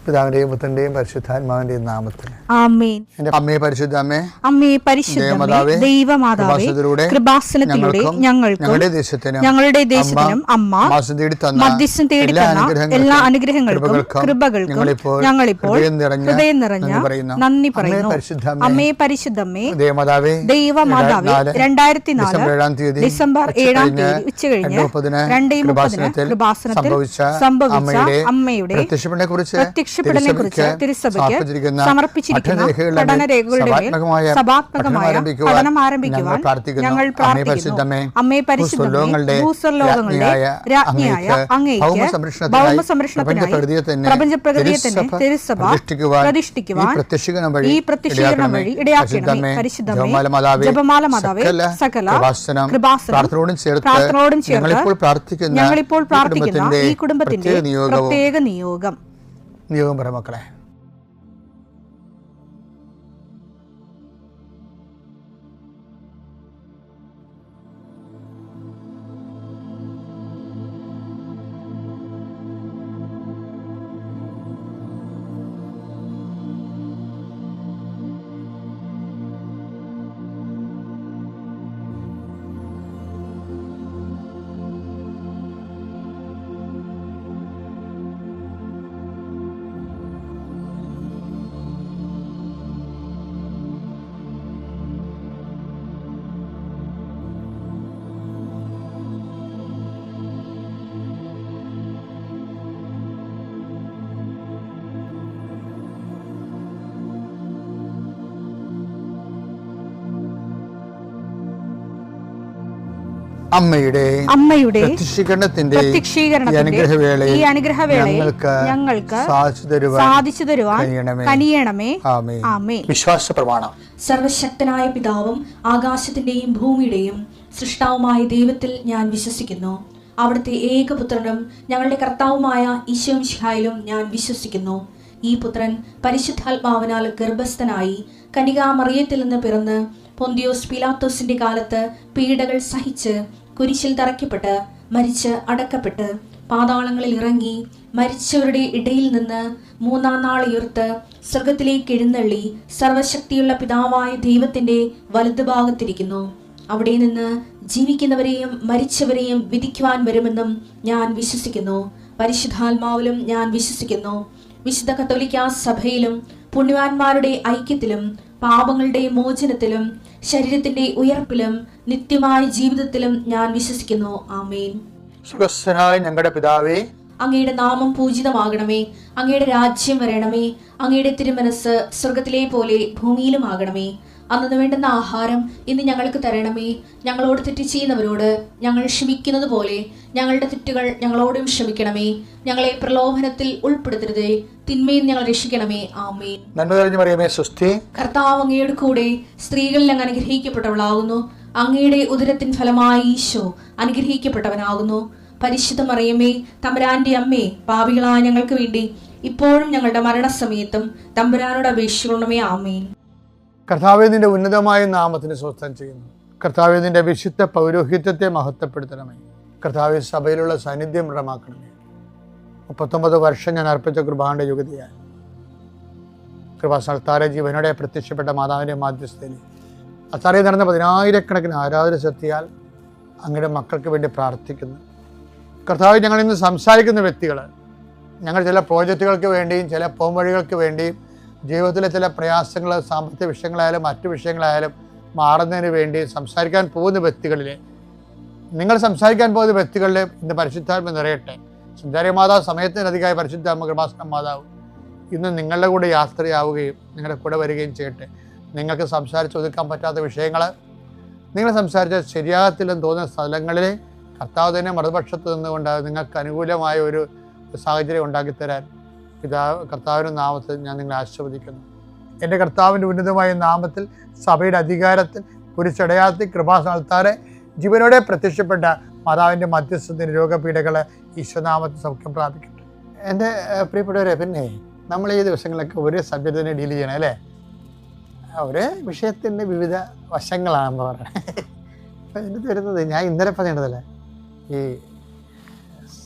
പിതാവിന്റെയും പുത്രന്റെയും പരിശുദ്ധാത്മാവിന്റെയും നാമത്തിൽ ആമേൻ. എന്റെ അമ്മേ പരിശുദ്ധ അമ്മേ, അമ്മേ പരിശുദ്ധമേ, ദൈവമാതാവേ, കൃപാസനത്തിലൂടെ ഞങ്ങൾക്കും ഞങ്ങളുടെ ദേശത്തിനും അമ്മ മധ്യസ്ഥം തേടി തന്ന എല്ലാ അനുഗ്രഹങ്ങൾക്കും കൃപകൾക്കും ഞങ്ങളിപ്പോൾ ഹൃദയം നിറഞ്ഞ നന്ദി പറയുന്നു. അമ്മേ പരിശുദ്ധമേ, ദൈവമാതാവേ, 2004 ഡിസംബർ 7 ഉച്ചകഴിഞ്ഞ് 2:30 കൃപാസനത്തിൽ സംഭവിച്ച അമ്മയുടെ പ്രത്യക്ഷപ്പെടലിനെ കുറിച്ച് തിരുസഭയ്ക്ക് സമർപ്പിച്ചിരിക്കുന്ന പഠനരേഖകളുടെ സഭാത്മകമായ പഠനം ആരംഭിക്കുവാൻ ഞങ്ങൾ പ്രാർത്ഥിക്കുന്നു. അമ്മേ പരിശുദ്ധമേ, ഭൂസ്വർലോകങ്ങളുടെ രാജ്ഞിയായ അങ്ങേയ്ക്ക് ഭൗമ സംരക്ഷണത്തിനായി പ്രപഞ്ചപ്രകൃതിയെ തന്നെ തിരുസഭ പ്രതിഷ്ഠിക്കുവാൻ ഈ പ്രത്യക്ഷീകരണം വഴി ഇടയാക്കണമേ. പരിശുദ്ധമേ, ജപമാല മാതാവേ, സകല കൃപാസനം പ്രാർത്ഥനയോടും ചേർത്ത് ഞങ്ങളിപ്പോൾ പ്രാർത്ഥിക്കുന്ന ഈ കുടുംബത്തിന്റെ പ്രത്യേക നിയോഗം പറ മക്കളെ. അമ്മയുടെ പ്രത്യക്ഷീകരണത്തിന്റെ ഈ അനുഗ്രഹവേളയിൽ ഞങ്ങൾക്ക് സാധിച്ചു തരുവാൻ കനിയണമേ. ആമേൻ. വിശ്വാസ പ്രമാണം. സർവശക്തനായ പിതാവും ആകാശത്തിന്റെയും ഭൂമിയുടെയും സൃഷ്ടാവുമായ ദൈവത്തിൽ ഞാൻ വിശ്വസിക്കുന്നു. അവിടുത്തെ ഏകപുത്രനും ഞങ്ങളുടെ കർത്താവുമായ ഈശോ മിശിഹായിലും ഞാൻ വിശ്വസിക്കുന്നു. ഈ പുത്രൻ പരിശുദ്ധാത്മാവിനാൽ ഗർഭസ്ഥനായി കന്യകാമറിയത്തിൽ നിന്ന് പിറന്ന് പൊന്തിയോസ് പീലാത്തോസിന്റെ കാലത്ത് പീഡകൾ സഹിച്ച് കുരിശിൽ തറയ്ക്കപ്പെട്ട് മരിച്ച് അടക്കപ്പെട്ട് പാതാളങ്ങളിൽ ഇറങ്ങി മരിച്ചവരുടെ ഇടയിൽ നിന്ന് 3-ാം നാൾ ഉയർത്ത് സ്വർഗത്തിലേക്ക് എഴുന്നള്ളി സർവശക്തിയുള്ള പിതാവായ ദൈവത്തിന്റെ വലതുഭാഗത്തിരിക്കുന്നു. അവിടെ നിന്ന് ജീവിക്കുന്നവരെയും മരിച്ചവരെയും വിധിക്കുവാൻ വരുമെന്നും ഞാൻ വിശ്വസിക്കുന്നു. പരിശുദ്ധാത്മാവിലും ഞാൻ വിശ്വസിക്കുന്നു. വിശുദ്ധ കത്തോലിക്കാ സഭയിലും പുണ്യവാന്മാരുടെ ഐക്യത്തിലും പാപങ്ങളുടെ മോചനത്തിലും ശരീരത്തിന്റെ ഉയർപ്പിലും നിത്യമായ ജീവിതത്തിലും ഞാൻ വിശ്വസിക്കുന്നു. ആമേൻ. സ്വർഗ്ഗസ്ഥനായ ഞങ്ങളുടെ പിതാവേ, അങ്ങയുടെ നാമം പൂജിതമാകണമേ. അങ്ങയുടെ രാജ്യം വരണമേ. അങ്ങയുടെ തിരുമനസ് സ്വർഗത്തിലെ പോലെ ഭൂമിയിലും ആകണമേ. അന്നു വേണ്ടുന്ന ആഹാരം ഇന്ന് ഞങ്ങൾക്ക് തരണമേ. ഞങ്ങളോട് തെറ്റ് ചെയ്യുന്നവരോട് ഞങ്ങൾ ക്ഷമിക്കുന്നത് പോലെ ഞങ്ങളുടെ തെറ്റുകൾ ഞങ്ങളോടും ക്ഷമിക്കണമേ. ഞങ്ങളെ പ്രലോഭനത്തിൽ ഉൾപ്പെടുത്തരുതേ, തിന്മയിൽ ഞങ്ങൾ രക്ഷിക്കണമേ. ആമേൻ. കർത്താവ് അങ്ങയുടെ കൂടെ സ്ത്രീകളിൽ അങ്ങ് അനുഗ്രഹിക്കപ്പെട്ടവളാകുന്നു. അങ്ങയുടെ ഉദരത്തിൻ ഫലമായി ഈശോ അനുഗ്രഹിക്കപ്പെട്ടവനാകുന്നു. പരിശുദ്ധ മറിയമേ, തമ്പുരാന്റെ അമ്മേ, പാപികളായ ഞങ്ങൾക്ക് വേണ്ടി ഇപ്പോഴും ഞങ്ങളുടെ മരണസമയത്തും തമ്പുരാനോട് അപേക്ഷിക്കണമേ. ആമേൻ. കർത്താവേ, നിന്റെ ഉന്നതമായ നാമത്തിന് സ്വസ്ഥം ചെയ്യുന്നു. കർത്താവേ, നിന്റെ വിശുദ്ധ പൗരോഹിത്യത്തെ മഹത്വപ്പെടുത്തണമേ. കർത്താവേ, സഭയിലുള്ള സാന്നിധ്യം ദൃഢമാക്കണമേ. 39 വർഷം ഞാൻ അർപ്പിച്ച കൃപാന്റെ യുഗതിയായി കൃപാസ്ഥാന ജീവനോടെ പ്രത്യക്ഷപ്പെട്ട മാതാവിൻ്റെ മാധ്യസ്ഥയിൽ അത്താറയിൽ നടന്ന 10,000-കണക്കിന് ആരാധന ശക്തിയാൽ അങ്ങയുടെ മക്കൾക്ക് വേണ്ടി പ്രാർത്ഥിക്കുന്നു. കർത്താവ്, ഞങ്ങൾ ഇന്ന് സംസാരിക്കുന്ന വ്യക്തികൾ ഞങ്ങൾ ചില പ്രോജക്റ്റുകൾക്ക് വേണ്ടിയും ചില പോംവഴികൾക്ക് വേണ്ടിയും ജീവിതത്തിലെ ചില പ്രയാസങ്ങൾ, സാമ്പത്തിക വിഷയങ്ങളായാലും മറ്റു വിഷയങ്ങളായാലും മാറുന്നതിന് വേണ്ടി സംസാരിക്കാൻ പോകുന്ന വ്യക്തികളിലെ നിങ്ങൾ സംസാരിക്കാൻ പോകുന്ന വ്യക്തികളിലെ ഇന്ന് പരിശുദ്ധാത്മ നിറയട്ടെ. സഞ്ചാരി മാതാവ് സമയത്തിനധികമായി പരിശുദ്ധാത്മ കൃപാസന മാതാവ് ഇന്ന് നിങ്ങളുടെ കൂടെ യാത്രയാവുകയും നിങ്ങളുടെ കൂടെ വരികയും ചെയ്യട്ടെ. നിങ്ങൾക്ക് സംസാരിച്ച് ഒതുക്കാൻ പറ്റാത്ത വിഷയങ്ങൾ, നിങ്ങൾ സംസാരിച്ച ശരിയാകത്തില്ലെന്ന് തോന്നുന്ന സ്ഥലങ്ങളിൽ കർത്താവ് തന്നെ മറുപക്ഷത്ത് നിന്നുകൊണ്ട് നിങ്ങൾക്ക് അനുകൂലമായ ഒരു സാഹചര്യം ഉണ്ടാക്കിത്തരാൻ കർത്താവിൻ്റെ നാമത്തിൽ ഞാൻ നിങ്ങളെ ആശീർവദിക്കുന്നു. എൻ്റെ കർത്താവിൻ്റെ ഉന്നതമായ നാമത്തിൽ സഭയുടെ അധികാരത്തിൽ കുരിശടയാളത്തിൽ കൃപാസ്ഥാനത്താരെ ജീവനോടെ പ്രത്യക്ഷപ്പെട്ട മാതാവിൻ്റെ മധ്യസ്ഥത്തിന് രോഗപീഠകളെ ഈശ്വനാമത്തിൽ സൗഖ്യം പ്രാപിക്കട്ടെ. എൻ്റെ പ്രിയപ്പെട്ടവരെ, പിന്നെ നമ്മൾ ഈ ദിവസങ്ങളൊക്കെ ഒരേ സബ്ജക്റ്റ് തന്നെ ഡീൽ ചെയ്യണം അല്ലേ? ഒരേ വിഷയത്തിൻ്റെ വിവിധ വശങ്ങളാണെന്ന് പറയുന്നത്. അപ്പം എൻ്റെ വരുന്നത് ഞാൻ ഇന്നലെ പറഞ്ഞതല്ലേ, ഈ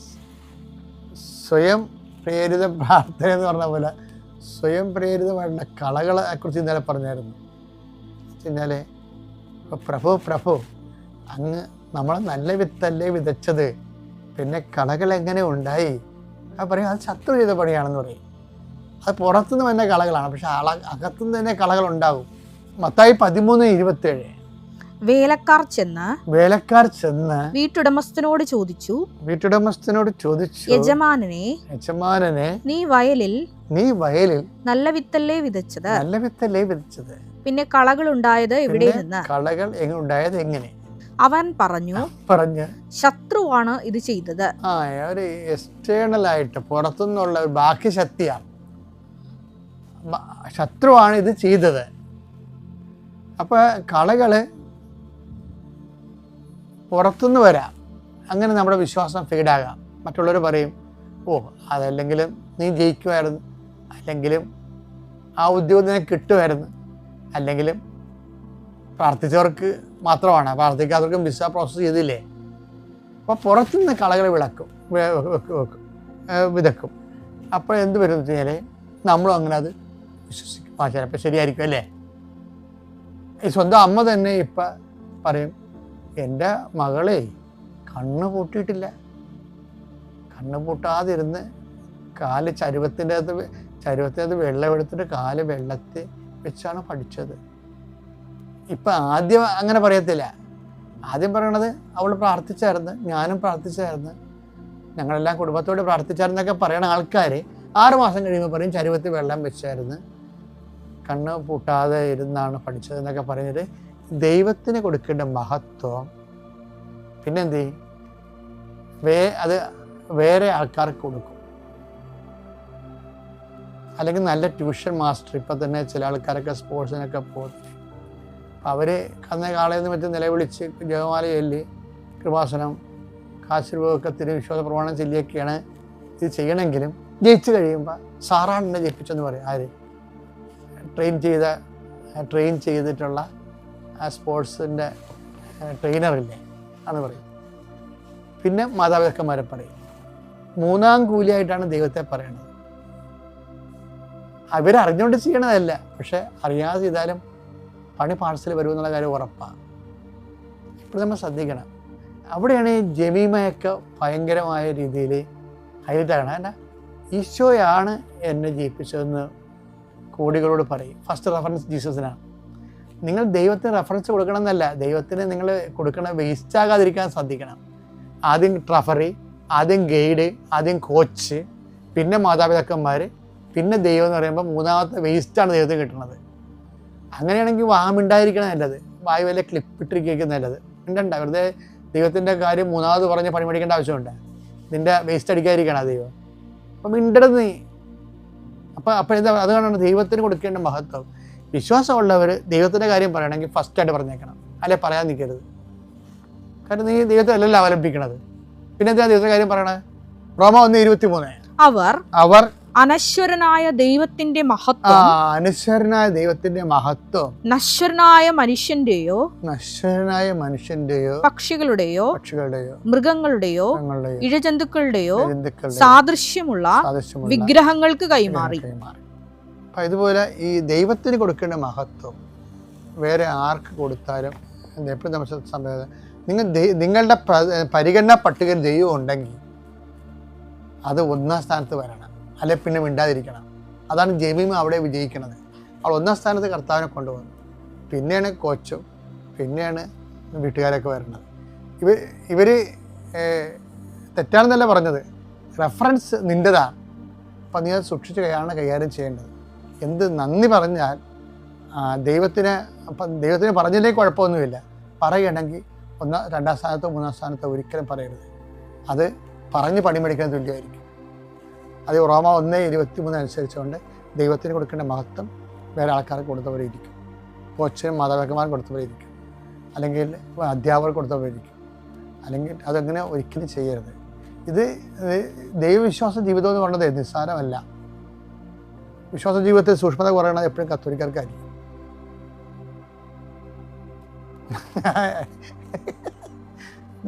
സ്വയം പ്രേരിത പ്രാർത്ഥന എന്ന് പറഞ്ഞ പോലെ സ്വയം പ്രേരിതമായിട്ടുള്ള കളകളെ കുറിച്ച് ഇന്നലെ പറഞ്ഞായിരുന്നു. വെച്ചാൽ പ്രഭു അങ്ങ് നമ്മൾ നല്ല വിത്തല്ലേ വിതച്ചത്, പിന്നെ കളകൾ എങ്ങനെ ഉണ്ടായി? അത് പറയും അത് ശത്രു ചെയ്ത പണിയാണെന്ന് പറയും. അത് പുറത്തുനിന്ന് തന്നെ കളകളാണ്, പക്ഷെ അകത്തുനിന്ന് തന്നെ കളകൾ ഉണ്ടാകും. മത്തായി 13:27 വേലക്കാർ ചെന്ന് വീട്ടുടമസ്ഥനോട് ചോദിച്ചു, യജമാനനെ നീ വയലിൽ നല്ല വിത്തല്ലേ വിതച്ചത്, പിന്നെ കളകൾ ഉണ്ടായത് എവിടെ നിന്ന്? കളകൾ ഉണ്ടായത് എങ്ങനെ? അവൻ പറഞ്ഞു ശത്രുവാണ് ഇത് ചെയ്തത്. ഒരു എക്സ്റ്റേണൽ ആയിട്ട് പുറത്തുനിന്നുള്ള ഒരു ബാഹ്യ ശക്തിയാണ്, ശത്രുവാണ് ഇത് ചെയ്തത്. അപ്പൊ കളകള് പുറത്തുനിന്ന് വരാം, അങ്ങനെ നമ്മുടെ വിശ്വാസം ഫീഡാകാം. മറ്റുള്ളവർ പറയും ഓ അതല്ലെങ്കിലും നീ ജയിക്കുമായിരുന്നു, അല്ലെങ്കിലും ആ ഉദ്യോഗം നിനക്ക് കിട്ടുമായിരുന്നു, അല്ലെങ്കിലും പ്രാർത്ഥിച്ചവർക്ക് മാത്രമാണ്, പ്രാർത്ഥിക്കാത്തവർക്കും വിസ പ്രോസസ്സ് ചെയ്തില്ലേ. അപ്പോൾ പുറത്തുനിന്ന് കളകൾ വിതക്കും. അപ്പോൾ എന്ത് വരും എന്ന് വെച്ച് കഴിഞ്ഞാൽ നമ്മളും അങ്ങനെ അത് വിശ്വസിക്കും. ചിലപ്പോൾ ശരിയായിരിക്കും അല്ലേ. ഈ സ്വന്തം അമ്മ തന്നെ ഇപ്പം പറയും എൻ്റെ മകളെ കണ്ണ് പൂട്ടിയിട്ടില്ല, കണ്ണ് പൂട്ടാതിരുന്ന് കാല് ചരുവത്തിൻ്റെ അകത്ത് വെള്ളം എടുത്തിട്ട് കാല് വെള്ളത്തിൽ വെച്ചാണ് പഠിച്ചത്. ഇപ്പം ആദ്യം അങ്ങനെ പറയത്തില്ല. ആദ്യം പറയണത് അവൾ പ്രാർത്ഥിച്ചായിരുന്നു, ഞാനും പ്രാർത്ഥിച്ചായിരുന്നു, ഞങ്ങളെല്ലാം കുടുംബത്തോട് പ്രാർത്ഥിച്ചായിരുന്നൊക്കെ പറയണ ആൾക്കാർ 6 മാസം കഴിയുമ്പോൾ പറയും ചരുവത്തിൽ വെള്ളം വെച്ചായിരുന്നു, കണ്ണ് പൂട്ടാതെ ഇരുന്നാണ് പഠിച്ചത് എന്നൊക്കെ പറഞ്ഞിട്ട് ദൈവത്തിന് കൊടുക്കേണ്ട മഹത്വം പിന്നെന്ത് ചെയ്യും? അത് വേറെ ആൾക്കാർക്ക് കൊടുക്കും. അല്ലെങ്കിൽ നല്ല ട്യൂഷൻ മാസ്റ്റർ, ഇപ്പം തന്നെ ചില ആൾക്കാരൊക്കെ സ്പോർട്സിനൊക്കെ പോകും, അവർ കാളയെന്ന് മറ്റും നിലവിളിച്ച് ജപമാല ചൊല്ലി കൃപാസനം കാശിർവൊക്കെ വിശ്വാസ പ്രമാണം ചൊല്ലിയൊക്കെയാണ് ഇത് ചെയ്യണമെങ്കിലും ജയിച്ചു കഴിയുമ്പോൾ സാറാണ് എന്നെ ജയിപ്പിച്ചെന്ന് പറയും. ആര്? ട്രെയിൻ ചെയ്തിട്ടുള്ള ആ സ്പോർട്സിൻ്റെ ട്രെയിനറില്ലേ എന്ന് പറയും. പിന്നെ മാതാപിതാക്കന്മാരെ പറയും. 3ാം കൂലിയായിട്ടാണ് ദൈവത്തെ പറയണത്. അവരറിഞ്ഞുകൊണ്ട് ചെയ്യണതല്ല, പക്ഷെ അറിയാതെ ചെയ്താലും പണി പാഴ്സൽ വരുമെന്നുള്ള കാര്യം ഉറപ്പാണ്. ഇപ്പോൾ നമ്മൾ ശ്രദ്ധിക്കണം. അവിടെയാണ് ഈ ജമീമയൊക്കെ ഭയങ്കരമായ രീതിയിൽ ഹൈലൈറ്റ് ആകണം. എന്നാ ഈശോയാണ് എന്നെ ജയിപ്പിച്ചതെന്ന് കോടികളോട് പറയും. ഫസ്റ്റ് റെഫറൻസ് ജീസസിനാണ്. നിങ്ങൾ ദൈവത്തിന് റെഫറൻസ് കൊടുക്കണം എന്നല്ല, ദൈവത്തിന് നിങ്ങൾ കൊടുക്കണ വേസ്റ്റ് ആകാതിരിക്കാൻ ശ്രദ്ധിക്കണം. ആദ്യം ട്രഫറി, ആദ്യം ഗൈഡ്, ആദ്യം കോച്ച്, പിന്നെ മാതാപിതാക്കന്മാർ, പിന്നെ ദൈവം എന്ന് പറയുമ്പോൾ 3ാമത്തെ വേസ്റ്റാണ് ദൈവത്തിന് കിട്ടുന്നത്. അങ്ങനെയാണെങ്കിൽ വാമിണ്ടായിരിക്കണം നല്ലത്, വായു വല്ല ക്ലിപ്പിട്ടിരിക്കുന്ന നല്ലത്. മിണ്ടണ്ട, വെറുതെ ദൈവത്തിൻ്റെ കാര്യം 3ാമത് പറഞ്ഞ് പണി മേടിക്കേണ്ട ആവശ്യമുണ്ട്. നിൻ്റെ വേസ്റ്റ് അടിക്കാതിരിക്കണം ദൈവം. അപ്പം മിണ്ടരുത് നീ. അപ്പം എന്താ, അതുകൊണ്ടാണ് ദൈവത്തിന് കൊടുക്കേണ്ട മഹത്വം. വിശ്വാസമുള്ളവർ ദൈവത്തിൻ്റെ കാര്യം പറയണമെങ്കിൽ ഫസ്റ്റായിട്ട് പറഞ്ഞേക്കണം, അല്ലെ പറയാൻ നിൽക്കരുത്. കാരണം നീ ദൈവത്തെ അല്ലല്ലോ അവലംബിക്കണത്, പിന്നെ എന്താ ദൈവത്തിൻ്റെ കാര്യം പറയണത്? റോമ 1:23 അവർ അനശ്വരനായ ദൈവത്തിന്റെ മഹത്വം നശ്വരനായ മനുഷ്യന്റെയോ പക്ഷികളുടെയോ മൃഗങ്ങളുടെയോ ഇഴജന്തുക്കളുടെയോ സാദൃശ്യമുള്ള വിഗ്രഹങ്ങൾക്ക് കൈമാറി. ഇതുപോലെ ഈ ദൈവത്തിന് കൊടുക്കേണ്ട മഹത്വം വേറെ ആർക്ക് കൊടുത്താലും എപ്പോഴും നമ്മൾ സമയം നിങ്ങളുടെ പരിഗണന പട്ടികയിൽ ദൈവം ഉണ്ടെങ്കിൽ അത് 1ാം സ്ഥാനത്ത് വരണം, അല്ലെ പിന്നെ മിണ്ടാതിരിക്കണം. അതാണ് ജമീമ അവിടെ വിജയിക്കുന്നത്. അവൾ 1ാം സ്ഥാനത്ത് കർത്താവിനെ കൊണ്ടുവന്നു, പിന്നെയാണ് കോച്ചും, പിന്നെയാണ് വീട്ടുകാരൊക്കെ വരുന്നത്. ഇവർ തെറ്റാണെന്നല്ല പറഞ്ഞത്, റെഫറൻസ് നിൻ്റെതാണ്. അപ്പം നീ അത് സൂക്ഷിച്ച് കൈകാര്യം ചെയ്യേണ്ടത്. എന്ത് നന്ദി പറഞ്ഞാൽ ദൈവത്തിന് പറഞ്ഞില്ലെങ്കിൽ കുഴപ്പമൊന്നുമില്ല, പറയണമെങ്കിൽ 2ാം സ്ഥാനത്തോ 3ാം സ്ഥാനത്തോ ഒരിക്കലും പറയരുത്. അത് പറഞ്ഞ് പണിമെടുക്കാൻ തുല്യമായിരിക്കും. അത് റോമ 1:23 അനുസരിച്ചുകൊണ്ട് ദൈവത്തിന് കൊടുക്കേണ്ട മഹത്വം വേറെ ആൾക്കാർക്ക് കൊടുത്തവരിയിരിക്കും. കോച്ചിനും മാതാപിതാക്കന്മാരും കൊടുത്തവരിയിരിക്കും, അല്ലെങ്കിൽ അധ്യാപകർ കൊടുത്തവരിയിരിക്കും. അല്ലെങ്കിൽ അതങ്ങനെ ഒരിക്കലും ചെയ്യരുത്. ഇത് ദൈവവിശ്വാസ ജീവിതം എന്ന് പറയുന്നത് നിസ്സാരമല്ല. വിശ്വാസ ജീവിതത്തിൽ സൂക്ഷ്മത കുറയണത് എപ്പോഴും കത്തോലിക്കർക്കായിരിക്കും.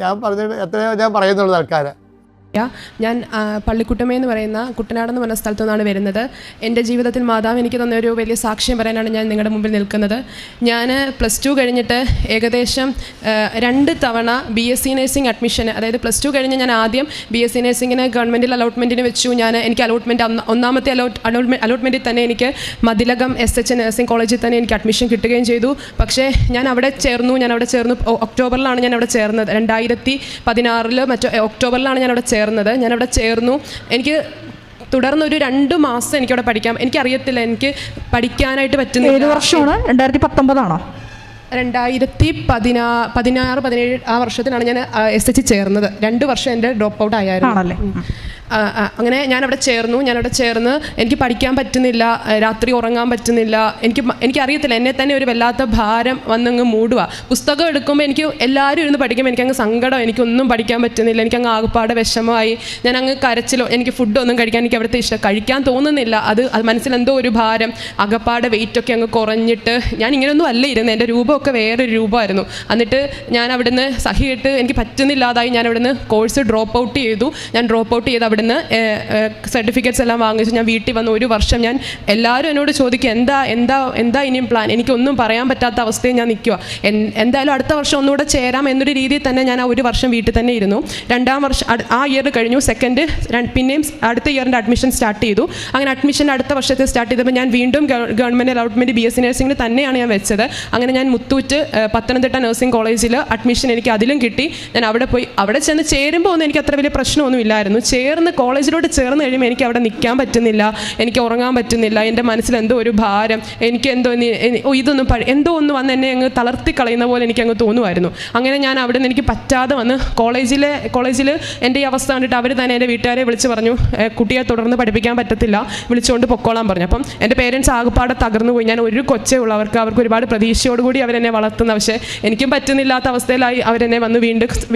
ഞാൻ പറഞ്ഞിട്ട് എത്രയോ ഞാൻ പറയുന്നുള്ളത് ആൾക്കാരെ ഞാൻ പള്ളിക്കുട്ടമേ എന്ന് പറയുന്ന കുട്ടനാടെന്ന് പറഞ്ഞ സ്ഥലത്തു നിന്നാണ് വരുന്നത്. എൻ്റെ ജീവിതത്തിൽ മാതാവ് എനിക്ക് തന്ന ഒരു വലിയ സാക്ഷ്യം പറയാനാണ് ഞാൻ നിങ്ങളുടെ മുമ്പിൽ നിൽക്കുന്നത്. ഞാൻ +2 കഴിഞ്ഞിട്ട് ഏകദേശം 2 തവണ BSc നഴ്സിംഗ് അഡ്മിഷൻ, അതായത് +2 കഴിഞ്ഞ് ഞാൻ ആദ്യം BSc നഴ്സിംഗിന് ഗവൺമെൻറ്റിൽ അലോട്ട്മെൻറ്റിന് വെച്ചു. എനിക്ക് ഒന്നാമത്തെ അലോട്ട്മെൻറ്റിൽ തന്നെ എനിക്ക് മതിലകം SH നഴ്സിംഗ് കോളേജിൽ തന്നെ എനിക്ക് അഡ്മിഷൻ കിട്ടുകയും ചെയ്തു. പക്ഷേ ഞാൻ അവിടെ ചേർന്നു. ഒക്ടോബറിലാണ് ഞാൻ അവിടെ ചേർന്നത്. 2016 ഒക്ടോബറിലാണ് ഞാൻ അവിടെ ചേർന്നത്. ഞാനവിടെ ചേർന്നു. എനിക്ക് തുടർന്നൊരു 2 മാസം എനിക്കവിടെ പഠിക്കാം. എനിക്കറിയത്തില്ല എനിക്ക് പഠിക്കാനായിട്ട് പറ്റുന്നില്ല. ഏത് വർഷമാണ്? 2019 ആണോ? 2016, 17 ആ വർഷത്തിലാണ് ഞാൻ SH ചേർന്നത്. 2 വർഷം എൻ്റെ ഡ്രോപ്പ് ഔട്ട് ആയിരുന്നു. അങ്ങനെ ഞാനവിടെ ചേർന്ന് എനിക്ക് പഠിക്കാൻ പറ്റുന്നില്ല, രാത്രി ഉറങ്ങാൻ പറ്റുന്നില്ല. എനിക്കറിയത്തില്ല, എന്നെ തന്നെ ഒരു വല്ലാത്ത ഭാരം വന്നങ്ങ് മൂടുക. പുസ്തകം എടുക്കുമ്പോൾ എനിക്ക് എല്ലാവരും ഇരുന്ന് പഠിക്കുമ്പോൾ എനിക്കങ്ങ് സങ്കടം, എനിക്കൊന്നും പഠിക്കാൻ പറ്റുന്നില്ല. എനിക്കങ്ങ് ആകപ്പാടെ വിഷമമായി. ഞാനങ്ങ് കരച്ചിലോ, എനിക്ക് ഫുഡൊന്നും കഴിക്കാൻ എനിക്ക് അവിടുത്തെ കഴിക്കാൻ തോന്നുന്നില്ല. അത് മനസ്സിലെന്തോ ഒരു ഭാരം, അകപ്പാടെ വെയിറ്റൊക്കെ അങ്ങ് കുറഞ്ഞിട്ട് ഞാൻ ഇങ്ങനെയൊന്നും അല്ല ഇരുന്നത്. എൻ്റെ രൂപമൊക്കെ വേറൊരു രൂപമായിരുന്നു. എന്നിട്ട് ഞാൻ അവിടുന്ന് സഹിയിട്ട് എനിക്ക് പറ്റുന്നില്ലാതായി. ഞാൻ അവിടുന്ന് കോഴ്സ് ഡ്രോപ്പ് ഔട്ട് ചെയ്തു. അവിടുന്ന് സർട്ടിഫിക്കറ്റ്സ് എല്ലാം വാങ്ങിച്ചു. ഞാൻ വീട്ടിൽ വന്ന് 1 വർഷം ഞാൻ എല്ലാവരും എന്നോട് ചോദിക്കും എന്താ ഇനിയും പ്ലാൻ. എനിക്കൊന്നും പറയാൻ പറ്റാത്ത അവസ്ഥയിൽ ഞാൻ നിൽക്കുക. എന്തായാലും അടുത്ത വർഷം ഒന്നുകൂടെ ചേരാം എന്നൊരു രീതിയിൽ തന്നെ ഞാൻ ആ 1 വർഷം വീട്ടിൽ തന്നെ ഇരുന്നു. 2ാം വർഷം ആ ഇയർ കഴിഞ്ഞു. പിന്നെയും അടുത്ത ഇയറിൻ്റെ അഡ്മിഷൻ സ്റ്റാർട്ട് ചെയ്തു. അങ്ങനെ അഡ്മിഷൻ അടുത്ത വർഷത്തെ സ്റ്റാർട്ട് ചെയ്തപ്പോൾ ഞാൻ വീണ്ടും ഗവൺമെൻറ് അലോട്ട്മെൻറ്റ് BSc നഴ്സിംഗിന് തന്നെയാണ് ഞാൻ വെച്ചത്. അങ്ങനെ ഞാൻ മുത്തൂറ്റ് പത്തനംതിട്ട നഴ്സിംഗ് കോളേജിൽ അഡ്മിഷൻ എനിക്ക് അതിലും കിട്ടി. ഞാൻ അവിടെ പോയി. അവിടെ ചെന്ന് ചേരുമ്പോൾ ഒന്നും എനിക്ക് അത്ര വലിയ പ്രശ്നമൊന്നും ഇല്ലായിരുന്നു. കോളേജിലോട്ട് ചേർന്ന് കഴിയുമ്പോൾ എനിക്ക് അവിടെ നിൽക്കാൻ പറ്റുന്നില്ല, എനിക്ക് ഉറങ്ങാൻ പറ്റുന്നില്ല. എൻ്റെ മനസ്സിൽ എന്തോ ഒരു ഭാരം, എനിക്ക് എന്തോ ഒന്ന് വന്ന് എന്നെ അങ്ങ് തളർത്തി കളയുന്ന പോലെ എനിക്ക് അങ്ങ് തോന്നുമായിരുന്നു. അങ്ങനെ ഞാൻ അവിടെ നിന്ന് എനിക്ക് പറ്റാതെ വന്ന് കോളേജിൽ എൻ്റെ ഈ അവസ്ഥ കണ്ടിട്ട് അവർ തന്നെ എൻ്റെ വീട്ടുകാരെ വിളിച്ച് പറഞ്ഞു, കുട്ടിയെ തുടർന്ന് പഠിപ്പിക്കാൻ പറ്റത്തില്ല, വിളിച്ചുകൊണ്ട് പൊക്കോളാൻ പറഞ്ഞു. അപ്പം എൻ്റെ പേരൻസ് ആകപ്പാടെ തകർന്നു പോയി. ഞാൻ ഒരു കൊച്ചേ ഉള്ളൂ. അവർക്ക് ഒരുപാട് പ്രതീക്ഷയോടുകൂടി അവരെന്നെ വളർത്തുന്ന, പക്ഷേ എനിക്കും പറ്റുന്നില്ലാത്ത അവസ്ഥയിലായി. അവരെന്നെ വന്ന്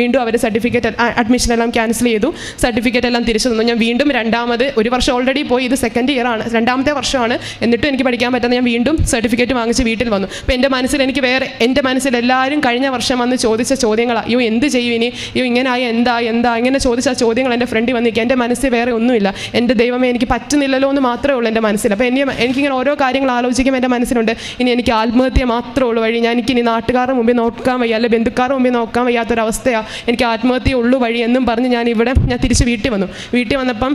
വീണ്ടും അവർ സർട്ടിഫിക്കറ്റ് അഡ്മിഷൻ എല്ലാം ക്യാൻസൽ ചെയ്തു. സർട്ടിഫിക്കറ്റ് എല്ലാം തിരിച്ചു തന്നു. ഞാൻ വീണ്ടും 1 വർഷം ഓൾറെഡി പോയി. ഇത് 2nd ഇയർ ആണ്, 2ാമത്തെ വർഷമാണ്. എന്നിട്ടും എനിക്ക് പഠിക്കാൻ പറ്റുന്ന ഞാൻ വീണ്ടും സർട്ടിഫിക്കറ്റ് വാങ്ങിച്ച് വീട്ടിൽ വന്നു. അപ്പോൾ എൻ്റെ മനസ്സിൽ എല്ലാവരും കഴിഞ്ഞ വർഷം വന്ന് ചോദിച്ച ചോദ്യങ്ങളാണ്. എന്ത് ചെയ്യും ഇനി, ഇങ്ങനായി എന്താ ഇങ്ങനെ ചോദിച്ച ചോദ്യങ്ങൾ എൻ്റെ ഫ്രണ്ടിൽ വന്നിരിക്കുക. എൻ്റെ മനസ്സിൽ വേറെ ഒന്നുമില്ല. എൻ്റെ ദൈവമേ, എനിക്ക് പറ്റുന്നില്ലല്ലോ എന്ന് മാത്രമേ ഉള്ളൂ എൻ്റെ മനസ്സിൽ. അപ്പോൾ എനിക്കിങ്ങനെ ഓരോ കാര്യങ്ങൾ ആലോചിക്കുമ്പോൾ എൻ്റെ മനസ്സിലുണ്ട്, ഇനി എനിക്ക് ആത്മഹത്യ മാത്രമേ ഉള്ളൂ വഴി. എനിക്കിനി നാട്ടുകാരുടെ മുമ്പിൽ നോക്കാൻ വയ്യ, അല്ലെങ്കിൽ ബന്ധുക്കാരുടെ മുമ്പിൽ നോക്കാൻ വയ്യാത്തൊരവസ്ഥയാണ്. എനിക്ക് ആത്മഹത്യ ഉള്ളൂ വഴി എന്നും പറഞ്ഞ് ഞാൻ തിരിച്ച് വീട്ടിൽ വന്നപ്പം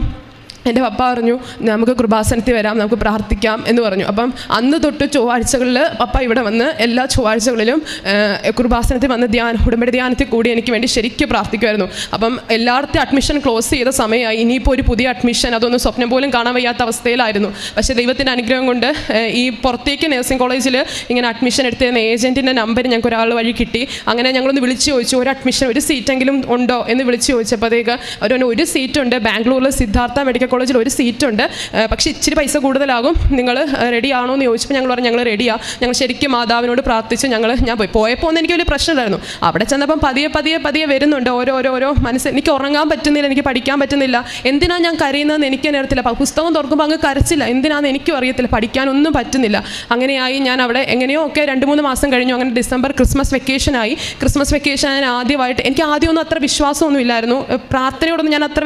എൻ്റെ പപ്പ പറഞ്ഞു, നമുക്ക് കൃപാസനത്തിൽ വരാം, നമുക്ക് പ്രാർത്ഥിക്കാം എന്ന് പറഞ്ഞു. അപ്പം അന്ന് തൊട്ട് ചൊവ്വാഴ്ചകളിൽ പപ്പ ഇവിടെ വന്ന് എല്ലാ ചൊവ്വാഴ്ചകളിലും കൃപാസനത്തിൽ വന്ന് ഉടമ്പടി ധ്യാനത്തിൽ കൂടി എനിക്ക് വേണ്ടി ശരിക്കും പ്രാർത്ഥിക്കുമായിരുന്നു. അപ്പം എല്ലായിടത്തും അഡ്മിഷൻ ക്ലോസ് ചെയ്ത സമയമായി. ഇനിയിപ്പോൾ ഒരു പുതിയ അഡ്മിഷൻ, അതൊന്നും സ്വപ്നം പോലും കാണാൻ വയ്യാത്ത അവസ്ഥയിലായിരുന്നു. പക്ഷേ ദൈവത്തിൻ്റെ അനുഗ്രഹം കൊണ്ട് ഈ പുറത്തേക്ക് നഴ്സിംഗ് കോളേജിൽ ഇങ്ങനെ അഡ്മിഷൻ എടുത്തിരുന്ന ഏജൻറ്റിൻ്റെ നമ്പർ ഞങ്ങൾക്ക് ഒരാൾ വഴി കിട്ടി. അങ്ങനെ ഞങ്ങളൊന്ന് വിളിച്ച് ചോദിച്ചു, ഒരു സീറ്റെങ്കിലും ഉണ്ടോ എന്ന് വിളിച്ച് ചോദിച്ചപ്പോഴത്തേക്ക് ഒരു സീറ്റുണ്ട്, ബാംഗ്ലൂരിൽ സിദ്ധാർത്ഥ മെഡിക്കൽ കോളേജിൽ ഒരു സീറ്റുണ്ട്, പക്ഷേ ഇച്ചിരി പൈസ കൂടുതലാകും, നിങ്ങൾ റെഡി ആണോ എന്ന് ചോദിച്ചപ്പോൾ ഞങ്ങൾ പറഞ്ഞു ഞങ്ങൾ റെഡിയാണ്. ഞങ്ങൾ ശരിക്കും മാതാവിനോട് പ്രാർത്ഥിച്ച് ഞാൻ പോയപ്പോൾ ഒന്നും എനിക്ക് വലിയ പ്രശ്നമില്ലായിരുന്നു. അവിടെ ചെന്നപ്പം പതിയെ വരുന്നുണ്ട് ഓരോ മനസ്സ്. എനിക്ക് ഉറങ്ങാൻ പറ്റുന്നില്ല, എനിക്ക് പഠിക്കാൻ പറ്റുന്നില്ല. എന്തിനാണ് ഞാൻ കരയുന്നതെന്ന് എനിക്ക് തന്നെ അറിയത്തില്ല. പുസ്തകം തുറക്കുമ്പോൾ അങ്ങ് കരച്ചില്ല, എന്തിനാണെന്ന് എനിക്കും അറിയത്തില്ല. പഠിക്കാനൊന്നും പറ്റുന്നില്ല. അങ്ങനെയായി ഞാൻ അവിടെ എങ്ങനെയോ ഒക്കെ 2-3 മാസം കഴിഞ്ഞു. അങ്ങനെ ഡിസംബർ ക്രിസ്മസ് വെക്കേഷനായി. ക്രിസ്മസ് വെക്കേഷൻ ഞാൻ എനിക്ക് ആദ്യമൊന്നും അത്ര വിശ്വാസമൊന്നും ഇല്ലായിരുന്നു. പ്രാർത്ഥനയോടൊന്നും ഞാൻ അത്ര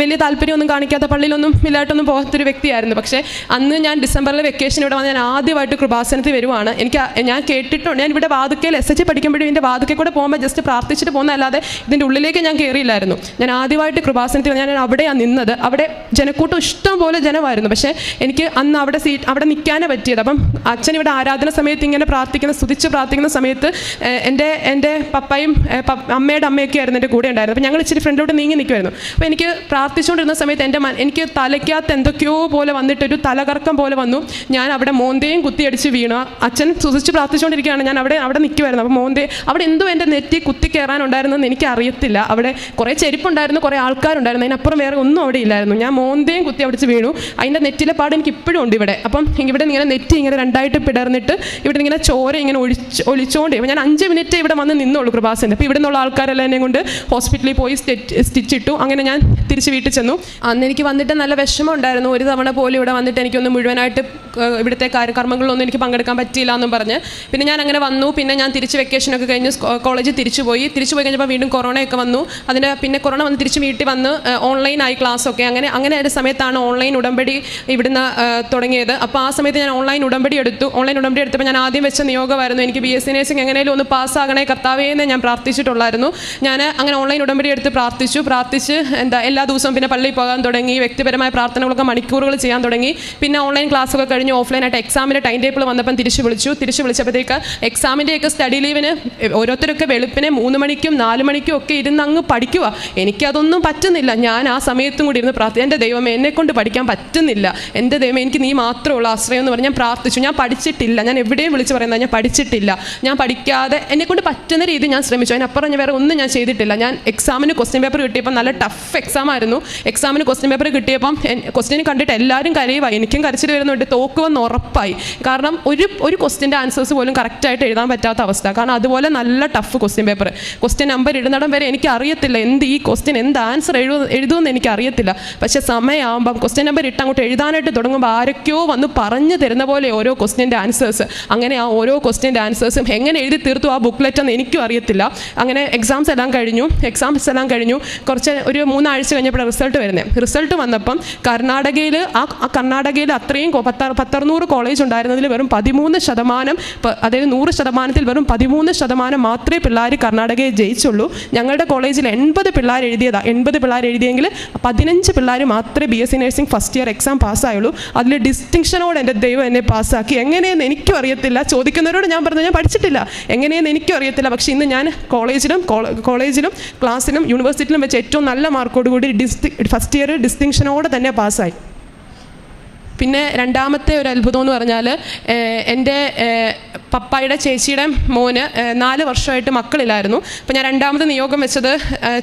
വലിയ താല്പര്യമൊന്നും കാണിക്കാത്ത, പള്ളിയിലൊന്നും വലുതായിട്ടൊന്നും പോകാത്തൊരു വ്യക്തിയായിരുന്നു. പക്ഷേ അന്ന് ഞാൻ ഡിസംബറിലെ വെക്കേഷൻ ഇവിടെ വന്ന് ഞാൻ ആദ്യമായിട്ട് കൃപാസനത്തിൽ വരുവാണ്. ഞാൻ കേട്ടിട്ടുണ്ട്, ഞാൻ ഇവിടെ വാതുക്കയിൽ SH പഠിക്കുമ്പോഴും ഇതിൻ്റെ വാതുക്കൽ കൂടെ പോകുമ്പോൾ ജസ്റ്റ് പ്രാർത്ഥിച്ചിട്ട് പോകുന്നതല്ലാതെ ഇതിൻ്റെ ഉള്ളിലേക്ക് ഞാൻ കയറിയില്ലായിരുന്നു. ഞാൻ ആദ്യമായിട്ട് കൃപാസനത്തിൽ ഞാൻ അവിടെയാണ് നിന്നത്. അവിടെ ജനക്കൂട്ടം ഇഷ്ടം പോലെ ജനമായിരുന്നു. പക്ഷേ എനിക്ക് അന്ന് അവിടെ നിൽക്കാനേ പറ്റിയത്. അപ്പം അച്ഛൻ ഇവിടെ ആരാധന സമയത്ത് ഇങ്ങനെ സ്തുതിച്ച് പ്രാർത്ഥിക്കുന്ന സമയത്ത് എൻ്റെ പപ്പയും അമ്മയുടെ അമ്മയൊക്കെ ആയിരുന്നു എൻ്റെ കൂടെ ഉണ്ടായിരുന്നു. അപ്പോൾ ഞങ്ങൾ ഇച്ചിരി ഫ്രണ്ടിലോട്ട് നീങ്ങി നിൽക്കുമായിരുന്നു. അപ്പോൾ എനിക്ക് പ്രാർത്ഥിച്ചുകൊണ്ടിരുന്ന സമയത്ത് എനിക്ക് തലയ്ക്കകത്ത് എന്തൊക്കെയോ പോലെ വന്നിട്ടൊരു തലകറക്കം പോലെ വന്നു. ഞാൻ അവിടെ മോന്തയും കുത്തിയടിച്ച് വീണു. അച്ഛൻ സുസിച്ച് പ്രാർത്ഥിച്ചുകൊണ്ടിരിക്കുകയാണ്. ഞാൻ അവിടെ നിൽക്കുമായിരുന്നു. അപ്പോൾ അവിടെ എന്തോ എൻ്റെ നെറ്റി കുത്തി കയറാനുണ്ടായിരുന്നെന്ന് എനിക്ക് അറിയത്തില്ല. അവിടെ കുറേ ചെരുപ്പുണ്ടായിരുന്നു, കുറേ ആൾക്കാരുണ്ടായിരുന്നു, അതിനപ്പുറം വേറെ ഒന്നും അവിടെ ഇല്ലായിരുന്നു. ഞാൻ മോന്തയും കുത്തി അടിച്ച് വീണു. അതിൻ്റെ നെറ്റിലെ പാട് എനിക്ക് ഇപ്പോഴും ഉണ്ട് ഇവിടെ. അപ്പം ഇവിടെ ഇങ്ങനെ നെറ്റി ഇങ്ങനെ 2ആയിട്ട് പിടർന്നിട്ട് ഇവിടെ ഇങ്ങനെ ചോര ഇങ്ങനെ ഒലിച്ചുകൊണ്ട് ഞാൻ 5 മിനിറ്റ് ഇവിടെ വന്ന് നിന്നുള്ളൂ കൃപാസനത്തിൽ. അപ്പോൾ ഇവിടെ നിന്നുള്ള ആൾക്കാരെല്ലാം എന്നെ കൊണ്ട് ഹോസ്പിറ്റലിൽ പോയി സ്റ്റിച്ച് ഇട്ടു. അങ്ങനെ ഞാൻ തിരിച്ച് വീട്ടിൽ ചെന്നു. അന്ന് എനിക്ക് വന്നിട്ട് നല്ല വിഷമം ഉണ്ടായിരുന്നു. ഒരു തവണ പോലും ഇവിടെ വന്നിട്ട് എനിക്കൊന്ന് മുഴുവനായിട്ട് ഇവിടുത്തെ കാര്യകർമ്മങ്ങളിലൊന്നും എനിക്ക് പങ്കെടുക്കാൻ പറ്റിയില്ല എന്നും പറഞ്ഞ് പിന്നെ ഞാൻ അങ്ങനെ വന്നു. പിന്നെ ഞാൻ തിരിച്ച് വെക്കേഷനൊക്കെ കഴിഞ്ഞ് കോളേജിൽ തിരിച്ചു പോയി കഴിഞ്ഞപ്പോൾ വീണ്ടും കൊറോണയൊക്കെ വന്നു. അതിൻ്റെ പിന്നെ കൊറോണ വന്ന് തിരിച്ച് വീട്ടിൽ വന്ന് ഓൺലൈനായി ക്ലാസ്സൊക്കെ അങ്ങനെ ഒരു സമയത്താണ് ഓൺലൈൻ ഉടമ്പടി ഇവിടുന്ന് തുടങ്ങിയത്. അപ്പോൾ ആ സമയത്ത് ഞാൻ ഓൺലൈൻ ഉടമ്പടി എടുത്തപ്പോൾ ഞാൻ ആദ്യം വെച്ച നിയോഗമായിരുന്നു എനിക്ക് BSc നഴ്സിംഗ് എങ്ങനെയും ഒന്ന് പാസ്സാകണേ കർത്താവേ എന്ന് ഞാൻ പ്രാർത്ഥിച്ചിട്ടുള്ളായിരുന്നു. ഞാൻ അങ്ങനെ ഓൺലൈൻ ഉടമ്പടി എടുത്ത് പ്രാർത്ഥിച്ച് എല്ലാ ദിവസവും പിന്നെ പള്ളിയിൽ പോകാൻ തുടങ്ങി. വ്യക്തിപരമായ പ്രാർത്ഥനകളൊക്കെ മണിക്കൂറുകൾ ചെയ്യാൻ തുടങ്ങി. പിന്നെ ഓൺലൈൻ ക്ലാസ്സൊക്കെ കഴിഞ്ഞ് ഓഫ്ലൈനായിട്ട് എക്സാമിൻ്റെ ടൈം ടേബിൾ വന്നപ്പം തിരിച്ച് വിളിച്ചപ്പോഴത്തേക്ക് എക്സാമിൻ്റെയൊക്കെ സ്റ്റഡി ലീവിന് ഓരോരുത്തരൊക്കെ വെളുപ്പിനെ 3 മണിക്കും 4 മണിക്കും ഒക്കെ ഇരുന്ന് അങ്ങ് പഠിക്കുക. എനിക്കതൊന്നും പറ്റുന്നില്ല. ഞാൻ ആ സമയത്തും കൂടി ഇരുന്ന് എൻ്റെ ദൈവമേ എന്നെക്കൊണ്ട് പഠിക്കാൻ പറ്റുന്നില്ല, എൻ്റെ ദൈവമേ എനിക്ക് നീ മാത്രമുള്ള ആശ്രയം എന്ന് പറഞ്ഞ് ഞാൻ പ്രാർത്ഥിച്ചു. ഞാൻ പഠിച്ചിട്ടില്ല, ഞാൻ എവിടെയും വിളിച്ച് പറയുന്നത് ഞാൻ പഠിച്ചിട്ടില്ല, ഞാൻ പഠിക്കാതെ എന്നെക്കൊണ്ട് പറ്റുന്ന രീതി ഞാൻ ശ്രമിച്ചു. അതിനപ്പുറം ഞാൻ വേറെ ഒന്നും ഞാൻ ചെയ്തിട്ടില്ല. ഞാൻ എക്സാമിന് ക്വസ്റ്റ്യൻ പേപ്പർ കിട്ടിയപ്പോൾ നല്ല ടഫ് എക്സാം ആയിരുന്നു. എക്സാമിന് ക്വസ്റ്റ്യൻ പേപ്പർ കിട്ടിയപ്പം ക്വസ്റ്റ്യൻ കണ്ടിട്ട് എല്ലാവരും കരയുവായി, എനിക്കും കരച്ചിൽ വരുന്നുണ്ട്. തോക്കുമെന്ന് ഉറപ്പായി. കാരണം ഒരു ക്വസ്റ്റ്യൻ്റെ ആൻസേഴ്സ് പോലും കറക്റ്റായിട്ട് എഴുതാൻ പറ്റാത്ത അവസ്ഥ. കാരണം അതുപോലെ നല്ല tough question paper. Question number ഇടുന്നിടം വരെ എനിക്ക് അറിയത്തില്ല ഈ ക്വസ്റ്റ്യൻ എന്ത് ആൻസർ എഴുതുമെന്ന് എനിക്ക് അറിയത്തില്ല. പക്ഷേ സമയമാകുമ്പം ക്വസ്റ്റ്യൻ നമ്പർ ഇട്ട് അങ്ങോട്ട് എഴുതാനായിട്ട് തുടങ്ങുമ്പോൾ ആരൊക്കെയോ വന്ന് പറഞ്ഞു തരുന്ന പോലെ ഓരോ ക്വസ്റ്റ്യൻ്റെ ആൻസേഴ്സ്. അങ്ങനെ ആ ഓരോ ക്വസ്റ്റ്യൻ്റെ ആൻസേഴ്സും എങ്ങനെ എഴുതി തീർത്തു ആ ബുക്ക്ലെറ്റ് എന്ന് എനിക്കും അറിയത്തില്ല. അങ്ങനെ എക്സാംസ് എല്ലാം കഴിഞ്ഞു ഒരു 3 ആഴ്ച കഴിഞ്ഞപ്പോൾ റിസൾട്ട് വന്നപ്പം കർണാടകയിൽ അത്രയും 160 കോളേജ് ഉണ്ടായിരുന്നതിൽ വെറും 13%, അതായത് 100%ത്തിൽ വെറും 13% മാത്രമേ പിള്ളേർ കർണാടകയിൽ ജയിച്ചുള്ളൂ. ഞങ്ങളുടെ കോളേജിൽ 80 പിള്ളേർ എഴുതിയെങ്കിൽ 15 പിള്ളേർ മാത്രമേ BSc nursing first year exam പാസ്സായുള്ളൂ. അതിൽ ഡിസ്റ്റിങ്ഷനോട് എൻ്റെ ദൈവം എന്നെ പാസ്സാക്കി. എങ്ങനെയെന്ന് എനിക്കും അറിയത്തില്ല. ചോദിക്കുന്നവരോട് ഞാൻ പറഞ്ഞു ഞാൻ പഠിച്ചിട്ടില്ല, എങ്ങനെയെന്ന് എനിക്കും അറിയത്തില്ല. പക്ഷേ ഇന്ന് ഞാൻ കോളേജിലും ക്ലാസ്സിലും യൂണിവേഴ്സിറ്റിയിലും വെച്ച് ഏറ്റവും നല്ല മാർക്കോടുകൂടി ഫസ്റ്റ് ഇയർ ഡിസ്റ്റിങ്ഷനോടെ തന്നെ പാസ്സായി. പിന്നെ രണ്ടാമത്തെ ഒരു അത്ഭുതം എന്ന് പറഞ്ഞാൽ എൻ്റെ പപ്പായുടെ ചേച്ചിയുടെ മോന് 4 വർഷമായിട്ട് മക്കളില്ലായിരുന്നു. അപ്പോൾ ഞാൻ രണ്ടാമത് നിയോഗം വെച്ചത്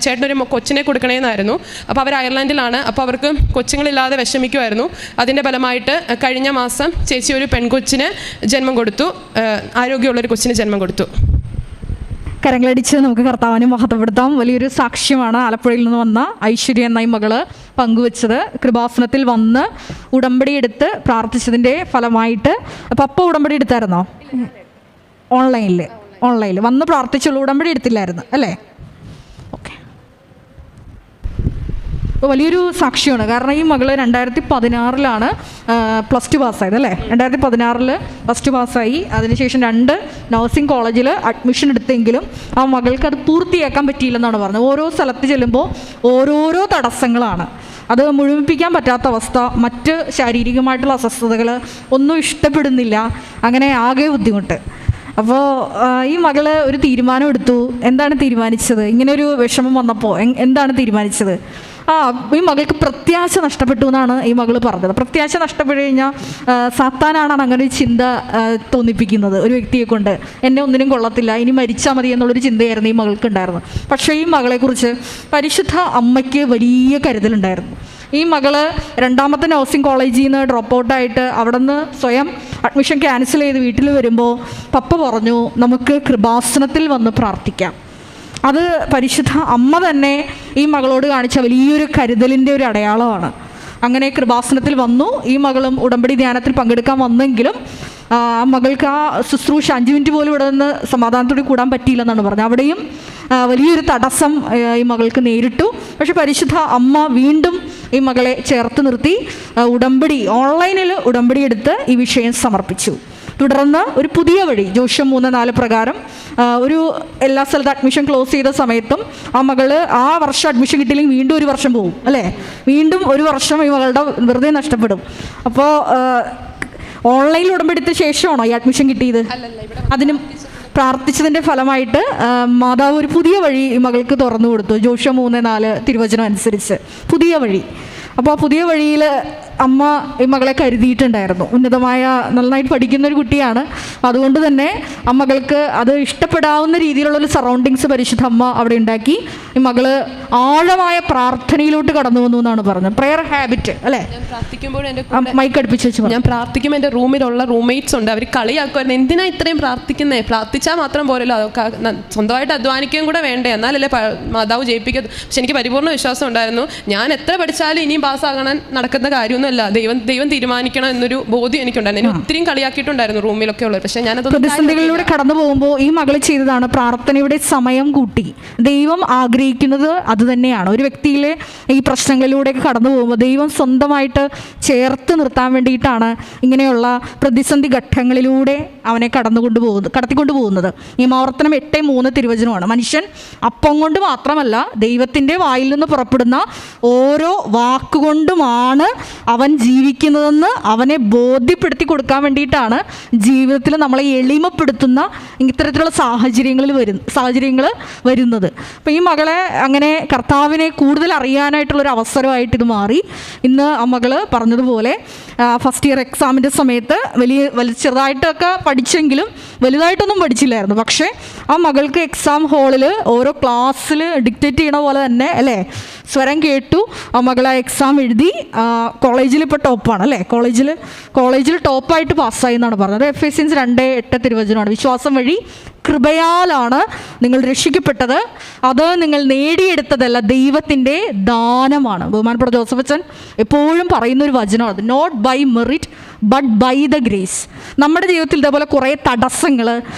ചേട്ടനൊരു കൊച്ചിനെ കൊടുക്കണേന്നായിരുന്നു. അപ്പോൾ അവർ അയർലൻഡിലാണ്. അപ്പോൾ അവർക്ക് കൊച്ചുങ്ങളില്ലാതെ വിഷമിക്കുമായിരുന്നു. അതിൻ്റെ ഫലമായിട്ട് കഴിഞ്ഞ മാസം ചേച്ചി ഒരു പെൺകൊച്ചിന് ജന്മം കൊടുത്തു, ആരോഗ്യമുള്ളൊരു കൊച്ചിന് ജന്മം കൊടുത്തു. കരങ്ങളടിച്ച് നമുക്ക് കർത്താവിനെ മഹത്വപ്പെടുത്താം. വലിയൊരു സാക്ഷ്യമാണ് ആലപ്പുഴയിൽ നിന്ന് വന്ന ഐശ്വര്യ എന്ന ഈ മകള് പങ്കുവച്ചത്. കൃപാസനത്തിൽ വന്ന് ഉടമ്പടി എടുത്ത് പ്രാർത്ഥിച്ചതിൻ്റെ ഫലമായിട്ട്. പപ്പ ഉടമ്പടി എടുത്തായിരുന്നോ? ഓൺലൈനിൽ വന്ന് പ്രാർത്ഥിച്ചുള്ളൂ, ഉടമ്പടി എടുത്തില്ലായിരുന്നു അല്ലേ? ഓക്കെ. അപ്പോൾ വലിയൊരു സാക്ഷ്യമാണ്. കാരണം ഈ മകള് 2016 +2 പാസ്സായത് അല്ലേ? 2016 +2 പാസ്സായി. അതിനുശേഷം 2 നഴ്സിംഗ് കോളേജിൽ അഡ്മിഷൻ എടുത്തെങ്കിലും ആ മകൾക്ക് അത് പൂർത്തിയാക്കാൻ പറ്റിയില്ലെന്നാണ് പറഞ്ഞത്. ഓരോ സ്ഥലത്ത് ചെല്ലുമ്പോൾ ഓരോരോ തടസ്സങ്ങളാണ്. അത് മുഴുമിപ്പിക്കാൻ പറ്റാത്ത അവസ്ഥ, മറ്റ് ശാരീരികമായിട്ടുള്ള അസ്വസ്ഥതകൾ, ഒന്നും ഇഷ്ടപ്പെടുന്നില്ല, അങ്ങനെ ആകെ ബുദ്ധിമുട്ട്. അപ്പോൾ ഈ മകള് ഒരു തീരുമാനം എടുത്തു. എന്താണ് തീരുമാനിച്ചത്? ഇങ്ങനെയൊരു വിഷമം വന്നപ്പോൾ എന്താണ് തീരുമാനിച്ചത്? ഈ മകൾക്ക് പ്രത്യാശ നഷ്ടപ്പെട്ടു എന്നാണ് ഈ മകൾ പറഞ്ഞത്. പ്രത്യാശ നഷ്ടപ്പെട്ടു കഴിഞ്ഞാൽ സാത്താനാണ് അങ്ങനെ ഒരു ചിന്ത തോന്നിപ്പിക്കുന്നത് ഒരു വ്യക്തിയെ കൊണ്ട്. എന്നെ ഒന്നിനും കൊള്ളത്തില്ല, ഇനി മരിച്ചാൽ മതി എന്നുള്ളൊരു ചിന്തയായിരുന്നു ഈ മകൾക്ക് ഉണ്ടായിരുന്നത്. പക്ഷേ ഈ മകളെക്കുറിച്ച് പരിശുദ്ധ അമ്മയ്ക്ക് വലിയ കരുതലുണ്ടായിരുന്നു. ഈ മകള് 2ാമത്തെ നഴ്സിംഗ് കോളേജിൽ നിന്ന് ഡ്രോപ്പ് ഔട്ടായിട്ട് അവിടെ നിന്ന് സ്വയം അഡ്മിഷൻ ക്യാൻസൽ ചെയ്ത് വീട്ടിൽ വരുമ്പോൾ പപ്പ പറഞ്ഞു നമുക്ക് കൃപാസനത്തിൽ വന്ന് പ്രാർത്ഥിക്കാം. അത് പരിശുദ്ധ അമ്മ തന്നെ ഈ മകളോട് കാണിച്ച വലിയൊരു കരുതലിൻ്റെ ഒരു അടയാളമാണ്. അങ്ങനെ കൃപാസനത്തിൽ വന്നു. ഈ മകളും ഉടമ്പടി ധ്യാനത്തിൽ പങ്കെടുക്കാൻ വന്നെങ്കിലും ആ മകൾക്ക് ആ ശുശ്രൂഷ 5 മിനിറ്റ് പോലും ഇവിടെ നിന്ന് സമാധാനത്തോടെ കൂടാൻ പറ്റിയില്ലെന്നാണ് പറഞ്ഞത്. അവിടെയും വലിയൊരു തടസ്സം ഈ മകൾക്ക് നേരിട്ടു. പക്ഷെ പരിശുദ്ധ അമ്മ വീണ്ടും ഈ മകളെ ചേർത്ത് നിർത്തി ഓൺലൈനിൽ ഉടമ്പടി എടുത്ത് ഈ വിഷയം സമർപ്പിച്ചു. തുടർന്ന് ഒരു പുതിയ വഴി ജോഷ്യം 3:4 പ്രകാരം എല്ലാ സ്ഥലത്തും അഡ്മിഷൻ ക്ലോസ് ചെയ്ത സമയത്തും ആ മകള് ആ വർഷം അഡ്മിഷൻ കിട്ടിയില്ലെങ്കിൽ വീണ്ടും 1 വർഷം പോകും അല്ലേ? വീണ്ടും 1 വർഷം ഈ മകളുടെ വെറുതെ നഷ്ടപ്പെടും. അപ്പോൾ ഓൺലൈനിൽ ഉടമ്പെടുത്ത ശേഷമാണോ ഈ അഡ്മിഷൻ കിട്ടിയത്? അതിനും പ്രാർത്ഥിച്ചതിൻ്റെ ഫലമായിട്ട് മാതാവ് ഒരു പുതിയ വഴി ഈ മകൾക്ക് തുറന്നു കൊടുത്തു. ജോഷ്യം 3:4 തിരുവചനം അനുസരിച്ച് പുതിയ വഴി. അപ്പോൾ ആ പുതിയ വഴിയിൽ അമ്മ ഈ മകളെ കരുതിയിട്ടുണ്ടായിരുന്നു. ഉന്നതമായ നന്നായിട്ട് പഠിക്കുന്ന ഒരു കുട്ടിയാണ്. അതുകൊണ്ട് തന്നെ ആ മകൾക്ക് അത് ഇഷ്ടപ്പെടാവുന്ന രീതിയിലുള്ളൊരു സറൗണ്ടിങ്സ് പരിശുദ്ധ അമ്മ അവിടെ ഉണ്ടാക്കി. ഈ മകള് ആഴമായ പ്രാർത്ഥനയിലോട്ട് കടന്നു വന്നു എന്നാണ് പറഞ്ഞത്. പ്രെയർ ഹാബിറ്റ് അല്ലേ? മൈക്ക് അടുപ്പിച്ച് വെച്ച് ഞാൻ പ്രാർത്ഥിക്കുമ്പോൾ എൻ്റെ റൂമിലുള്ള റൂംമേറ്റ്സ് ഉണ്ട്, അവർ കളിയാക്കുമായിരുന്നു, എന്തിനാ ഇത്രയും പ്രാർത്ഥിക്കുന്നേ, പ്രാർത്ഥിച്ചാൽ മാത്രം പോരല്ലോ, സ്വന്തമായിട്ട് അധ്വാനിക്കുകയും കൂടെ വേണ്ടേ, എന്നാലല്ലേ മാതാവ് ജയിപ്പിക്കത്. പക്ഷെ എനിക്ക് പരിപൂർണ്ണ വിശ്വാസം ഉണ്ടായിരുന്നു, ഞാൻ എത്ര പഠിച്ചാലും ഇനിയും പാസ്സാകണം നടക്കുന്ന കാര്യമൊന്നുമല്ല, ദൈവം തീരുമാനിക്കണം എന്നൊരു ബോധ്യം എനിക്കുണ്ടായിരുന്നു. എന്നെ ഒത്തിരിയും കളിയാക്കിയിട്ടുണ്ടായിരുന്നു റൂമിലൊക്കെ ഉള്ളത്. പക്ഷെ ഞാനത് പ്രതിസന്ധികളിലൂടെ കടന്നു പോകുമ്പോൾ ഈ മകൾ ചെയ്തതാണ് പ്രാർത്ഥനയുടെ സമയം കൂട്ടി. ദൈവം ആഗ്രഹിക്കുന്നത് അത് തന്നെയാണ്. ഒരു വ്യക്തിയിലെ ഈ പ്രശ്നങ്ങളിലൂടെയൊക്കെ കടന്നു പോകുമ്പോൾ ദൈവം സ്വന്തമായിട്ട് ചേർത്ത് നിർത്താൻ വേണ്ടിയിട്ടാണ് ഇങ്ങനെയുള്ള പ്രതിസന്ധി ഘട്ടങ്ങളിലൂടെ അവനെ കടത്തിക്കൊണ്ടു പോകുന്നത്. ഈ ആവർത്തനം 8:3 തിരുവചനമാണ്. മനുഷ്യൻ അപ്പം കൊണ്ട് മാത്രമല്ല ദൈവത്തിൻ്റെ വായിൽ നിന്ന് പുറപ്പെടുന്ന ഓരോ വാക്കുകൊണ്ടുമാണ് അവൻ ജീവിക്കുന്നതെന്ന് അവനെ ബോധ്യപ്പെടുത്തി കൊടുക്കാൻ വേണ്ടിയിട്ടാണ് ജീവിതത്തിൽ നമ്മളെ എളിമപ്പെടുത്തുന്ന ഇത്തരത്തിലുള്ള സാഹചര്യങ്ങൾ വരുന്നത്. അപ്പോൾ ഈ മകളെ അങ്ങനെ കർത്താവിനെ കൂടുതൽ അറിയാനായിട്ടുള്ളൊരു അവസരമായിട്ട് ഇത് മാറി. ഇന്ന് ആ മകള് പറഞ്ഞതുപോലെ ഫസ്റ്റ് ഇയർ എക്സാമിൻ്റെ സമയത്ത് ചെറുതായിട്ടൊക്കെ പഠിച്ചെങ്കിലും വലുതായിട്ടൊന്നും പഠിച്ചില്ലായിരുന്നു. പക്ഷേ ആ മകൾക്ക് എക്സാം ഹാളിൽ ഓരോ ക്ലാസ്സിൽ ഡിക്റ്റേറ്റ് ചെയ്യണ പോലെ തന്നെ അല്ലേ സ്വരം കേട്ടു. ആ മകൾ ആ എക്സാം എഴുതി. കോളേജിൽ ഇപ്പോൾ ടോപ്പാണ് അല്ലേ? കോളേജിൽ ടോപ്പായിട്ട് പാസ്സായി എന്നാണ് പറഞ്ഞത്. എഫേസ്യൻസ് 2:8 തിരുവചനമാണ്. വിശ്വാസം വഴി കൃപയാലാണ് നിങ്ങൾ രക്ഷിക്കപ്പെട്ടത്, അത് നിങ്ങൾ നേടിയെടുത്തതല്ല, ദൈവത്തിൻ്റെ ദാനമാണ്. ബഹുമാനപ്പെട്ട ജോസഫ് അച്ഛൻ എപ്പോഴും പറയുന്നൊരു വചനമാണ്, not by merit but by the grace. നമ്മുടെ ജീവിതത്തിൽ ഇതേപോലെ കുറേ തടസ്സങ്ങൾ,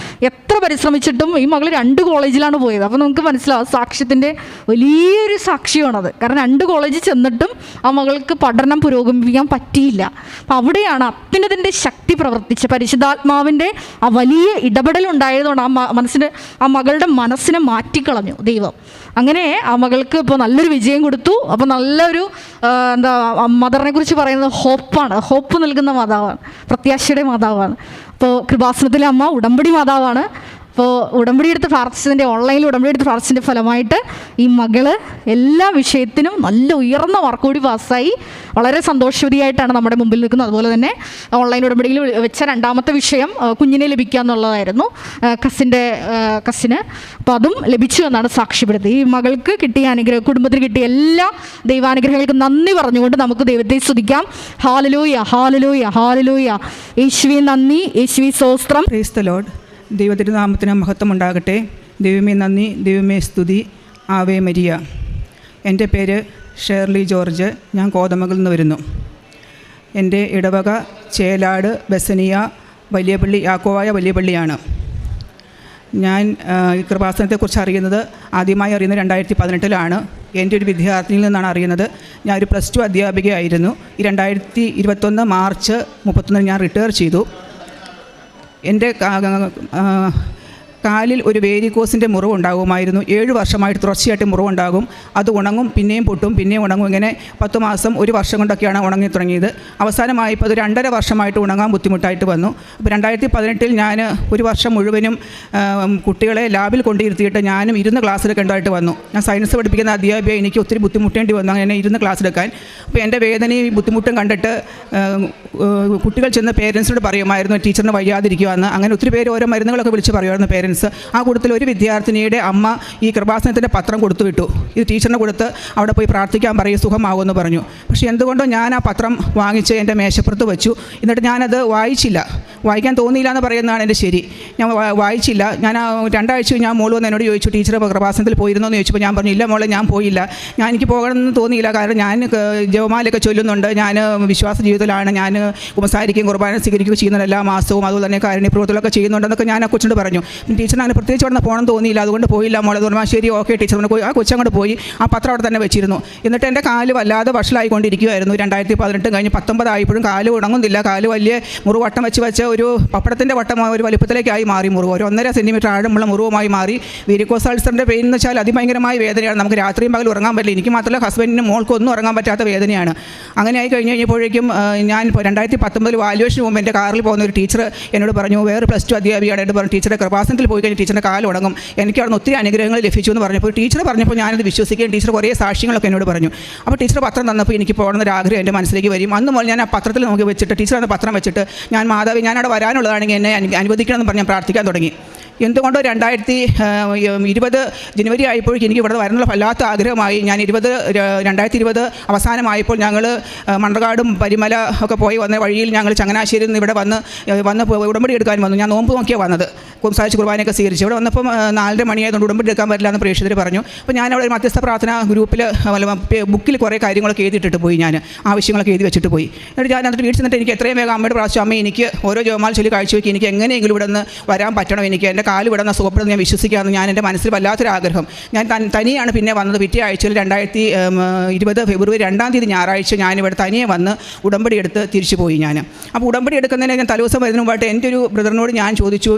എത്ര പരിശ്രമിച്ചിട്ടും ഈ മകൾ 2 കോളേജിലാണ് പോയത്. അപ്പോൾ നമുക്ക് മനസ്സിലാവും സാക്ഷ്യത്തിൻ്റെ വലിയൊരു സാക്ഷ്യമാണത്. കാരണം 2 കോളേജിൽ ചെന്നിട്ടും ആ മകൾക്ക് പഠനം പുരോഗമിപ്പിക്കാൻ പറ്റിയില്ല. അപ്പം അവിടെയാണ് അത്യുന്നതിൻ്റെ ശക്തി പ്രവർത്തിച്ച പരിശുദ്ധാത്മാവിൻ്റെ ആ വലിയ ഇടപെടലുണ്ടായതുകൊണ്ട് ആ മകളുടെ മനസ്സിനെ മാറ്റിക്കളഞ്ഞു ദൈവം. അങ്ങനെ ആ മകൾക്ക് ഇപ്പോൾ നല്ലൊരു വിജയം കൊടുത്തു. അപ്പോൾ നല്ലൊരു മദറിനെ കുറിച്ച് പറയുന്നത് ഹോപ്പാണ്. ഹോപ്പ് നൽകുന്ന മാതാവാണ്, പ്രത്യാശയുടെ മാതാവാണ്. അപ്പോൾ കൃപാസനത്തിലെ അമ്മ ഉടമ്പടി മാതാവാണ്. അപ്പോൾ ഉടമ്പടി എടുത്ത് പ്രാർത്ഥിച്ചതിൻ്റെ ഓൺലൈനിൽ ഉടമ്പടി എടുത്ത് പ്രാർത്ഥിച്ചതിൻ്റെ ഫലമായിട്ട് ഈ മകള് എല്ലാ വിഷയത്തിനും നല്ല ഉയർന്ന മാർക്കോടി പാസ്സായി വളരെ സന്തോഷവതിയായിട്ടാണ് നമ്മുടെ മുമ്പിൽ നിൽക്കുന്നത്. അതുപോലെ തന്നെ ഓൺലൈൻ ഉടമ്പടിയിൽ വെച്ച 2ാമത്തെ വിഷയം കുഞ്ഞിനെ ലഭിക്കുക എന്നുള്ളതായിരുന്നു, കസിന്. അപ്പോൾ അതും ലഭിച്ചു എന്നാണ് സാക്ഷ്യപ്പെടുത്തി. ഈ മകൾക്ക് കിട്ടിയ അനുഗ്രഹം, കുടുംബത്തിന് കിട്ടിയ എല്ലാ ദൈവാനുഗ്രഹങ്ങൾക്കും നന്ദി പറഞ്ഞുകൊണ്ട് നമുക്ക് ദൈവത്തെ സ്തുതിക്കാം. Hallelujah, hallelujah, hallelujah. യേശുവേ നന്ദി, യേശുവേ സ്തോത്രം. Praise the Lord. ദൈവത്തിരുനാമത്തിന് മഹത്വം ഉണ്ടാകട്ടെ. ദൈവമേ നന്ദി, ദൈവമേ സ്തുതി, ആവേ മരിയ. എൻ്റെ പേര് ഷേർലി ജോർജ്. ഞാൻ കോതമംഗലിൽ നിന്ന് വരുന്നു. എൻ്റെ ഇടവക ചേലാട് ബസനിയ വലിയപള്ളി യാക്കോവായ വലിയപള്ളിയാണ്. ഞാൻ ഈ കൃപാസനത്തെക്കുറിച്ച് അറിയുന്നത് ആദ്യമായി അറിയുന്നത് 2018 എൻ്റെ ഒരു വിദ്യാർത്ഥിനിയിൽ നിന്നാണ് അറിയുന്നത്. ഞാനൊരു +2 അധ്യാപികയായിരുന്നു. ഈ 2021 മാർച്ച് 31 ഞാൻ റിട്ടയർ ചെയ്തു. എൻ്റെ കാലിൽ ഒരു വേരിക്കോസിൻ്റെ മുറിവുണ്ടാകുമായിരുന്നു. 7 വർഷമായിട്ട് തുടർച്ചയായിട്ട് മുറിവുണ്ടാകും. അത് ഉണങ്ങും, പിന്നെയും പൊട്ടും, പിന്നെയും ഉണങ്ങും. ഇങ്ങനെ 10 മാസം 1 വർഷം കൊണ്ടൊക്കെയാണ് ഉണങ്ങി തുടങ്ങിയത്. അവസാനമായപ്പോൾ അത് 2.5 വർഷമായിട്ട് ഉണങ്ങാൻ ബുദ്ധിമുട്ടായിട്ട് വന്നു. അപ്പോൾ 2018 ഞാൻ 1 വർഷം മുഴുവനും കുട്ടികളെ ലാബിൽ കൊണ്ടിരുത്തിയിട്ട് ഞാനും ഇരുന്ന് ക്ലാസ് എടുക്കേണ്ടതായിട്ട് വന്നു. ഞാൻ സയൻസ് പഠിപ്പിക്കുന്ന അധ്യാപിക, എനിക്ക് ഒത്തിരി ബുദ്ധിമുട്ടേണ്ടി വന്നു അങ്ങനെ ഇരുന്ന് ക്ലാസ് എടുക്കാൻ. അപ്പോൾ എൻ്റെ വേദനയും ബുദ്ധിമുട്ടും കണ്ടിട്ട് കുട്ടികൾ ചെന്ന് പേരൻസിനോട് പറയുമായിരുന്നു ടീച്ചറിന് വയ്യാതിരിക്കുവാന്ന്. അങ്ങനെ ഒത്തിരി പേര് ഓരോ മരുന്നുകളൊക്കെ വിളിച്ച് പറയുമായിരുന്നു പേരൻസ്. ആ കൂട്ടത്തിൽ ഒരു വിദ്യാർത്ഥിനിയുടെ അമ്മ ഈ കൃപാസനത്തിൻ്റെ പത്രം കൊടുത്തു വിട്ടു. ഇത് ടീച്ചറിനെ കൊടുത്ത് അവിടെ പോയി പ്രാർത്ഥിക്കാൻ പറയും, സുഖമാകുമെന്ന് പറഞ്ഞു. പക്ഷേ എന്തുകൊണ്ടോ ഞാൻ ആ പത്രം വാങ്ങിച്ച് എൻ്റെ മേശപ്പുറത്ത് വെച്ചു. എന്നിട്ട് ഞാനത് വായിച്ചില്ല. വായിക്കാൻ തോന്നിയില്ല എന്ന് പറയുന്നതാണ് എൻ്റെ ശരി. ഞാൻ വായിച്ചില്ല. ഞാൻ 2 ആഴ്ച ഞാൻ മോള് വന്ന് എന്നോട് ചോദിച്ചു, ടീച്ചർ കൃപാസനത്തിൽ പോയിരുന്നോ എന്ന് ചോദിച്ചപ്പോൾ ഞാൻ പറഞ്ഞു, ഇല്ല മോളെ ഞാൻ പോയില്ല. എനിക്ക് പോകണമെന്ന് തോന്നിയില്ല. കാരണം ഞാൻ ജപമാലയൊക്കെ ചൊല്ലുന്നുണ്ട്, ഞാൻ വിശ്വാസ ജീവിതത്തിലാണ്, ഞാൻ കുമ്പസാരിക്കുകയും കുർബാന സ്വീകരിക്കുകയും ചെയ്യുന്നുണ്ട് എല്ലാ മാസവും, അതുപോലെ തന്നെ കാരുണ്യപ്രവൃത്തികളൊക്കെ ചെയ്യുന്നുണ്ടെന്നൊക്കെ ഞാൻ ആ കൊച്ചിനോട് പറഞ്ഞു. ടീച്ചറിന് അങ്ങനെ പ്രത്യേകിച്ച് അവിടെ പോകണം തോന്നിയില്ല, അതുകൊണ്ട് പോയില്ല മോളെ. തോന്നുമ്പോൾ ശരി ഓക്കെ ടീച്ചർ പോയി. ആ കൊച്ചങ്ങോട്ട് പോയി ആ പത്രം അവിടെ തന്നെ വെച്ചിരുന്നു. എന്നിട്ട് എൻ്റെ കാല് വല്ലാതെ വഷളായിക്കൊണ്ടിരിക്കുമായിരുന്നു. 2018 കഴിഞ്ഞ് 19 ആയപ്പോഴും കാല് ഉണങ്ങുന്നില്ല. കാല് വലിയ മുറിവട്ടം വെച്ച് ഒരു പപ്പടത്തിൻ്റെ വട്ടം ഒരു വലുപ്പത്തിലേക്കായി മാറി മുറിവ്, ഒരു 1.5 സെൻറ്റിമീറ്റർ ആഴമുള്ള മുറിവുമായി മാറി. വെരിക്കോസ് അൾസറിൻ്റെ പെയിൻ എന്ന് വെച്ചാൽ അതിഭയങ്കരമായ വേദനയാണ്. നമുക്ക് രാത്രിയും പകൽ ഉറങ്ങാൻ പറ്റില്ല. എനിക്ക് മാത്രമല്ല ഹസ്ബൻഡിനും മോൾക്കും ഒന്നും ഉറങ്ങാൻ പറ്റാത്ത വേദനയാണ്. അങ്ങനെ ആയി കഴിഞ്ഞപ്പോഴേക്കും ഞാൻ 2019 വാല്യുവേഷന് മുമ്പ് എൻ്റെ കാറിൽ പോകുന്ന ഒരു ടീച്ചർ എന്നോട് പറഞ്ഞു, വേറെ +2 അധ്യാപികയായിട്ട് പറഞ്ഞു, ടീച്ചറുടെ കൃപാസനത്തിൽ പോയി കഴിഞ്ഞാൽ ടീച്ചറിൻ്റെ കാല് ഉണങ്ങും, എനിക്ക് അവിടെ ഒത്തിരി അനുഗ്രഹങ്ങൾ ലഭിച്ചു എന്ന് പറഞ്ഞപ്പോൾ ടീച്ചർ പറഞ്ഞപ്പോൾ ഞാനത് വിശ്വസിക്കുകയും ടീച്ചർ കുറേ സാക്ഷ്യങ്ങളൊക്കെ എന്നോട് പറഞ്ഞു. അപ്പോൾ ടീച്ചർ പത്രം തന്നപ്പോൾ എനിക്ക് പോകണമെന്നൊരു ആഗ്രഹം എൻ്റെ മനസ്സിലേക്ക് വരും. അന്ന് മുതൽ ഞാൻ ആ പത്രത്തിൽ നോക്കി വെച്ചിട്ട് ടീച്ചർ അന്ന് പത്രം വെച്ചിട്ട് ഞാൻ മാതാവി ഞാനവിടെ വരാനുള്ളതാണെങ്കിൽ എന്നെ അനുവദിക്കണമെന്ന് പറഞ്ഞ് ഞാൻ പ്രാർത്ഥിക്കാൻ തുടങ്ങി. എന്തുകൊണ്ടോ 2020 ജനുവരി ആയപ്പോഴേക്കും എനിക്ക് ഇവിടെ വരാനുള്ള വല്ലാത്ത ആഗ്രഹമായി. ഞാൻ 2020 അവസാനമായപ്പോൾ ഞങ്ങൾ മണ്ണർകാടും പരിമല ഒക്കെ പോയി വന്ന വഴിയിൽ ഞങ്ങൾ ചങ്ങനാശ്ശേരിയിൽ നിന്ന് ഇവിടെ വന്ന് ഉടമ്പടി എടുക്കാൻ വന്നു. ഞാൻ നോമ്പ് നോക്കിയാണ് വന്നത്, കുംസാഴ്ച കുർബാനയൊക്കെ സ്വീകരിച്ചു. ഇവിടെ വന്നപ്പം 4:30 മണിയായതുകൊണ്ട് ഉടമ്പടി എടുക്കാൻ പറ്റില്ല എന്ന് പ്രേക്ഷിതർ പറഞ്ഞു. അപ്പോൾ ഞാൻ അവിടെ മധ്യസ്ഥ പ്രാർത്ഥന ഗ്രൂപ്പിൽ ബുക്കിൽ കുറേ കാര്യങ്ങളൊക്കെ എഴുതിയിട്ടിട്ട് പോയി, ഞാൻ ആവശ്യങ്ങളൊക്കെ എഴുതി വെച്ചിട്ട് പോയി. എന്നിട്ട് ഞാൻ എന്നിട്ട് വീട്ടിൽ നിന്നിട്ട് എനിക്ക് എത്രയും വേഗം അമ്മയുടെ പ്രാവശ്യം അമ്മ എനിക്ക് ഓരോ ജോമാൽ ചൊല്ലി കാഴ്ചവെക്കി എനിക്ക് എങ്ങനെയെങ്കിലും ഇവിടെ നിന്ന് വരാൻ പറ്റണം, എനിക്ക് എൻ്റെ കാല് വിടുന്ന സുഖപ്പെടുന്ന ഞാൻ വിശ്വസിക്കാമെന്ന് ഞാൻ എൻ്റെ മനസ്സിൽ വല്ലാത്തൊരാഗ്രഹം. ഞാൻ തനിയാണ് പിന്നെ വന്നത്. പിറ്റേ ആഴ്ചയിൽ 2020 ഫെബ്രുവരി 2-ാം തീയതി ഞായറാഴ്ച ഞാനിവിടെ തനിയെ വന്ന് ഉടമ്പടി എടുത്ത് തിരിച്ചു പോയി. ഞാൻ അപ്പോൾ ഉടമ്പടി എടുക്കുന്നതിന് ഞാൻ തലേദിവസം വരുന്നതിന് മുമ്പായിട്ട് എൻ്റെ ഒരു ബ്രദറിനോട് ഞാൻ ചോദിച്ചു,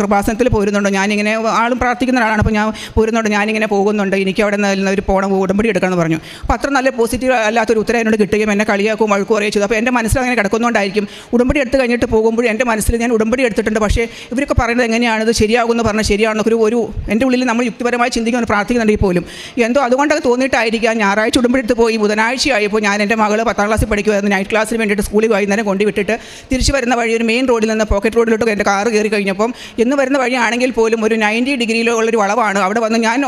കൃപാസനത്തിൽ പോരുന്നുണ്ടോ, ഞാനിങ്ങനെ ആളും പ്രാർത്ഥിക്കുന്ന ആളാണ്, അപ്പോൾ ഞാൻ പോരുന്നുണ്ട്, ഞാനിങ്ങനെ പോകുന്നുണ്ട്, എനിക്ക് അവിടെ നിന്ന് ഒരു പോകണം ഉടമ്പടി എടുക്കണമെന്ന് പറഞ്ഞു. അപ്പോൾ അത്ര നല്ല പോസിറ്റീവ് അല്ലാത്തൊരു ഉത്തരം എന്നോട് കിട്ടുകയും എന്നെ കളിയാക്കും വഴക്കും കുറേ ചെയ്തു. അപ്പോൾ എൻ്റെ മനസ്സിൽ അങ്ങനെ കിടക്കുന്നതുകൊണ്ടായിരിക്കും ഉടമ്പടി എടുത്ത് കഴിഞ്ഞിട്ട് പോകുമ്പോൾ എൻ്റെ മനസ്സിൽ ഞാൻ ഉടമ്പടി എടുത്തിട്ടുണ്ട്, പക്ഷേ ഇവരൊക്കെ പറയുന്നത് എങ്ങനെയാണ് ഇത് ശരിയാകുമെന്ന് പറഞ്ഞാൽ ശരിയാണെന്നൊക്കെ ഒരു എൻ്റെ ഉള്ളിൽ നമ്മൾ യുക്തിപരമായി ചിന്തിക്കാൻ പ്രാർത്ഥിക്കുന്നുണ്ടെങ്കിൽ പോലും എന്തോ അതുകൊണ്ടൊക്കെ തോന്നിയിട്ടായിരിക്കാം. ഞായറാഴ്ച ഉടമ്പടി എടുത്ത് പോയി ബുധനാഴ്ചയായപ്പോൾ ഞാൻ എൻ്റെ മകൾ 10ാം ക്ലാസ്സിൽ പഠിക്കുമായിരുന്നു, നൈറ്റ് ക്ലാസ്സിന് വേണ്ടിയിട്ട് സ്കൂളിൽ വൈകുന്നേരം കൊണ്ടുവിട്ടിട്ട് തിരിച്ച് വരുന്ന വഴി ഒരു മെയിൻ റോഡിൽ നിന്ന് പോക്കറ്റ് റോഡിലോട്ട് എൻ്റെ കാറ് കയറി കഴിഞ്ഞപ്പം എന്ന് വരുന്ന വഴിയാണെങ്കിൽ പോലും ഒരു 90 ഡിഗ്രിയിലുള്ളൊരു വളവാണ്. അവിടെ വന്ന് ഞാൻ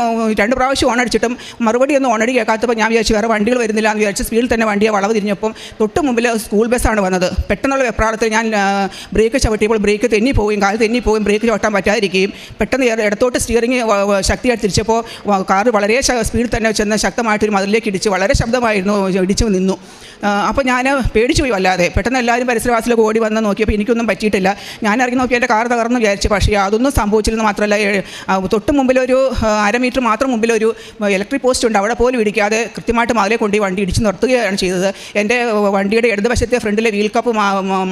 2 പ്രാവശ്യം ഓണടിച്ചിട്ടും മറുപടി ഒന്നും ഓണടി കേൾക്കാത്തപ്പോൾ ഞാൻ വിചാരിച്ചു വേറെ വണ്ടികൾ വരുന്നില്ല എന്ന് വിചാരിച്ച് സ്പീഡിൽ തന്നെ വണ്ടിയെ വളവ് തിരിഞ്ഞപ്പം തൊട്ട് മുമ്പിൽ സ്കൂൾ ബസ്സാണ് വന്നത്. പെട്ടെന്നുള്ള വെപ്രാളത്തിൽ ഞാൻ ബ്രേക്ക് ചവിട്ടിയപ്പോൾ ബ്രേക്ക് തെന്നിപ്പോവുകയും കാല് തെന്നിപ്പോവുകയും ബ്രേക്ക് ചവിട്ടാൻ പറ്റാതിരിക്കുകയും പെട്ടെന്ന് ഇടത്തോട്ട് സ്റ്റിയറിംഗ് ശക്തിയായിട്ട് തിരിച്ചപ്പോൾ കാറ് വളരെ സ്പീഡിൽ തന്നെ ചെന്ന് ശക്തമായിട്ടൊരു മതിലേക്ക് ഇടിച്ച് വളരെ ശബ്ദമായിരുന്നു, ഇടിച്ചു നിന്നു. അപ്പോൾ ഞാൻ പേടിച്ചു പോയി വല്ലാതെ. പെട്ടെന്ന് എല്ലാവരും പരിസരവാസിലൊക്കെ ഓടി വന്ന് നോക്കിയപ്പോൾ എനിക്കൊന്നും പറ്റിയിട്ടില്ല. ഞാൻ ഇറങ്ങി നോക്കി എൻ്റെ കാർ തകർന്ന് വിചാരിച്ചു, പക്ഷേ അതൊന്നും സംഭവിച്ചില്ലെന്ന് മാത്രമല്ല തൊട്ട് മുമ്പിലൊരു 1/2 മീറ്റർ മാത്രം മുമ്പിലൊരു ഇലക്ട്രിക് പോസ്റ്റ് ഉണ്ട്, അവിടെ പോലും ഇടിക്കാതെ കൃത്യമായിട്ട് മതിലെ കൊണ്ട് വണ്ടി ഇടിച്ച് നിർത്തുകയാണ് ചെയ്തത്. എൻ്റെ വണ്ടിയുടെ ഇടതുവശത്തെ ഫ്രണ്ടിലെ വീൽ കപ്പ്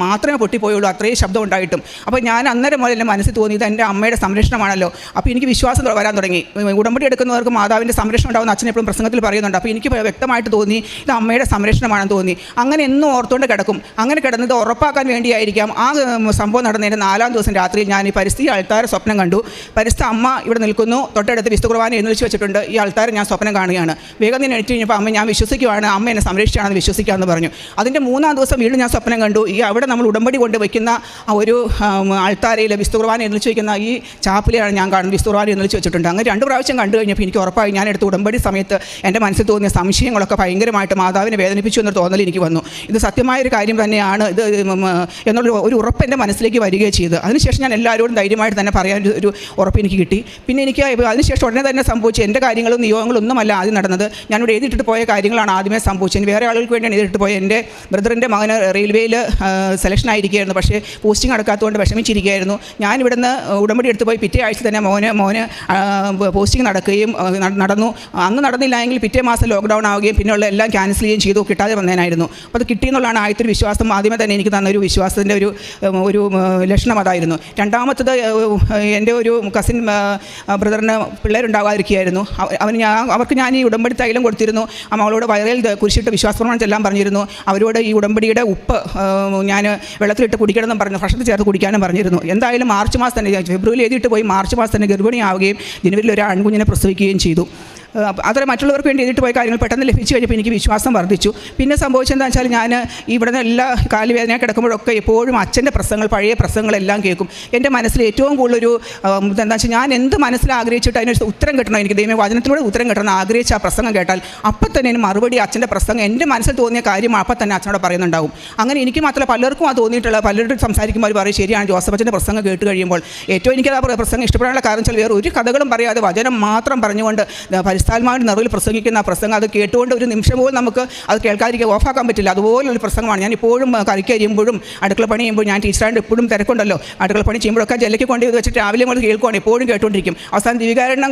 മാത്രമേ പൊട്ടിപ്പോയുള്ളൂ, അത്രയും ശബ്ദം ഉണ്ടായിട്ടും. അപ്പോൾ ഞാൻ അന്നേരം മുതൽ എൻ്റെ മനസ്സിൽ തോന്നിയത് എൻ്റെ അമ്മയുടെ സംരക്ഷണമാണല്ലോ. അപ്പോൾ എനിക്ക് വിശ്വാസം വരാൻ തുടങ്ങി. ഉടമ്പടി എടുക്കുന്നവർക്ക് മാതാവിൻ്റെ സംരക്ഷണം ഉണ്ടാകുന്ന അച്ഛൻ എപ്പോഴും പ്രസംഗത്തിൽ പറയുന്നുണ്ട്. അപ്പോൾ എനിക്ക് വ്യക്തമായിട്ട് തോന്നി ഇത് അമ്മയുടെ സംരക്ഷണമാണെന്ന് തോന്നി. അങ്ങനെ എന്നും ഓർത്തുകൊണ്ട് കിടക്കും. അങ്ങനെ കിടന്നത് ഉറപ്പാക്കാൻ വേണ്ടിയായിരിക്കാം ആ സംഭവം നടന്നതിൻ്റെ 4-ാം ദിവസം രാത്രിയിൽ ഞാൻ ഈ പരിസ്ഥിതി അൾത്താര സ്വപ്നം കണ്ടു. പരിസ്ഥിതി അമ്മ ഇവിടെ നിൽക്കുന്നു, തൊട്ടടുത്ത് വിശുദ്ധ കുർബാന എഴുന്നള്ളിച്ച് വെച്ചിട്ടുണ്ട്, ഈ അൾത്താര ഞാൻ സ്വപ്നം കാണുകയാണ്. വേഗം തന്നെ എണീറ്റ് കഴിഞ്ഞപ്പോൾ അമ്മ ഞാൻ വിശ്വസിക്കുകയാണ്, അമ്മ എന്നെ സംരക്ഷിച്ചാണെന്ന് വിശ്വസിക്കാമെന്ന് പറഞ്ഞു. അതിൻ്റെ 3-ാം ദിവസം വീണ്ടും ഞാൻ സ്വപ്നം കണ്ടു. ഈ അവിടെ നമ്മൾ ഉടമ്പടി കൊണ്ട് വയ്ക്കുന്ന ആ ഒരു അൾത്താരയിൽ വിശുദ്ധ കുർബാന എഴുന്നള്ളിച്ച് വയ്ക്കുന്ന ഈ ചാപ്പിലാണ് ഞാൻ കാണുന്നത്, വിശുദ്ധ കുർബാന എഴുന്നള്ളിച്ച് വെച്ചിട്ടുണ്ട്. അങ്ങനെ 2 പ്രാവശ്യം കണ്ടു കഴിഞ്ഞപ്പോൾ എനിക്ക് ഉറപ്പായി ഞാൻ എടുത്ത ഉടമ്പടി സമയത്ത് എൻ്റെ മനസ്സിൽ തോന്നിയ സംശയങ്ങളൊക്കെ ഭയങ്കരമായിട്ട് മാതാവിനെ വേദനിപ്പിച്ചു എന്നൊരു തോന്നൽ എനിക്ക് വന്നു. ഇത് സത്യമായൊരു കാര്യം തന്നെയാണ് ഇത് എന്നുള്ളൊരു ഉറപ്പ് എൻ്റെ മനസ്സിലേക്ക് വരികയും ചെയ്തു. അതിനുശേഷം ഞാൻ എല്ലാവരോടും ധൈര്യമായിട്ട് തന്നെ പറയാൻ ഒരു ഉറപ്പ് എനിക്ക് കിട്ടി. പിന്നെ എനിക്ക് അതിനുശേഷം ഉടനെ തന്നെ സംഭവിച്ചു എൻ്റെ കാര്യങ്ങളും നിയോഗങ്ങളൊന്നുമല്ല ആദ്യം നടന്നത്. ഞാനിവിടെ എഴുതിയിട്ട് പോയ കാര്യങ്ങളാണ് ആദ്യമേ സംഭവിച്ചത്. വേറെ ആളുകൾക്ക് വേണ്ടിയാണ് എഴുതിയിട്ട് പോയത്. എൻ്റെ ബ്രദറിൻ്റെ മകന് റെയിൽവേയിൽ സെലക്ഷൻ ആയിരിക്കുകയായിരുന്നു, പക്ഷേ പോസ്റ്റിംഗ് നടക്കാത്തതുകൊണ്ട് വിഷമിച്ചിരിക്കുകയായിരുന്നു. ഞാനിവിടുന്ന് ഉടമ്പടി എടുത്ത് പോയി പിറ്റേ ആഴ്ച തന്നെ മോന് പോസ്റ്റിംഗ് നടന്നു. അന്ന് നടന്നില്ല എങ്കിൽ പിറ്റേ മാസം ലോക്ക്ഡൗൺ ആവുകയും പിന്നെയുള്ള എല്ലാം ക്യാൻസൽ ചെയ്യുകയും ചെയ്തു, കിട്ടാതെ വന്നതിനായിരുന്നു. അപ്പോൾ അത് കിട്ടിയെന്നുള്ളതാണ് ആദ്യത്തെ ഒരു വിശ്വാസം. ആദ്യമേ തന്നെ എനിക്ക് തന്നൊരു വിശ്വാസത്തിൻ്റെ ഒരു ലക്ഷണം അതായിരുന്നു. രണ്ടാമത്തത് എൻ്റെ ഒരു കസിൻ ബ്രദറിന് പിള്ളേരുണ്ടാകാതിരിക്കുകയായിരുന്നു. അവർക്ക് ഞാൻ ഈ ഉടമ്പടി തൈലം കൊടുത്തിരുന്നു. അവളോട് വയറിൽ കുരിശിട്ട് വിശ്വാസപ്രമാണം ചെല്ലാൻ പറഞ്ഞിരുന്നു. അവരോട് ഈ ഉടമ്പടിയുടെ ഉപ്പ് ഞാൻ വെള്ളത്തിലിട്ട് കുടിക്കണമെന്നും പറഞ്ഞു, ഭക്ഷണത്തിൽ ചേർത്ത് കുടിക്കാനും പറഞ്ഞിരുന്നു. എന്തായാലും മാർച്ച് മാസം തന്നെ ഫെബ്രുവരി എഴുതിയിട്ട് പോയി മാർച്ച് മാസം തന്നെ ഗർഭിണിയാവുകയും ജനുവരിയിൽ ഒരു ആൺകുഞ്ഞിനെ പ്രസവിക്കുകയും ചെയ്തു. അത്ര മറ്റുള്ളവർക്ക് വേണ്ടി എഴുതിയിട്ട് പോയ കാര്യങ്ങൾ പെട്ടെന്ന് ലഭിച്ചു കഴിഞ്ഞപ്പോൾ എനിക്ക് വിശ്വാസം വർദ്ധിച്ചു. പിന്നെ സംഭവിച്ചതെന്താണെന്ന് വെച്ചാൽ ഞാൻ ഇവിടെ നിന്ന് എല്ലാ കാലുവേദന കിടക്കുമ്പോഴൊക്കെ എപ്പോഴും അച്ഛൻ്റെ പ്രസംഗങ്ങൾ പഴയ പ്രസംഗങ്ങളെല്ലാം കേൾക്കും. എൻ്റെ മനസ്സിൽ ഏറ്റവും കൂടുതലൊരു എന്താണെന്ന് വെച്ചാൽ ഞാൻ എന്ത് മനസ്സിൽ ആഗ്രഹിച്ചിട്ട് അതിനൊരു ഉത്തരം കിട്ടണം, എനിക്ക് ദൈവം വചനത്തിലൂടെ ഉത്തരം കിട്ടണം ആഗ്രഹിച്ച ആ പ്രസംഗം കേട്ടാൽ അപ്പം തന്നെ മറുപടി അച്ഛൻ്റെ പ്രസംഗം എൻ്റെ മനസ്സിൽ തോന്നിയ കാര്യം അപ്പം തന്നെ അച്ഛനോട് പറയുന്നുണ്ടാവും. അങ്ങനെ എനിക്ക് മാത്രമല്ല പലർക്കും അത് തോന്നിയിട്ടുള്ള പലരും സംസാരിക്കുമ്പോൾ അവർ പറയും ശരിയാണ് ജോസഫ് അച്ഛൻ്റെ പ്രസംഗം കേട്ട് കഴിയുമ്പോൾ ഏറ്റവും എനിക്കത് ആ പ്രസംഗം ഇഷ്ടപ്പെടാനുള്ള കാരണം വെച്ചാൽ വേറെ ഒരു കഥകളും പറയാതെ വചനം മാത്രം പറഞ്ഞുകൊണ്ട് പരിസ്ഥാത്മാവിൻ്റെ നിറവിൽ പ്രസംഗിക്കുന്ന ആ പ്രസംഗം, അത് കേട്ടുകൊണ്ട് ഒരു നിമിഷം പോലും നമുക്ക് അത് കേൾക്കാതിരിക്കുക, ഓഫാക്കാൻ പറ്റില്ല. അതുപോലൊരു പ്രസംഗമാണ്. ഞാൻ ഇപ്പോഴും കറിക്ക് ചെയ്യുമ്പോഴും അടുക്കള പണി ചെയ്യുമ്പോൾ, ഞാൻ ടീച്ചറായിട്ട് എപ്പോഴും തിരക്കുണ്ടല്ലോ, അടുക്കള പണി ചെയ്യുമ്പോഴൊക്കെ ജലയ്ക്ക് കൊണ്ട് വെച്ചിട്ട് രാവിലെ മുതൽ കേൾക്കുവാണ്, എപ്പോഴും കേട്ടുകൊണ്ടിരിക്കും. അവസാനം ദിവികാരണം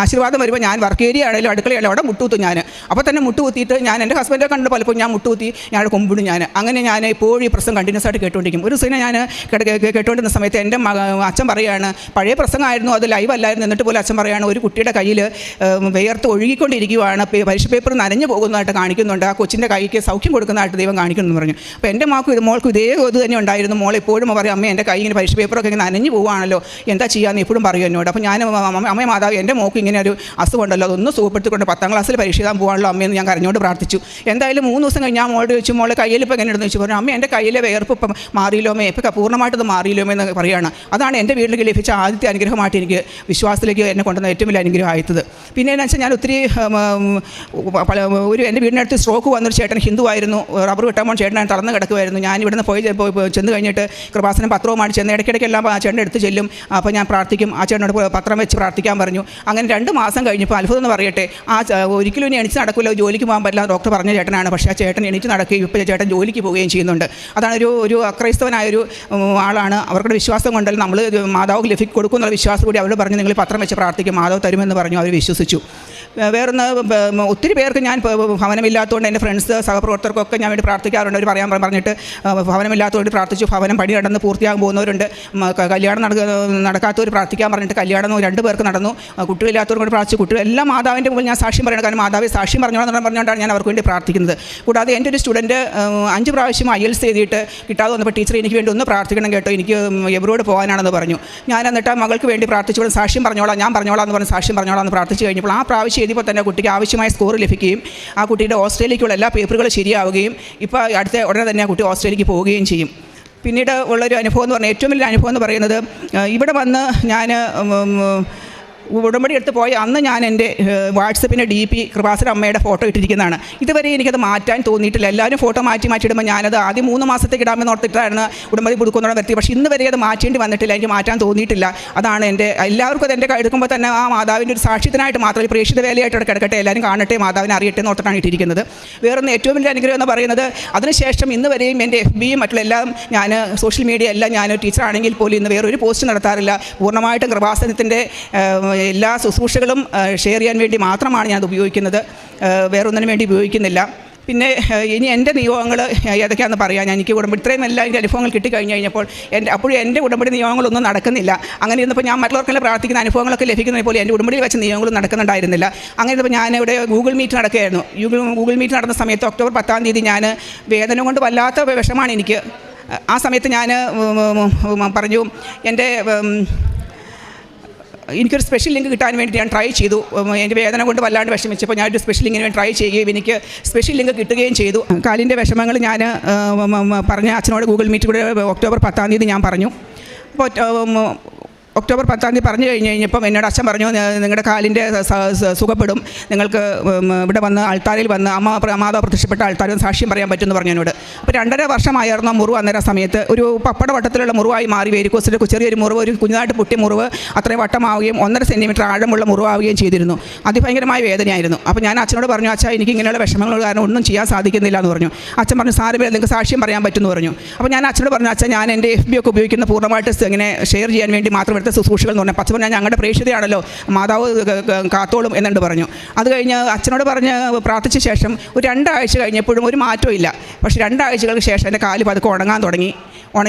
ആശീർവാദം വരുമ്പോൾ ഞാൻ വർക്ക് ഏരിയ ആണെങ്കിലും അടുക്കളയാണെങ്കിലും അവിടെ മുട്ടുകുത്തും ഞാൻ. അപ്പോൾ തന്നെ മുട്ടുകുത്തിയിട്ട് ഞാൻ എൻ്റെ ഹസ്ബൻഡെ കണ്ട് പലപ്പോൾ ഞാൻ മുട്ടുകുത്തി ഞാൻ കൊമ്പിടും. അങ്ങനെ ഞാൻ എപ്പോഴും ഈ പ്രസംഗം കണ്ടിന്യൂസ് ആയിട്ട് കേട്ടുകൊണ്ടിരിക്കും. ഒരു ദിവസം ഞാൻ കേട്ടുകൊണ്ടിരുന്ന സമയത്ത് എൻ്റെ അച്ഛൻ പറയുകയാണ്, പഴയ പ്രസംഗമായിരുന്നു, അത് ലൈവ് അല്ലായിരുന്നു, എന്നിട്ട് പോലും അച്ഛൻ പറയുകയാണ്, ഒരു കുട്ടിയുടെ കയ്യിൽ വിയർത്ത് ഒഴുകിക്കൊണ്ടിരിക്കുകയാണ്, പരീക്ഷ പേപ്പർ നനഞ്ഞു പോകുന്നതായിട്ട് കാണിക്കുന്നുണ്ട്, ആ കൊച്ചിൻ്റെ കൈക്ക് സൗഖ്യം കൊടുക്കുന്നതായിട്ട് ദൈവം കാണിക്കുന്നു പറഞ്ഞു. അപ്പോൾ എൻ്റെ മോൾക്കും ഇതേ ഇത് തന്നെ ഉണ്ടായിരുന്നു. മോൾ എപ്പോഴും പറയും, അമ്മ എൻ്റെ കൈ ഇങ്ങനെ പരീക്ഷ പേപ്പറൊക്കെ ഇങ്ങനെ നനഞ്ഞു പോവുകയാണല്ലോ, എന്താ ചെയ്യാമെന്ന് എപ്പോഴും പറയും എന്നോട്. അപ്പോൾ ഞാൻ, അമ്മ മാതാവ്, എൻ്റെ മോൾക്ക് ഇങ്ങനെ ഒരു അസുഖമുണ്ടല്ലോ, അതൊന്ന് സുഖപ്പെടുത്തിക്കൊണ്ട് 10ാം ക്ലാസ്സിൽ പരീക്ഷ എഴുതാൻ പോകാണല്ലോ അമ്മയെന്ന് ഞാൻ കരഞ്ഞോട് പ്രാർത്ഥിച്ചു. എന്തായാലും 3 ദിവസം കഴിഞ്ഞ് ഞാൻ മോളോട് ചോദിച്ചു, മോളെ കയ്യിൽ ഇപ്പോൾ എങ്ങനെ ഇടുന്നു ചോദിച്ചു. പറഞ്ഞു, അമ്മ എൻ്റെ കയ്യിലെ വിയർപ്പ് ഇപ്പം മാറിയില്ലോമേ, ഇപ്പം പൂർണ്ണമായിട്ടത് മാറിയില്ലോമേ എന്ന് പറയുകയാണ്. അതാണ് എൻ്റെ വീട്ടിലേക്ക് ലഭിച്ച ആദ്യത്തെ അനുഗ്രഹമായിട്ട് എനിക്ക് വിശ്വാസത്തിലേക്ക് എന്നെ കൊണ്ടുവന്ന ഏറ്റവും വലിയ അനുഗ്രഹമായത്. പിന്നെ എന്ന് വെച്ചാൽ ഞാൻ ഒത്തിരി എൻ്റെ വീടിനടുത്ത് സ്ട്രോക്ക് വന്നൊരു ചേട്ടൻ ഹിന്ദു ആയിരുന്നു, റബ്ബർ വെട്ടാൻ ചേട്ടനാണ് തളർന്ന് കിടക്കുമായിരുന്നു. ഞാൻ ഇവിടുന്ന് പോയി ചെന്ന് കഴിഞ്ഞിട്ട് കൃപാസനം പത്രവുമായിട്ട് ചെന്ന് ഇടയ്ക്കിടയ്ക്കെല്ലാം ആ ചേട്ടൻ്റെ അടുത്ത് ചെല്ലും. അപ്പോൾ ഞാൻ പ്രാർത്ഥിക്കും, ആ ചേട്ടനോട് പത്രം വെച്ച് പ്രാർത്ഥിക്കാൻ പറഞ്ഞു. അങ്ങനെ 2 മാസം കഴിഞ്ഞപ്പോൾ അത്ഭുതം എന്ന് പറയട്ടെ, ഒരിക്കലും ഇനി എണീച്ച് നടക്കില്ല, ജോലിക്ക് പോകാൻ പറ്റില്ല ഡോക്ടർ പറഞ്ഞ ചേട്ടനാണ്. പക്ഷേ ആ ചേട്ടൻ എണീറ്റ് നടക്കുകയും ഇപ്പോൾ ചേട്ടൻ ജോലിക്ക് പോവുകയും ചെയ്യുന്നുണ്ട്. അതാണ് ഒരു അക്രൈസ്തവനായൊരു ആളാണ്. അവരുടെ വിശ്വാസം കൊണ്ടല്ല, നമ്മൾ മാതാവ് ലഭിക്കും കൊടുക്കുന്നുള്ള വിശ്വാസം കൂടി അവരോട് പറഞ്ഞു, നിങ്ങൾ പത്രം വെച്ച് പ്രാർത്ഥിക്കും, മാതാവ് തരുമെന്ന് പറഞ്ഞു. അവർ വിശ്വസിച്ചു. വേറൊന്ന്, ഒത്തിരി പേർക്ക് ഞാൻ ഭവനമില്ലാത്തതുകൊണ്ട് എൻ്റെ ഫ്രണ്ട്സ് സഹപ്രവർത്തകർക്കൊക്കെ ഞാൻ വേണ്ടി പ്രാർത്ഥിക്കാറുണ്ട്. അവർ പറഞ്ഞിട്ട് ഭവനമില്ലാത്തതുകൊണ്ട് പ്രാർത്ഥിച്ചു. ഭവനം പണി നടന്ന് പൂർത്തിയാകാൻ പോകുന്നവരുണ്ട്. കല്യാണം നടക്കാത്തവർ പ്രാർത്ഥിക്കാൻ പറഞ്ഞിട്ട് കല്യാണം 2 പേർക്ക് നടന്നു. കുട്ടികളില്ലാത്തവർ കൊണ്ട് പ്രാർത്ഥിച്ചു. കുട്ടികളെല്ലാം മാതാവിൻ്റെ മുമ്പിൽ ഞാൻ സാക്ഷ്യം പറയണം, കാരണം മാതാവെ സാക്ഷ്യം പറഞ്ഞുകൊണ്ടാണ് ഞാൻ അവർക്ക് വേണ്ടി പ്രാർത്ഥിക്കുന്നത്. കൂടാതെ എൻ്റെ ഒരു സ്റ്റുഡൻറ്റ് 5 പ്രാവശ്യം IELTS എഴുതിയിട്ട് കിട്ടാതെ വന്നപ്പോൾ ടീച്ചർ എനിക്ക് വേണ്ടി ഒന്ന് പ്രാർത്ഥിക്കണം കേട്ടോ, എനിക്ക് എബ്രോഡ് പോകാനാണെന്ന് പറഞ്ഞു. ഞാൻ എന്നിട്ട് മകൾക്ക് വേണ്ടി പ്രാർത്ഥിച്ചു, സാക്ഷ്യം പറഞ്ഞോളാം, ഞാൻ പറഞ്ഞോളാം എന്ന് പറഞ്ഞ് സാക്ഷ്യം പറഞ്ഞോളാം എന്ന് പ്രാർത്ഥിച്ചു കഴിഞ്ഞപ്പോൾ ആ പ്രാവശ്യം എഴുതിയപ്പോൾ തന്നെ കുട്ടിക്ക് ആവശ്യമായ സ്കോർ ലഭിക്കുകയും ആ കുട്ടിയുടെ ഓസ്ട്രേലിയയ്ക്കുള്ള എല്ലാ പേപ്പറുകളും ശരിയാവുകയും ഇപ്പോൾ ഉടനെ തന്നെ ആ കുട്ടി ഓസ്ട്രേലിയയ്ക്ക് പോവുകയും ചെയ്യും. പിന്നീട് ഉള്ളൊരു അനുഭവം എന്ന് പറഞ്ഞാൽ, ഏറ്റവും വലിയ അനുഭവം എന്ന് പറയുന്നത്, ഇവിടെ വന്ന് ഞാൻ ഉടമ്പടി എടുത്ത് പോയി അന്ന് ഞാൻ എൻ്റെ വാട്സപ്പിൻ്റെ DP കൃപാസന അമ്മയുടെ ഫോട്ടോ ഇട്ടിരിക്കുന്നതാണ്. ഇതുവരെ എനിക്കത് മാറ്റാൻ തോന്നിയിട്ടില്ല. എല്ലാവരും ഫോട്ടോ മാറ്റിയിടുമ്പോൾ ഞാനത് ആദ്യം 3 മാസത്തേക്ക് ഇടാമെന്ന് ഓർത്തിട്ടാണ് ഉടമ്പടി പുതുക്കുന്നോടെ വരുത്തി. പക്ഷേ ഇന്ന് വരെ അത് മാറ്റേണ്ടി വന്നിട്ടില്ല, എനിക്ക് മാറ്റാൻ തോന്നിയിട്ടില്ല. അതാണ് എല്ലാവർക്കും അത് എൻ്റെ എടുക്കുമ്പോൾ തന്നെ ആ മാതാവിൻ്റെ ഒരു സാക്ഷ്യത്തിനായിട്ട് മാത്രമേ പ്രേക്ഷിത വേലയായിട്ട് കിടക്കട്ടെ, എല്ലാവരും കാണട്ടെ, മാതാവിനെ അറിയട്ടെ എന്ന് ഓർത്തിട്ടാണ് ഇട്ടിരിക്കുന്നത്. വേറൊന്ന് ഏറ്റവും വലിയ അനുഗ്രഹം എന്ന് പറയുന്നത്, അതിനുശേഷം ഇന്ന് വരെയും എൻ്റെ FBയും മറ്റുള്ള എല്ലാം ഞാൻ സോഷ്യൽ മീഡിയ എല്ലാം, ഞാൻ ടീച്ചറാണെങ്കിൽ പോലും ഇന്ന് വേറൊരു പോസ്റ്റ് നടത്താറില്ല. പൂർണ്ണമായിട്ടും കൃപാസനത്തിൻ്റെ എല്ലാ ശുശ്രൂഷകളും ഷെയർ ചെയ്യാൻ വേണ്ടി മാത്രമാണ് ഞാനത് ഉപയോഗിക്കുന്നത്, വേറൊന്നിനും വേണ്ടി ഉപയോഗിക്കുന്നില്ല. പിന്നെ ഇനി എൻ്റെ നിയോഗങ്ങൾ ഏതൊക്കെയാണെന്ന് പറയാം. എനിക്ക് ഉടമ്പടി ഇത്രയും എല്ലാ എനിക്ക് അനുഭവങ്ങൾ കിട്ടിക്കഴിഞ്ഞ് കഴിഞ്ഞപ്പോൾ അപ്പോഴും എൻ്റെ ഉടമ്പടി നിയോഗങ്ങളൊന്നും നടക്കുന്നില്ല. അങ്ങനെ ഇരുന്നപ്പോൾ ഞാൻ മറ്റുള്ളവർക്കെല്ലാം പ്രാർത്ഥിക്കുന്ന അനുഭവങ്ങളൊക്കെ ലഭിക്കുന്നത് പോലെ എൻ്റെ ഉടമ്പടിയിൽ വെച്ച് നിയോഗങ്ങളും നടക്കുന്നുണ്ടായിരുന്നില്ല. അങ്ങനെ ഇരുന്നപ്പോൾ ഞാനിവിടെ ഗൂഗിൾ മീറ്റ് നടക്കുകയായിരുന്നു. ഗൂഗിൾ മീറ്റ് നടന്ന സമയത്ത് ഒക്ടോബർ 10-ാം തീയതി ഞാൻ വേദന കൊണ്ട് വല്ലാത്ത വിഷമാണ് എനിക്ക്. ആ സമയത്ത് ഞാൻ പറഞ്ഞു, എനിക്കൊരു സ്പെഷ്യൽ ലിങ്ക് കിട്ടാൻ വേണ്ടി ഞാൻ ട്രൈ ചെയ്തു. എൻ്റെ വേദന കൊണ്ട് വല്ലാണ്ട് വിഷമിച്ചപ്പോൾ ഞാനൊരു സ്പെഷ്യൽ ലിങ്കിന് വേണ്ടി ട്രൈ ചെയ്യുകയും എനിക്ക് സ്പെഷ്യൽ ലിങ്ക് കിട്ടുകയും ചെയ്തു. കാലിൻ്റെ വിഷമങ്ങൾ ഞാൻ പറഞ്ഞ അച്ഛനോട് ഗൂഗിൾ മീറ്റ് കൂടെ ഒക്ടോബർ 10-ാം തീയതി ഞാൻ പറഞ്ഞു. അപ്പോൾ ഒക്ടോബർ 10-ാം തീയതി പറഞ്ഞു കഴിഞ്ഞപ്പം എന്നോട് അച്ഛൻ പറഞ്ഞു, നിങ്ങളുടെ കാലിൻ്റെ സുഖപ്പെടും, നിങ്ങൾക്ക് ഇവിടെ വന്ന് ആൾത്താരിൽ വന്ന് മാതാവ് പ്രത്യക്ഷപ്പെട്ട ആൾത്താരിൽ സാക്ഷ്യം പറയാൻ പറ്റുമെന്ന് പറഞ്ഞു എന്നോട്. അപ്പോൾ 2.5 വർഷമായിരുന്നു മുറിവ്. അന്നേരം സമയത്ത് ഒരു പപ്പട വട്ടത്തിലുള്ള മുറിവായി മാറി, വേരിക്കോസിൻ്റെ ചെറിയൊരു മുറിവ്, ഒരു കുഞ്ഞായിട്ട് പൊട്ടിയ മുറിവ് അത്രയും വട്ടമാവുകയും 1.5 സെൻറ്റിമീറ്റർ ആഴമുള്ള മുറിവാവുകയും ചെയ്തിരുന്നു. അതിഭയങ്കരമായ വേദനയായിരുന്നു. അപ്പോൾ ഞാൻ അച്ഛനോട് പറഞ്ഞു, അച്ഛാ എനിക്ക് ഇങ്ങനെയുള്ള വിഷമങ്ങൾ കാരണം ഒന്നും ചെയ്യാൻ സാധിക്കുന്നില്ല എന്ന് പറഞ്ഞു. അച്ഛൻ പറഞ്ഞു, സാരമില്ല, നിങ്ങൾക്ക് സാക്ഷ്യം പറയാൻ പറ്റുമെന്ന് പറഞ്ഞു. അപ്പോൾ ഞാൻ അച്ഛനോട് പറഞ്ഞു, അച്ഛൻ ഞാൻ എൻ്റെ FB ഒക്കെ ഉപയോഗിക്കുന്ന പൂർണ്ണമായിട്ട് ഇങ്ങനെ ഷെയർ ചെയ്യാൻ വേണ്ടി മാത്രം എടുത്ത ശുശ്രൂഷകൾ എന്ന് പറഞ്ഞാൽ പച്ച പറഞ്ഞാൽ ഞങ്ങളുടെ പ്രേക്ഷിതയാണല്ലോ, മാതാവ് കാത്തോളും എന്നുണ്ട് പറഞ്ഞു. അത് കഴിഞ്ഞ് അച്ഛനോട് പറഞ്ഞ് പ്രാർത്ഥിച്ച ശേഷം ഒരു 2 ആഴ്ച കഴിഞ്ഞപ്പോഴും ഒരു മാറ്റവും ഇല്ല. പക്ഷേ 2 ആഴ്ചകൾക്ക് ശേഷം എൻ്റെ കാല് പതുക്കെ ഉണങ്ങാൻ തുടങ്ങി.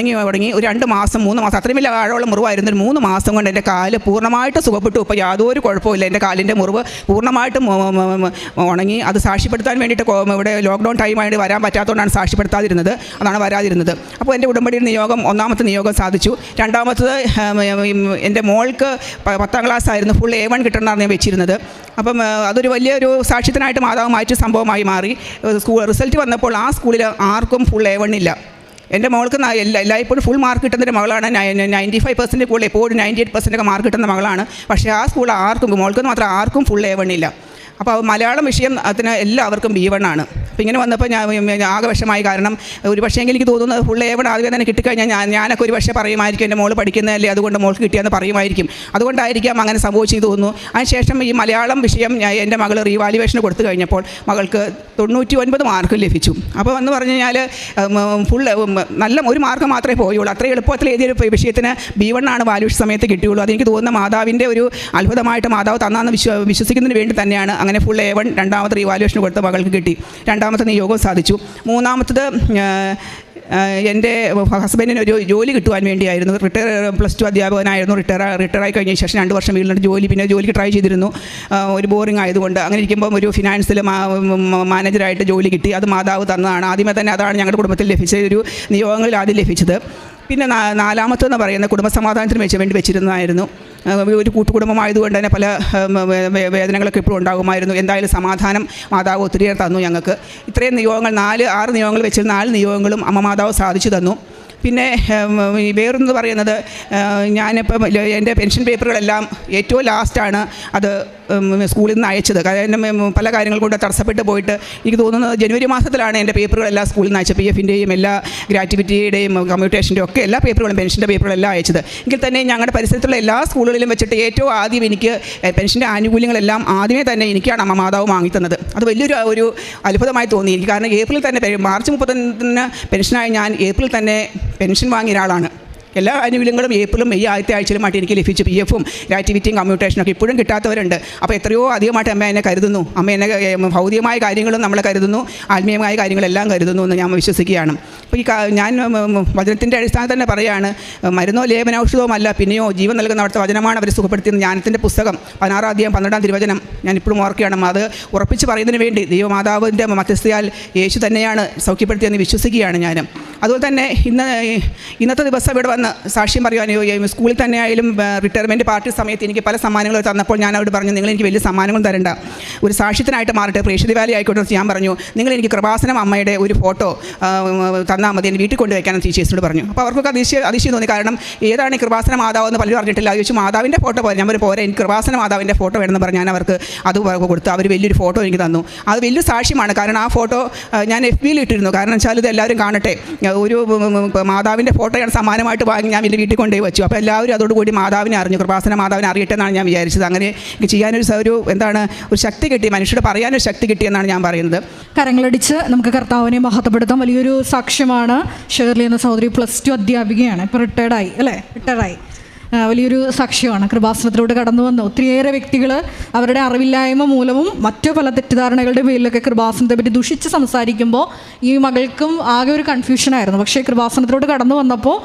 ഒരു 2 മാസം 3 മാസം അത്രയും വലിയ ആഴമുള്ള മുറിവായിരുന്നു. 3 മാസം കൊണ്ട് എൻ്റെ കാല് പൂർണ്ണമായിട്ട് സുഖപ്പെട്ടു. ഇപ്പോൾ യാതൊരു കുഴപ്പമില്ല. എൻ്റെ കാലിൻ്റെ മുറിവ് പൂർണ്ണമായിട്ടും ഉണങ്ങി. അത് സാക്ഷ്യപ്പെടുത്താൻ വേണ്ടിയിട്ട് ഇവിടെ ലോക്ക്ഡൗൺ ടൈമായിട്ട് വരാൻ പറ്റാത്തതുകൊണ്ടാണ് സാക്ഷ്യപ്പെടുത്താതിരുന്നത്, അതാണ് വരാതിരുന്നത്. അപ്പോൾ എൻ്റെ ഉടമ്പടിയുടെ നിയോഗം 1-ാമത്തെ നിയോഗം സാധിച്ചു. 2-ാമത്തത് എൻ്റെ മോൾക്ക് 10-ാം ക്ലാസ് ആയിരുന്നു, ഫുൾ A1 കിട്ടണമെന്നാണ് ഞാൻ വെച്ചിരുന്നത്. അപ്പം അതൊരു വലിയൊരു സാക്ഷ്യത്തിനായിട്ട് മാതാവ് മാറ്റി സംഭവമായി മാറി. റിസൾട്ട് വന്നപ്പോൾ ആ സ്കൂളിൽ ആർക്കും ഫുൾ A1 ഇല്ല. എൻ്റെ മോൾക്ക് എല്ലായ്പ്പോഴും ഫുൾ മാർക്ക് കിട്ടുന്നൊരു മകളാണ്. 95% കൂടുതൽ എപ്പോഴും 98% ഒക്കെ മാർക്ക് കിട്ടുന്ന മകളാണ്. പക്ഷേ ആ സ്കൂളിൽ ആർക്കും, മോൾക്ക് മാത്രം ആർക്കും ഫുൾ A1 ഇല്ല. അപ്പോൾ മലയാളം വിഷയം അതിന് എല്ലാവർക്കും B1 ആണ്. അപ്പോൾ ഇങ്ങനെ വന്നപ്പോൾ ഞാൻ ആകെ വിഷമായി. കാരണം ഒരു പക്ഷേ എനിക്ക് തോന്നുന്നത് ഫുൾ A1 ആദ്യമേ തന്നെ കിട്ടിക്കഴിഞ്ഞാൽ ഞാനൊക്കെ ഒരു പക്ഷേ പറയുമായിരിക്കും എൻ്റെ മോൾ പഠിക്കുന്നതല്ലേ അതുകൊണ്ട് മോൾക്ക് കിട്ടിയെന്ന് പറയുമായിരിക്കും. അതുകൊണ്ടായിരിക്കാം അങ്ങനെ സംഭവിച്ചെന്ന് തോന്നുന്നു. അതിനുശേഷം ഈ മലയാളം വിഷയം എൻ്റെ മകൾ റീവാലുവേഷന് കൊടുത്തു കഴിഞ്ഞപ്പോൾ മകൾക്ക് 99 മാർക്ക് ലഭിച്ചു. അപ്പോൾ എന്ന് പറഞ്ഞു കഴിഞ്ഞാൽ ഫുൾ നല്ല ഒരു മാർക്ക് മാത്രമേ പോയുള്ളൂ. അത്ര എളുപ്പത്തിൽ എഴുതിയൊരു വിഷയത്തിന് B1 ആണ് വാല്യൂഷൻ സമയത്ത് കിട്ടിയുള്ളൂ. അതെനിക്ക് തോന്നുന്ന മാതാവിൻ്റെ ഒരു അത്ഭുതമായിട്ട് മാതാവ് തന്നാന്ന് വിശ്വസിക്കുന്നതിന് വേണ്ടി തന്നെയാണ് അങ്ങനെ ഫുൾ A1 രണ്ടാമത്തെ റീവാലുവേഷൻ കൊടുത്ത മകൾക്ക് കിട്ടി. രണ്ടാമത്തെ നിയോഗം സാധിച്ചു. മൂന്നാമത്തത് എൻ്റെ ഹസ്ബൻഡിന് ഒരു ജോലി കിട്ടുവാൻ വേണ്ടിയായിരുന്നു. +2 അധ്യാപകനായിരുന്നു. റിട്ടയറായി കഴിഞ്ഞ ശേഷം 2 വർഷം വീട്ടിൽ ജോലി, പിന്നെ ജോലിക്ക് ട്രൈ ചെയ്തിരുന്നു. ഒരു ബോറിംഗ് ആയതുകൊണ്ട്. അങ്ങനെ ഇരിക്കുമ്പം ഒരു ഫിനാൻസിൽ മാനേജറായിട്ട് ജോലി കിട്ടി. അത് മാതാവ് തന്നതാണ്. ആദ്യമേ തന്നെ അതാണ് ഞങ്ങളുടെ കുടുംബത്തിൽ ലഭിച്ച ഒരു നിയോഗങ്ങളിൽ ആദ്യം ലഭിച്ചത്. പിന്നെ നാലാമത്തെന്ന് പറയുന്നത് കുടുംബസമാധാനത്തിന് വേണ്ടി വെച്ചിരുന്നതായിരുന്നു. ഒരു കൂട്ടുകുടുംബമായതുകൊണ്ട് തന്നെ പല വേദനകളൊക്കെ എപ്പോഴും ഉണ്ടാകുമായിരുന്നു. എന്തായാലും സമാധാനം മാതാവ് ഒത്തിരിയേറെ തന്നു ഞങ്ങൾക്ക്. ഇത്രയും നിയോഗങ്ങൾ 6 നിയോഗങ്ങൾ വെച്ച് 4 നിയോഗങ്ങളും അമ്മ മാതാവ് സാധിച്ചു തന്നു. പിന്നെ വേറൊന്ന് പറയുന്നത്, ഞാനിപ്പം എൻ്റെ പെൻഷൻ പേപ്പറുകളെല്ലാം ഏറ്റവും ലാസ്റ്റാണ് അത് സ്കൂളിൽ നിന്ന് അയച്ചത്. കാരണം പല കാര്യങ്ങൾ കൊണ്ട് തടസ്സപ്പെട്ട് പോയിട്ട് എനിക്ക് തോന്നുന്നത് ജനുവരി മാസത്തിലാണ് എൻ്റെ പേപ്പറുകളെല്ലാം സ്കൂളിൽ നിന്ന് അയച്ചത്. PF-ൻ്റെയും എല്ലാ ഗ്രാറ്റുവിറ്റിയുടെയും കമ്മ്യൂട്ടേഷൻ്റെയും ഒക്കെ എല്ലാ പേപ്പറുകളും പെൻഷൻ്റെ പേപ്പറുകളെല്ലാം അയച്ചത്. എങ്കിൽ തന്നെ ഞങ്ങളുടെ പരിസരത്തുള്ള എല്ലാ സ്കൂളുകളിലും വെച്ചിട്ട് ഏറ്റവും ആദ്യം എനിക്ക് പെൻഷൻ്റെ ആനുകൂല്യങ്ങളെല്ലാം ആദ്യമേ തന്നെ എനിക്കാണ് അമ്മ മാതാവ് വാങ്ങിത്തന്നത്. അത് വലിയൊരു അത്ഭുതമായി തോന്നി എനിക്ക്. കാരണം ഏപ്രിൽ തന്നെ മാർച്ച് 31 പെൻഷനായി ഞാൻ ഏപ്രിൽ തന്നെ പെൻഷൻ വാങ്ങിയ ഒരാളാണ്. എല്ലാ ആനുകൂല്യങ്ങളും ഏപ്രിലും മെയ് ആദ്യത്തെ ആഴ്ചയിലുമായിട്ട് എനിക്ക് ലഭിച്ചു. PF-ഉം ഗ്രാറ്റുവിറ്റിയും കമ്മ്യൂട്ടേഷനൊക്കെ ഇപ്പോഴും കിട്ടാത്തവരുണ്ട്. അപ്പോൾ എത്രയോ അധികമായിട്ട് അമ്മ എന്നെ കരുതുന്നു. അമ്മ എന്നെ ഭൗതികമായ കാര്യങ്ങളും നമ്മളെ കരുതുന്നു, ആത്മീയമായ കാര്യങ്ങളെല്ലാം കരുതുന്നു എന്ന് ഞാൻ വിശ്വസിക്കുകയാണ്. അപ്പോൾ ഞാൻ വചനത്തിൻ്റെ അടിസ്ഥാനത്തിൽ തന്നെ പറയുകയാണ്, മരുന്നോ ലേപനൌഷധവും അല്ല, പിന്നെയോ ജീവൻ നൽകുന്ന അവിടുത്തെ വചനമാണ് അവർ സുഖപ്പെടുത്തിയത്. ജ്ഞാനത്തിൻ്റെ പുസ്തകം 16-ാം അധ്യായം 12-ാം തിരുവചനം ഞാൻ ഇപ്പോഴും ഓർക്കുകയാണ്. അത് ഉറപ്പിച്ച് പറയുന്നതിന് വേണ്ടി ദൈവമാതാവിൻ്റെ മധ്യസ്ഥയാൽ യേശു തന്നെയാണ് സൗഖ്യപ്പെടുത്തിയെന്ന് വിശ്വസിക്കുകയാണ് ഞാൻ. അതുപോലെ തന്നെ ഇന്നത്തെ ദിവസം ഇവിടെ സാക്ഷ്യം പറയുവാൻ സ്കൂളിൽ തന്നെ ആയാലും റിട്ടയർമെൻറ്റ് പാർട്ടി സമയത്ത് എനിക്ക് പല സമ്മാനങ്ങൾ തന്നപ്പോൾ ഞാൻ അവിടെ പറഞ്ഞു, നിങ്ങൾ എനിക്ക് വലിയ സമ്മാനങ്ങൾ തരണ്ട, ഒരു സാക്ഷ്യത്തിനായിട്ട് മാറട്ടെ, പ്രേക്ഷിത വാലി ആയിക്കോട്ടെ. ഞാൻ പറഞ്ഞു, നിങ്ങൾ എനിക്ക് കൃപാസനം അമ്മയുടെ ഒരു ഫോട്ടോ തന്നാൽ മതി, എൻ്റെ വീട്ടിൽ കൊണ്ടുവയ്ക്കാനെന്ന് ടീച്ചേഴ്സിനോട് പറഞ്ഞു. അപ്പോൾ അവർക്കൊക്കെ അതിശയം തോന്നി. കാരണം ഏതാണ് ഈ കൃപാസന മാതാവെന്ന് പലരും പറഞ്ഞിട്ടില്ല. അത് ചോദിച്ചു മാതാവിൻ്റെ ഫോട്ടോ പോലെ. ഞാൻ പോരെ, എനിക്ക് കൃപാസന മാതാവിൻ്റെ ഫോട്ടോ വേണമെന്ന് പറഞ്ഞ് ഞാൻ അവർക്ക് അത് കൊടുത്തു. അവർ വലിയൊരു ഫോട്ടോ എനിക്ക് തന്നു. അത് വലിയ സാക്ഷ്യമാണ്. കാരണം ആ ഫോട്ടോ ഞാൻ FB-യിൽ ഇട്ടിരുന്നു. കാരണം വെച്ചാൽ ഇത് എല്ലാവരും കാണട്ടെ. ഒരു മാതാവിൻ്റെ ഫോട്ടോയാണ് സമ്മാനമായിട്ട് വാങ്ങി ഞാൻ എൻ്റെ വീട്ടിൽ കൊണ്ടുപോയി വെച്ചു. അപ്പോൾ എല്ലാവരും അതോടുകൂടി മാതാവിനെ അറിഞ്ഞു, കൃപാസന മാതാവിനെ അറിയട്ടെ എന്നാണ് ഞാൻ വിചാരിച്ചത്. അങ്ങനെ ചെയ്യാനൊരു ഒരു ശക്തി കിട്ടി, മനുഷ്യരുടെ പറയാനൊരു ശക്തി കിട്ടിയെന്നാണ് ഞാൻ പറയുന്നത്. കരങ്ങളടിച്ച് നമുക്ക് കർത്താവിനെ മഹത്വപ്പെടുത്താം. വലിയൊരു സാക്ഷ്യമാണ്. ഷേർലി എന്ന സഹോദരി +2 അധ്യാപികയാണ്. ഇപ്പോൾ റിട്ടയർഡായി അല്ലേ? റിട്ടയറായി. വലിയൊരു സാക്ഷ്യമാണ്. കൃപാസനത്തിലൂടെ കടന്നു വന്ന ഒത്തിരിയേറെ വ്യക്തികൾ അവരുടെ അറിവില്ലായ്മ മൂലവും മറ്റു പല തെറ്റിദ്ധാരണകളുടെ പേരിലൊക്കെ കൃപാസനത്തെ പറ്റി ദുഷിച്ച് സംസാരിക്കുമ്പോൾ ഈ മകൾക്കും ആകെ ഒരു കൺഫ്യൂഷനായിരുന്നു. പക്ഷേ കൃപാസനത്തിലൂടെ കടന്നു വന്നപ്പോൾ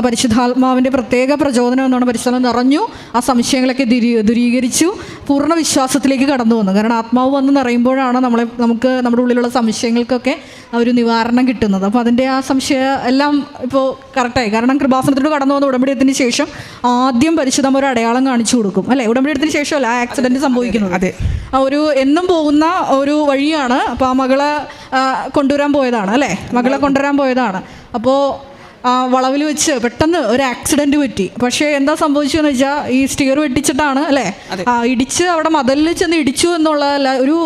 പരിശുദ്ധാത്മാവിൻ്റെ പ്രത്യേക പ്രചോദനം എന്നാണ്. പരിശുദ്ധം നിറഞ്ഞു, ആ സംശയങ്ങളൊക്കെ ദൂരീകരിച്ചു, പൂർണ്ണ വിശ്വാസത്തിലേക്ക് കടന്നു വന്നു. കാരണം ആത്മാവ് വന്ന് നിറയുമ്പോഴാണ് നമുക്ക് നമ്മുടെ ഉള്ളിലുള്ള സംശയങ്ങൾക്കൊക്കെ ഒരു നിവാരണം കിട്ടുന്നത്. അപ്പോൾ അതിൻ്റെ ആ സംശയം എല്ലാം ഇപ്പോൾ കറക്റ്റായി. കാരണം കൃപാസനത്തിലൂടെ കടന്നു വന്ന ഉടമ്പടിയത്തിന് ശേഷം ആദ്യം പരിശുദ്ധം ഒരു അടയാളം കാണിച്ചു കൊടുക്കും അല്ലേ? ഉടമ്പടിയത്തിന് ശേഷമല്ല ആ ആക്സിഡൻറ്റ് സംഭവിക്കുന്നത്. അതെ, ഒരു എന്നും പോകുന്ന ഒരു വഴിയാണ്. അപ്പോൾ ആ മകളെ കൊണ്ടുവരാൻ പോയതാണ് അല്ലേ? മകളെ കൊണ്ടുവരാൻ പോയതാണ്. അപ്പോൾ വളവിൽ വെച്ച് പെട്ടെന്ന് ഒരു ആക്സിഡൻറ്റ് പറ്റി. പക്ഷേ എന്താ സംഭവിച്ചതെന്ന് വെച്ചാൽ ഈ സ്റ്റിയർ വെട്ടിച്ചിട്ടാണ് അല്ലേ ഇടിച്ച് അവിടെ മതിലിൽ ചെന്ന് ഇടിച്ചു എന്നുള്ള ഒരു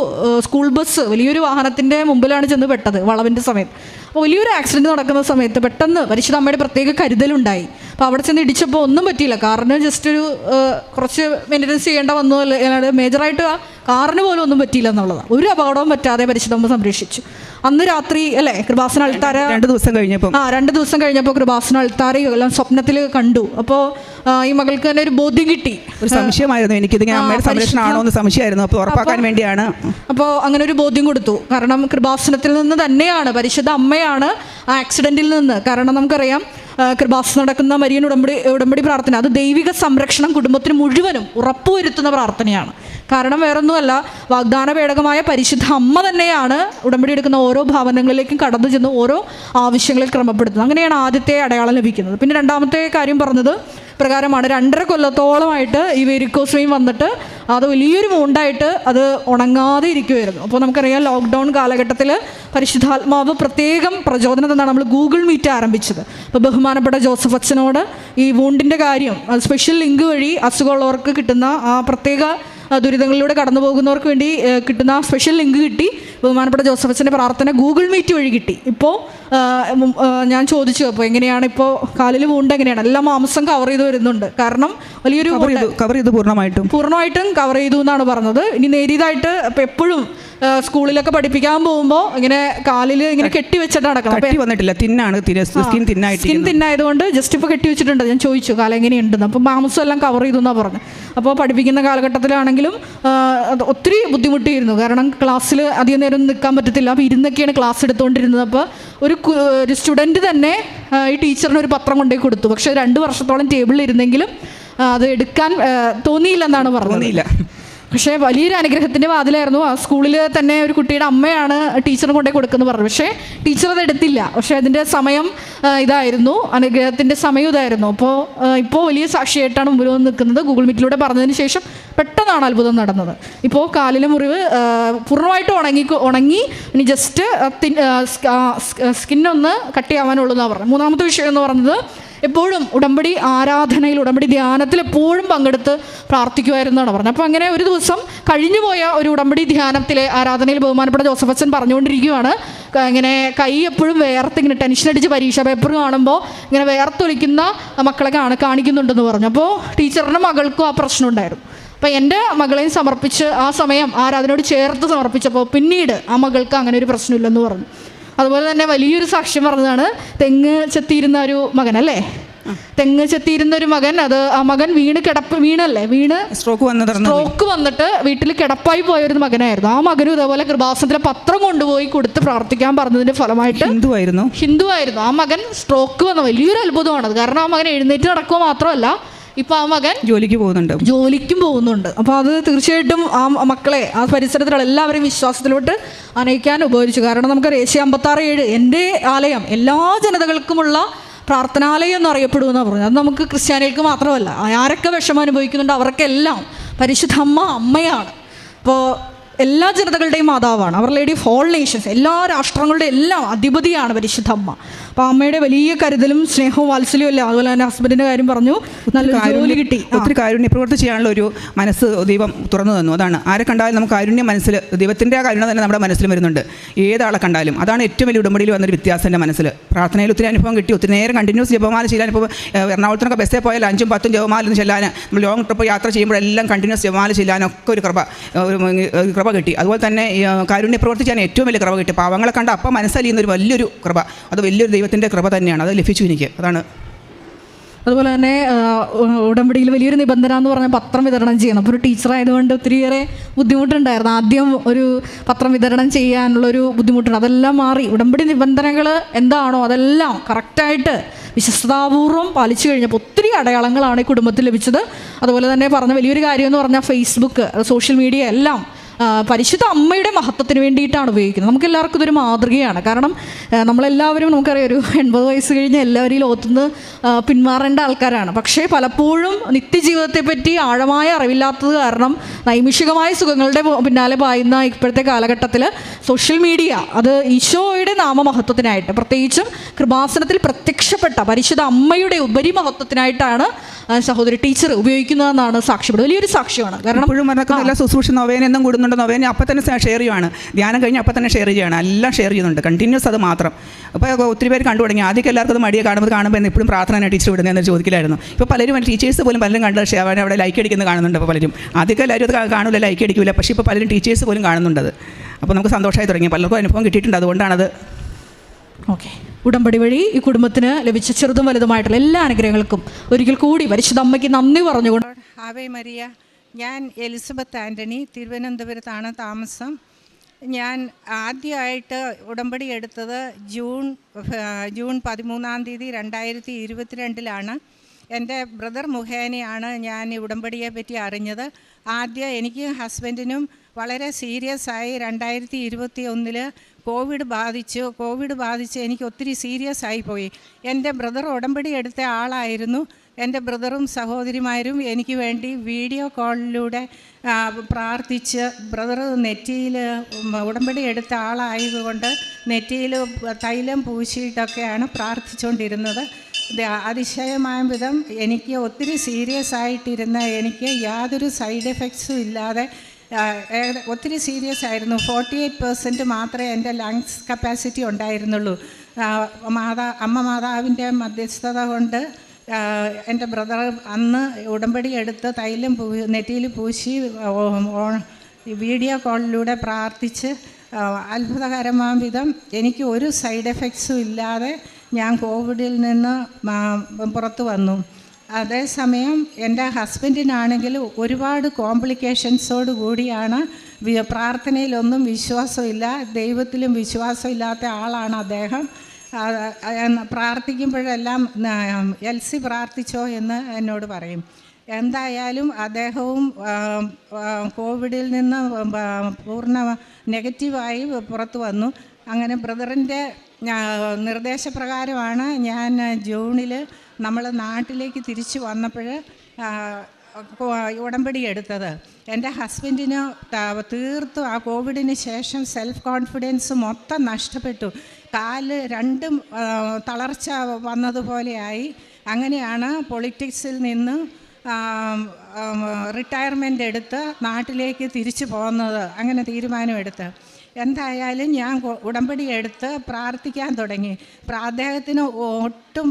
സ്കൂൾ ബസ് വലിയൊരു വാഹനത്തിൻ്റെ മുമ്പിലാണ് ചെന്ന് പെട്ടത് വളവിൻ്റെ സമയത്ത്. അപ്പോൾ വലിയൊരു ആക്സിഡൻറ്റ് നടക്കുന്ന സമയത്ത് പെട്ടെന്ന് പരിശുദ്ധ അമ്മയുടെ പ്രത്യേക കരുതലുണ്ടായി. അപ്പോൾ അവിടെ ചെന്ന് ഇടിച്ചപ്പോൾ ഒന്നും പറ്റിയില്ല. കാറിന് ജസ്റ്റ് കുറച്ച് മെയിൻ്റനൻസ് ചെയ്യേണ്ട വന്നു, അല്ലാതെ മേജറായിട്ട് കാറിന് പോലും ഒന്നും പറ്റിയില്ല എന്നുള്ളതാണ്. ഒരു അപകടവും പറ്റാതെ പരിശുദ്ധമ്മ സംരക്ഷിച്ചു. അന്ന് രാത്രി അല്ലേ കൃപാസന അൾത്താര 2 ദിവസം കഴിഞ്ഞപ്പോൾ കൃപാസന അൾത്താരയും എല്ലാം സ്വപ്നത്തിൽ കണ്ടു. അപ്പോൾ ഈ മകൾക്ക് തന്നെ ഒരു ബോധ്യം കിട്ടി. ഒരു സംശയമായിരുന്നു എനിക്കിത് അമ്മയുടെ സംരക്ഷണമാണോ എന്ന് സംശയമായിരുന്നു. അപ്പോൾ ഉറപ്പാക്കാൻ വേണ്ടിയാണ്. അപ്പോൾ അങ്ങനെ ഒരു ബോധ്യം കൊടുത്തു. കാരണം കൃപാസനത്തിൽ നിന്ന് തന്നെയാണ്, പരിശുദ്ധ അമ്മയാണ് ആ ആക്സിഡൻറ്റിൽ നിന്ന്. കാരണം നമുക്കറിയാം കൃപാസനം നടക്കുന്ന മരിയൻ ഉടമ്പടി പ്രാർത്ഥന അത് ദൈവിക സംരക്ഷണം കുടുംബത്തിന് മുഴുവനും ഉറപ്പുവരുത്തുന്ന പ്രാർത്ഥനയാണ്. കാരണം വേറൊന്നുമല്ല, വാഗ്ദാന പേടകമായ പരിശുദ്ധ അമ്മ തന്നെയാണ് ഉടമ്പടി എടുക്കുന്ന ഓരോ ഭാവനങ്ങളിലേക്കും കടന്നു ചെന്ന് ഓരോ ആവശ്യങ്ങളിൽ ക്രമപ്പെടുത്തുന്നത്. അങ്ങനെയാണ് ആദ്യത്തെ അടയാളം ലഭിക്കുന്നത്. പിന്നെ രണ്ടാമത്തെ കാര്യം പറഞ്ഞത് പ്രകാരമാണ് 2.5 കൊല്ലത്തോളമായിട്ട് ഈ വെരിക്കോസ് വെയിൻ വന്നിട്ട് അത് വലിയൊരു വൂണ്ടായിട്ട് അത് ഉണങ്ങാതെ ഇരിക്കുമായിരുന്നു. അപ്പോൾ നമുക്കറിയാം ലോക്ക്ഡൗൺ കാലഘട്ടത്തിൽ പരിശുദ്ധാത്മാവ് പ്രത്യേകം പ്രചോദനം തന്നാണ് നമ്മൾ ഗൂഗിൾ മീറ്റ് ആരംഭിച്ചത്. അപ്പോൾ ബഹുമാനപ്പെട്ട ജോസഫ് അച്ഛനോട് ഈ വൂണ്ടിൻ്റെ കാര്യം സ്പെഷ്യൽ ലിങ്ക് വഴി അസുഖമുള്ളവർക്ക് കിട്ടുന്ന ആ പ്രത്യേക ദുരിതങ്ങളിലൂടെ കടന്നു പോകുന്നവർക്ക് വേണ്ടി കിട്ടുന്ന സ്പെഷ്യൽ ലിങ്ക് കിട്ടി. ബഹുമാനപ്പെട്ട ജോസഫ് അച്ഛൻ്റെ പ്രാർത്ഥന ഗൂഗിൾ മീറ്റ് വഴി കിട്ടി. ഇപ്പോൾ ഞാൻ ചോദിച്ചു, അപ്പോൾ എങ്ങനെയാണ് ഇപ്പോൾ കാലിൽ വൂണ്ട് എങ്ങനെയാണ്? എല്ലാം മാംസം കവർ ചെയ്ത് വരുന്നുണ്ട്. കാരണം വലിയൊരു കവർ ചെയ്ത് പൂർണ്ണമായിട്ടും കവർ ചെയ്തു എന്നാണ് പറഞ്ഞത്. ഇനി നേരിയതായിട്ട് ഇപ്പം എപ്പോഴും സ്കൂളിലൊക്കെ പഠിപ്പിക്കാൻ പോകുമ്പോൾ ഇങ്ങനെ കാലിൽ ഇങ്ങനെ കെട്ടി വെച്ചിട്ട് നടക്കണം. സ്കിൻ തിന്നായതുകൊണ്ട് ജസ്റ്റ് ഇപ്പോൾ കെട്ടി വെച്ചിട്ടുണ്ട്. ഞാൻ ചോദിച്ചു കാലം എങ്ങനെയുണ്ടെന്ന്. അപ്പോൾ മാംസം എല്ലാം കവർ ചെയ്തു എന്നാണ് പറഞ്ഞത്. അപ്പോൾ പഠിപ്പിക്കുന്ന കാലഘട്ടത്തിലാണെങ്കിലും ഒത്തിരി ബുദ്ധിമുട്ടിയിരുന്നു. കാരണം ക്ലാസ്സിൽ അധികം നേരം നിൽക്കാൻ പറ്റത്തില്ല. അപ്പോൾ ഇരുന്നൊക്കെയാണ് ക്ലാസ് എടുത്തുകൊണ്ടിരുന്നത്. അപ്പോൾ ഒരു സ്റ്റുഡൻറ്റ് തന്നെ ഈ ടീച്ചറിന് ഒരു പത്രം കൊണ്ടുപോയി കൊടുത്തു. പക്ഷേ 2 വർഷത്തോളം ടേബിളിൽ ഇരുന്നെങ്കിലും അത് എടുക്കാൻ തോന്നിയില്ലെന്നാണ് പറഞ്ഞത്. പക്ഷേ വലിയൊരു അനുഗ്രഹത്തിൻ്റെ വാതിലായിരുന്നു. ആ സ്കൂളിൽ തന്നെ ഒരു കുട്ടിയുടെ അമ്മയാണ് ടീച്ചറിന് കൊണ്ടേ കൊടുക്കുന്നത് പറഞ്ഞു. പക്ഷേ ടീച്ചർ അത് എടുത്തില്ല. പക്ഷേ അതിൻ്റെ സമയം ഇതായിരുന്നു, അനുഗ്രഹത്തിൻ്റെ സമയം ഇതായിരുന്നു. ഇപ്പോൾ വലിയ സാക്ഷിയായിട്ടാണ് മുമ്പിൽ വന്ന് നിൽക്കുന്നത്. ഗൂഗിൾ മീറ്റിലൂടെ പറഞ്ഞതിന് ശേഷം പെട്ടെന്നാണ് അത്ഭുതം നടന്നത്. ഇപ്പോൾ കാലിലെ മുറിവ് പൂർണ്ണമായിട്ട് ഉണങ്ങി ഇനി ജസ്റ്റ് സ്കിന്നൊന്ന് കട്ട് ചെയ്യാവാനുള്ളൂ എന്നാണ് പറഞ്ഞത്. 3-ാമത്തെ വിഷയം എന്ന് പറഞ്ഞത് എപ്പോഴും ഉടമ്പടി ആരാധനയിൽ, ഉടമ്പടി ധ്യാനത്തിൽ എപ്പോഴും പങ്കെടുത്ത് പ്രാർത്ഥിക്കുമായിരുന്നാണ് പറഞ്ഞത്. അപ്പോൾ അങ്ങനെ ഒരു ദിവസം കഴിഞ്ഞുപോയ ഒരു ഉടമ്പടി ധ്യാനത്തിലെ ആരാധനയിൽ ബഹുമാനപ്പെട്ട ജോസഫ് അച്ഛൻ പറഞ്ഞുകൊണ്ടിരിക്കുകയാണ്, ഇങ്ങനെ കൈ എപ്പോഴും വേർത്തിങ്ങനെ ടെൻഷനടിച്ച് പരീക്ഷ പേപ്പർ കാണുമ്പോൾ ഇങ്ങനെ വേർത്തൊലിക്കുന്ന മക്കളെ കാണിക്കുന്നുണ്ടെന്ന് പറഞ്ഞു. അപ്പോൾ ടീച്ചറിൻ്റെ മകൾക്കും ആ പ്രശ്നം ഉണ്ടായിരുന്നു. അപ്പോൾ എൻ്റെ മകളെയും സമർപ്പിച്ച് ആ സമയം ആരാധനയോട് ചേർത്ത് സമർപ്പിച്ചപ്പോൾ പിന്നീട് ആ മകൾക്ക് അങ്ങനെ ഒരു പ്രശ്നമില്ലെന്ന് പറഞ്ഞു. അതുപോലെ തന്നെ വലിയൊരു സാക്ഷ്യം പറഞ്ഞതാണ് തെങ്ങ് ചെത്തിയിരുന്ന ഒരു മകൻ, അല്ലേ? തെങ്ങ് ചെത്തിയിരുന്ന ഒരു മകൻ, അത് ആ മകൻ വീണ് സ്ട്രോക്ക് വന്നിട്ട് വീട്ടിൽ കിടപ്പായി പോയൊരു മകനായിരുന്നു. ആ മകനും ഇതേപോലെ കൃപാസനത്തിലെ പത്രം കൊണ്ടുപോയി കൊടുത്ത് പ്രാർത്ഥിക്കാൻ പറഞ്ഞതിൻ്റെ ഫലമായിട്ട് ഹിന്ദു ആയിരുന്നു ആ മകൻ. സ്ട്രോക്ക് വന്ന വലിയൊരു അത്ഭുതമാണത്. കാരണം ആ മകൻ എഴുന്നേറ്റ് നടക്കുക മാത്രമല്ല, ഇപ്പം ആ മകൻ ജോലിക്കും പോകുന്നുണ്ട്. അപ്പോൾ അത് തീർച്ചയായിട്ടും ആ മക്കളെ, ആ പരിസരത്തിലുള്ള എല്ലാവരെയും വിശ്വാസത്തിലോട്ട് അനയിക്കാൻ ഉപകരിച്ചു. കാരണം നമുക്കറിയാം ഏഷ്യ 56:7 എൻ്റെ ആലയം എല്ലാ ജനതകൾക്കുമുള്ള പ്രാർത്ഥനാലയം എന്നറിയപ്പെടുമെന്നാണ് പറഞ്ഞത്. അത് നമുക്ക് ക്രിസ്ത്യാനികൾക്ക് മാത്രമല്ല, ആരൊക്കെ വിഷമം അനുഭവിക്കുന്നുണ്ട് അവർക്കെല്ലാം പരിശുദ്ധ അമ്മയാണ്. അപ്പോൾ എല്ലാ ജനതകളുടെയും മാതാവാണ്. അവർ ലേഡി ഓഫ് ഓൾ നേഷൻസ്, എല്ലാ രാഷ്ട്രങ്ങളുടെ എല്ലാം അധിപതിയാണ് പരിശുദ്ധ അമ്മ. അപ്പോൾ അമ്മയുടെ വലിയ കരുതലും സ്നേഹവും വാത്സല്യവും അല്ല. അതുപോലെ തന്നെ ഹസ്ബൻഡിൻ്റെ കാര്യം പറഞ്ഞു, നല്ലൊരു ജോലി കിട്ടി. ഒത്തിരി കാരുണ്യ പ്രവൃത്തി ചെയ്യാനുള്ള ഒരു മനസ്സ് ദൈവം തുറന്നു തന്നു. അതാണ് ആരെ കണ്ടാലും നമുക്ക് കാരുണ്യം മനസ്സിൽ, ദൈവത്തിൻ്റെ ആ കരുണ തന്നെ നമ്മുടെ മനസ്സിൽ വരുന്നുണ്ട്. ഏതാളെ കണ്ടാലും അതാണ് ഏറ്റവും വലിയ ഉടമ്പടിയിൽ വന്നൊരു വ്യത്യാസം എൻ്റെ മനസ്സിൽ. പ്രാർത്ഥനയിൽ ഒത്തിരി അനുഭവം കിട്ടി. ഒത്തിരി നേരം കണ്ടിന്യൂസ് ജപമാല ചെയ്യാൻ. ഇപ്പോൾ എറണാകുളത്തിനൊക്കെ ബസ്സിൽ പോയാൽ 5-10 ജപമാല ചെല്ലാൻ, നമ്മൾ ലോങ് ട്രിപ്പ് യാത്ര ചെയ്യുമ്പോഴെല്ലാം കണ്ടിന്യൂസ് ജപമാല ചെല്ലാനൊക്കെ ഒരു കൃപ കിട്ടി. അതുപോലെ തന്നെ കാരുണ്യ പ്രവൃത്തി ചെയ്യാൻ ഏറ്റവും വലിയ കൃപ കിട്ടി. പാവങ്ങളെ കണ്ട അപ്പം മനസ്സലിയുന്ന ഒരു വലിയൊരു കൃപ, അത് വലിയൊരു ദൈവത്തിൻ്റെ കൃപ തന്നെയാണ്. അത് ലഭിച്ചു എനിക്ക്. അതാണ്. അതുപോലെ തന്നെ ഉടമ്പടിയിൽ വലിയൊരു നിബന്ധന എന്ന് പറഞ്ഞാൽ പത്രം വിതരണം ചെയ്യണം. അപ്പോൾ ഒരു ടീച്ചറായതുകൊണ്ട് ഒത്തിരിയേറെ ബുദ്ധിമുട്ടുണ്ടായിരുന്നു. ആദ്യം ഒരു പത്രം വിതരണം ചെയ്യാനുള്ളൊരു ബുദ്ധിമുട്ടുണ്ട്. അതെല്ലാം മാറി. ഉടമ്പടി നിബന്ധനകൾ എന്താണോ അതെല്ലാം കറക്റ്റായിട്ട് വിശ്വസ്തതാപൂർവ്വം പാലിച്ചു കഴിഞ്ഞപ്പോൾ ഒത്തിരി അടയാളങ്ങളാണ് ഈ കുടുംബത്തിൽ ലഭിച്ചത്. അതുപോലെ തന്നെ പറഞ്ഞ വലിയൊരു കാര്യം എന്ന് പറഞ്ഞാൽ ഫേസ്ബുക്ക്, സോഷ്യൽ മീഡിയ എല്ലാം പരിശുദ്ധ അമ്മയുടെ മഹത്വത്തിന് വേണ്ടിയിട്ടാണ് ഉപയോഗിക്കുന്നത്. നമുക്കെല്ലാവർക്കും ഇതൊരു മാതൃകയാണ്. കാരണം നമ്മളെല്ലാവരും നമുക്കറിയാം ഒരു 80 വയസ്സ് കഴിഞ്ഞ് എല്ലാവരും ലോകത്തുനിന്ന് പിന്മാറേണ്ട ആൾക്കാരാണ്. പക്ഷേ പലപ്പോഴും നിത്യജീവിതത്തെപ്പറ്റി ആഴമായ അറിവില്ലാത്തത് കാരണം നൈമിഷികമായ സുഖങ്ങളുടെ പിന്നാലെ പായുന്ന ഇപ്പോഴത്തെ കാലഘട്ടത്തിൽ സോഷ്യൽ മീഡിയ അത് ഈശോയുടെ നാമമഹത്വത്തിനായിട്ട്, പ്രത്യേകിച്ചും കൃപാസനത്തിൽ പ്രത്യക്ഷപ്പെട്ട പരിശുദ്ധ അമ്മയുടെ ഉപരിമഹത്വത്തിനായിട്ടാണ് സഹോദരി ടീച്ചർ ഉപയോഗിക്കുന്നതെന്നാണ് സാക്ഷ്യപ്പെടുന്നത്. വലിയൊരു സാക്ഷ്യമാണ്. കാരണം എപ്പോഴും എല്ലാ ശുശ്രൂഷ നൊവേനെന്നും കൂടുന്നുണ്ട്. നൊവേനെ അപ്പം തന്നെ ഷെയർ ചെയ്യുകയാണ്. ധ്യാനം കഴിഞ്ഞ് അപ്പം തന്നെ ഷെയർ ചെയ്യുകയാണ്. എല്ലാം ഷെയർ ചെയ്യുന്നുണ്ട് കണ്ടിന്യൂസ്. അത് മാത്രം അപ്പോൾ ഒത്തിരി പേര് കണ്ടു തുടങ്ങി. ആദ്യമൊക്കെ എല്ലാവർക്കും അത് മടിയെ കാണുമ്പോൾ എന്ന് എപ്പോഴും പ്രാർത്ഥന ടീച്ചർ വിടുന്നതെന്ന് ചോദിക്കില്ലായിരുന്നു. ഇപ്പോൾ പലരും ടീച്ചേഴ്സ് പോലും പലരും കണ്ട് അവിടെ ലൈക്ക് അടിക്കുന്നത് കാണുന്നുണ്ട്. അപ്പോൾ പലരും ആദ്യമൊക്കെ എല്ലാവരും അത് കാണില്ല, ലൈക്ക് അടിക്കില്ല. പക്ഷേ ഇപ്പോൾ പലരും ടീച്ചേഴ്സ് പോലും കാണുന്നുണ്ട്. അപ്പോൾ നമുക്ക് സന്തോഷമായി തുടങ്ങി. പലർക്കും അനുഭവം കിട്ടിയിട്ടുണ്ട്. അതുകൊണ്ടാണത്. ഓക്കെ. ഉടമ്പടി വഴി ഈ കുടുംബത്തിന് ലഭിച്ച ചെറുതും വലുതുമായിട്ടുള്ള എല്ലാ അനുഗ്രഹങ്ങൾക്കും ഒരിക്കൽ കൂടി പരിശുദ്ധ അമ്മയ്ക്ക് നന്ദി പറഞ്ഞുകൊണ്ട്. Ave Maria. ഞാൻ എലിസബത്ത് ആൻ്റണി, തിരുവനന്തപുരത്താണ് താമസം. ഞാൻ ആദ്യമായിട്ട് ഉടമ്പടി എടുത്തത് ജൂൺ 13 2022 എൻ്റെ ബ്രദർ മുഖേനയാണ് ഞാൻ ഉടമ്പടിയെ പറ്റി അറിഞ്ഞത്. ആദ്യം എനിക്ക് ഹസ്ബൻഡിനും വളരെ സീരിയസ് ആയി 2021 കോവിഡ് ബാധിച്ച് എനിക്ക് ഒത്തിരി സീരിയസ് ആയിപ്പോയി. എൻ്റെ ബ്രദർ ഉടമ്പടി എടുത്ത ആളായിരുന്നു. എൻ്റെ ബ്രദറും സഹോദരിമാരും എനിക്ക് വേണ്ടി വീഡിയോ കോളിലൂടെ പ്രാർത്ഥിച്ച്, ബ്രദർ നെറ്റിയിൽ ഉടമ്പടി എടുത്ത ആളായതുകൊണ്ട് നെറ്റിയിൽ തൈലം പൂശിയിട്ടൊക്കെയാണ് പ്രാർത്ഥിച്ചുകൊണ്ടിരുന്നത്. അതിശയമായ വിധം എനിക്ക് ഒത്തിരി സീരിയസ് ആയിട്ടിരുന്ന എനിക്ക് യാതൊരു സൈഡ് എഫക്ട്സും ഇല്ലാതെ ഒത്തിരി സീരിയസ് ആയിരുന്നു. 48% മാത്രമേ എൻ്റെ ലങ്സ് കപ്പാസിറ്റി ഉണ്ടായിരുന്നുള്ളൂ. അമ്മ മാതാവിൻ്റെ മധ്യസ്ഥത കൊണ്ട് എൻ്റെ ബ്രദർ അന്ന് ഉടമ്പടി എടുത്ത് തൈലം നെറ്റിയിൽ പൂശി വീഡിയോ കോളിലൂടെ പ്രാർത്ഥിച്ച് അത്ഭുതകരമായ വിധം എനിക്ക് ഒരു സൈഡ് എഫക്ട്സും ഇല്ലാതെ ഞാൻ കോവിഡിൽ നിന്ന് പുറത്തു വന്നു. അതേസമയം എൻ്റെ ഹസ്ബൻഡിനാണെങ്കിൽ ഒരുപാട് കോംപ്ലിക്കേഷൻസോട് കൂടിയാണ്. പ്രാർത്ഥനയിലൊന്നും വിശ്വാസമില്ല, ദൈവത്തിലും വിശ്വാസമില്ലാത്ത ആളാണ് അദ്ദേഹം. പ്രാർത്ഥിക്കുമ്പോഴെല്ലാം എൽസി പ്രാർത്ഥിച്ചോ എന്ന് എന്നോട് പറയും. എന്തായാലും അദ്ദേഹവും കോവിഡിൽ നിന്ന് പൂർണ്ണ നെഗറ്റീവായി പുറത്തു വന്നു. അങ്ങനെ ബ്രദറിൻ്റെ നിർദ്ദേശപ്രകാരമാണ് ഞാൻ ജൂണിൽ നമ്മൾ നാട്ടിലേക്ക് തിരിച്ചു വന്നപ്പോൾ ഉടമ്പടി എടുത്തത്. എൻ്റെ ഹസ്ബൻഡിന് തീർത്തും ആ കോവിഡിന് ശേഷം സെൽഫ് കോൺഫിഡൻസ് മൊത്തം നഷ്ടപ്പെട്ടു. കാല് രണ്ടും തളർച്ച വന്നതുപോലെയായി. അങ്ങനെയാണ് പൊളിറ്റിക്സിൽ നിന്ന് റിട്ടയർമെൻ്റ് എടുത്ത് നാട്ടിലേക്ക് തിരിച്ചു പോകുന്നത്. അങ്ങനെ തീരുമാനമെടുത്ത് എന്തായാലും ഞാൻ ഉടമ്പടി എടുത്ത് പ്രാർത്ഥിക്കാൻ തുടങ്ങി. അദ്ദേഹത്തിന് ഒട്ടും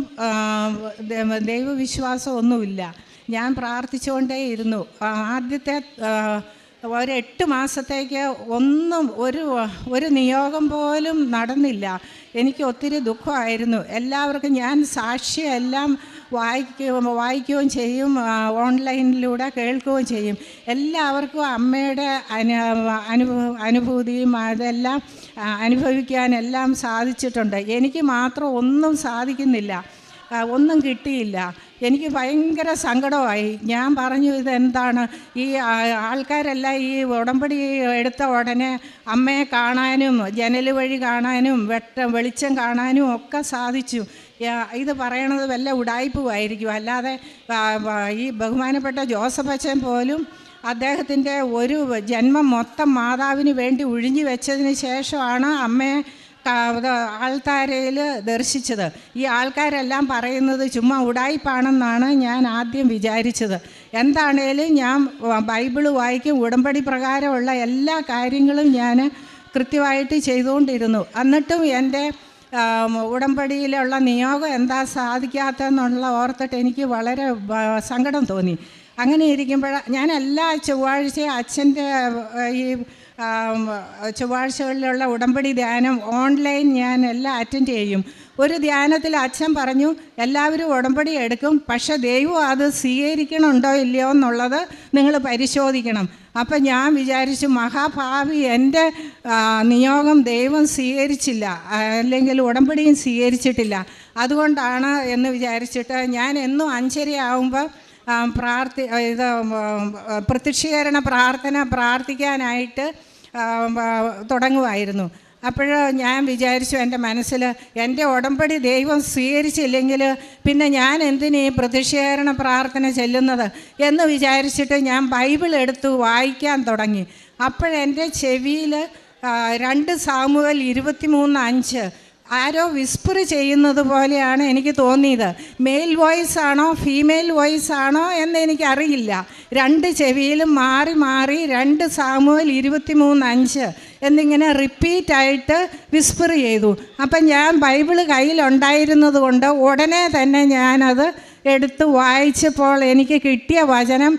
ദൈവവിശ്വാസമൊന്നുമില്ല. ഞാൻ പ്രാർത്ഥിച്ചുകൊണ്ടേയിരുന്നു. ആദ്യത്തെ 8 മാസത്തേക്ക് ഒന്നും ഒരു നിയോഗം പോലും നടന്നില്ല. എനിക്ക് ഒത്തിരി ദുഃഖമായിരുന്നു. എല്ലാവർക്കും ഞാൻ സാക്ഷ്യമെല്ലാം വായിക്കുകയും ചെയ്യും, ഓൺലൈനിലൂടെ കേൾക്കുകയും ചെയ്യും. എല്ലാവർക്കും അമ്മയുടെ അനുഭൂതിയും അതെല്ലാം അനുഭവിക്കാനെല്ലാം സാധിച്ചിട്ടുണ്ട്. എനിക്ക് മാത്രം ഒന്നും സാധിക്കുന്നില്ല, ഒന്നും കിട്ടിയില്ല. എനിക്ക് ഭയങ്കര സങ്കടമായി. ഞാൻ പറഞ്ഞു, ഇതെന്താണ് ഈ ആൾക്കാരെല്ലാം ഈ ഉടമ്പടി എടുത്ത ഉടനെ അമ്മയെ കാണാനും ജനൽ വഴി കാണാനും വെളിച്ചം കാണാനും ഒക്കെ സാധിച്ചു. ഇത് പറയണത് വല്ല ഉടായിപ്പുമായിരിക്കും. അല്ലാതെ ഈ ബഹുമാനപ്പെട്ട ജോസഫ് അച്ഛൻ പോലും അദ്ദേഹത്തിൻ്റെ ഒരു ജന്മം മൊത്തം മാതാവിന് വേണ്ടി ഒഴിഞ്ഞു വെച്ചതിന് ശേഷമാണ് അമ്മയെ ആൾത്താരയിൽ ദർശിച്ചത്. ഈ ആൾക്കാരെല്ലാം പറയുന്നത് ചുമ്മാ ഉടായിപ്പാണെന്നാണ് ഞാൻ ആദ്യം വിചാരിച്ചത്. എന്താണേലും ഞാൻ ബൈബിള് വായിക്കും, ഉടമ്പടി പ്രകാരമുള്ള എല്ലാ കാര്യങ്ങളും ഞാൻ കൃത്യമായിട്ട് ചെയ്തുകൊണ്ടിരുന്നു. എന്നിട്ടും എൻ്റെ ഉടമ്പടിയിലുള്ള നിയോഗം എന്താ സാധിക്കാത്തതെന്നുള്ള ഓർത്തിട്ട് എനിക്ക് വളരെ സങ്കടം തോന്നി. അങ്ങനെ ഇരിക്കുമ്പോൾ ഞാൻ എല്ലാ ചൊവ്വാഴ്ചയും അച്ഛൻ്റെ ഈ ചൊവ്വാഴ്ചകളിലുള്ള ഉടമ്പടി ധ്യാനം ഓൺലൈൻ ഞാൻ എല്ലാം അറ്റൻഡ് ചെയ്യും. ഒരു ധ്യാനത്തിൽ അച്ഛൻ പറഞ്ഞു, എല്ലാവരും ഉടമ്പടി എടുക്കും, പക്ഷേ ദൈവം അത് സ്വീകരിക്കണമുണ്ടോ ഇല്ലയോ എന്നുള്ളത് നിങ്ങൾ പരിശോധിക്കണം. അപ്പം ഞാൻ വിചാരിച്ചു, മഹാഭാവി എൻ്റെ നിയോഗം ദൈവം സ്വീകരിച്ചില്ല, അല്ലെങ്കിൽ ഉടമ്പടിയും സ്വീകരിച്ചിട്ടില്ല, അതുകൊണ്ടാണ് എന്ന് വിചാരിച്ചിട്ട് ഞാൻ എന്നും 5:30 ആകുമ്പോൾ പ്രത്യക്ഷീകരണ പ്രാർത്ഥിക്കാനായിട്ട് തുടങ്ങുമായിരുന്നു. അപ്പോൾ ഞാൻ വിചാരിച്ചു എൻ്റെ മനസ്സിൽ, എൻ്റെ ഉടമ്പടി ദൈവം സ്വീകരിച്ചില്ലെങ്കിൽ പിന്നെ ഞാൻ എന്തിനീ പ്രത്യക്ഷീകരണ പ്രാർത്ഥന ചെല്ലുന്നത് എന്ന് വിചാരിച്ചിട്ട് ഞാൻ ബൈബിൾ എടുത്ത് വായിക്കാൻ തുടങ്ങി. അപ്പോഴെൻ്റെ ചെവിയിൽ 2 സാമുവേൽ 23:5 ആരോ വിസ്പർ ചെയ്യുന്നത് പോലെയാണ് എനിക്ക് തോന്നിയത്. മെയിൽ വോയിസ് ആണോ ഫീമെയിൽ വോയിസ് ആണോ എന്ന് എനിക്കറിയില്ല. 2 ചെവിയിലും മാറി മാറി 2 സാമുവേൽ 23:5 എന്നിങ്ങനെ റിപ്പീറ്റായിട്ട് വിസ്പർ ചെയ്തു. അപ്പം ഞാൻ ബൈബിള് കയ്യിലുണ്ടായിരുന്നത് കൊണ്ട് ഉടനെ തന്നെ ഞാനത് എടുത്ത് വായിച്ചപ്പോൾ എനിക്ക് കിട്ടിയ വചനം,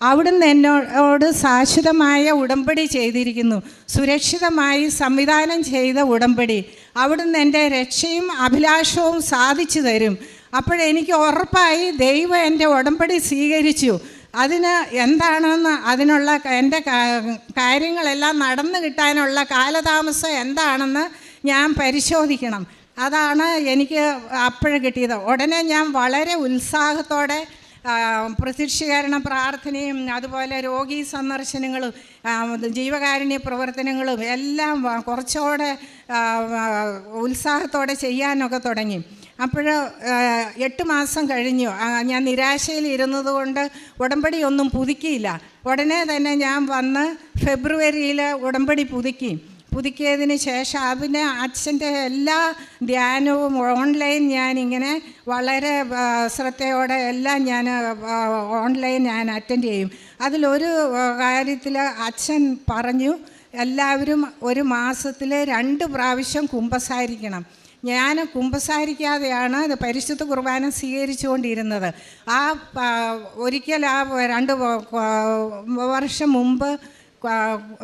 അവിടുന്ന് എന്നോട് ശാശ്വതമായ ഉടമ്പടി ചെയ്തിരിക്കുന്നു, സുരക്ഷിതമായി സംവിധാനം ചെയ്ത ഉടമ്പടി, അവിടുന്ന് എൻ്റെ രക്ഷയും അഭിലാഷവും സാധിച്ചു തരും. അപ്പോഴെനിക്ക് ഉറപ്പായി ദൈവം എൻ്റെ ഉടമ്പടി സ്വീകരിച്ചു. അതിന് എന്താണെന്ന്, അതിനുള്ള എൻ്റെ കാര്യങ്ങളെല്ലാം നടന്നു കിട്ടാനുള്ള കാലതാമസം എന്താണെന്ന് ഞാൻ പരിശോധിക്കണം. അതാണ് എനിക്ക് അപ്പോഴേ കിട്ടിയത്. ഉടനെ ഞാൻ വളരെ ഉത്സാഹത്തോടെ പ്രത്യക്ഷീകരണ പ്രാർത്ഥനയും അതുപോലെ രോഗീ സന്ദർശനങ്ങളും ജീവകാരുണ്യ പ്രവർത്തനങ്ങളും എല്ലാം കുറച്ചുകൂടെ ഉത്സാഹത്തോടെ ചെയ്യാനൊക്കെ തുടങ്ങി. അപ്പോൾ 8 മാസം കഴിഞ്ഞു. ഞാൻ നിരാശയിലിരുന്നത് കൊണ്ട് ഉടമ്പടി ഒന്നും പുതുക്കിയില്ല. ഉടനെ തന്നെ ഞാൻ വന്ന് ഫെബ്രുവരിയിൽ ഉടമ്പടി പുതുക്കി. പുതുക്കിയതിന് ശേഷം പിന്നെ അച്ഛൻ്റെ എല്ലാ ധ്യാനവും ഓൺലൈൻ ഞാനിങ്ങനെ വളരെ ശ്രദ്ധയോടെ എല്ലാം ഞാൻ ഓൺലൈൻ ഞാൻ അറ്റൻഡ് ചെയ്യും. അതിലൊരു കാര്യത്തിൽ അച്ഛൻ പറഞ്ഞു, എല്ലാവരും ഒരു മാസത്തിൽ 2 പ്രാവശ്യം കുമ്പസാരിക്കണം. ഞാൻ കുമ്പസാരിക്കാതെയാണ് പരിശുദ്ധ കുർബാന സ്വീകരിച്ചുകൊണ്ടിരുന്നത്. ഒരിക്കൽ 2 വർഷം മുമ്പ്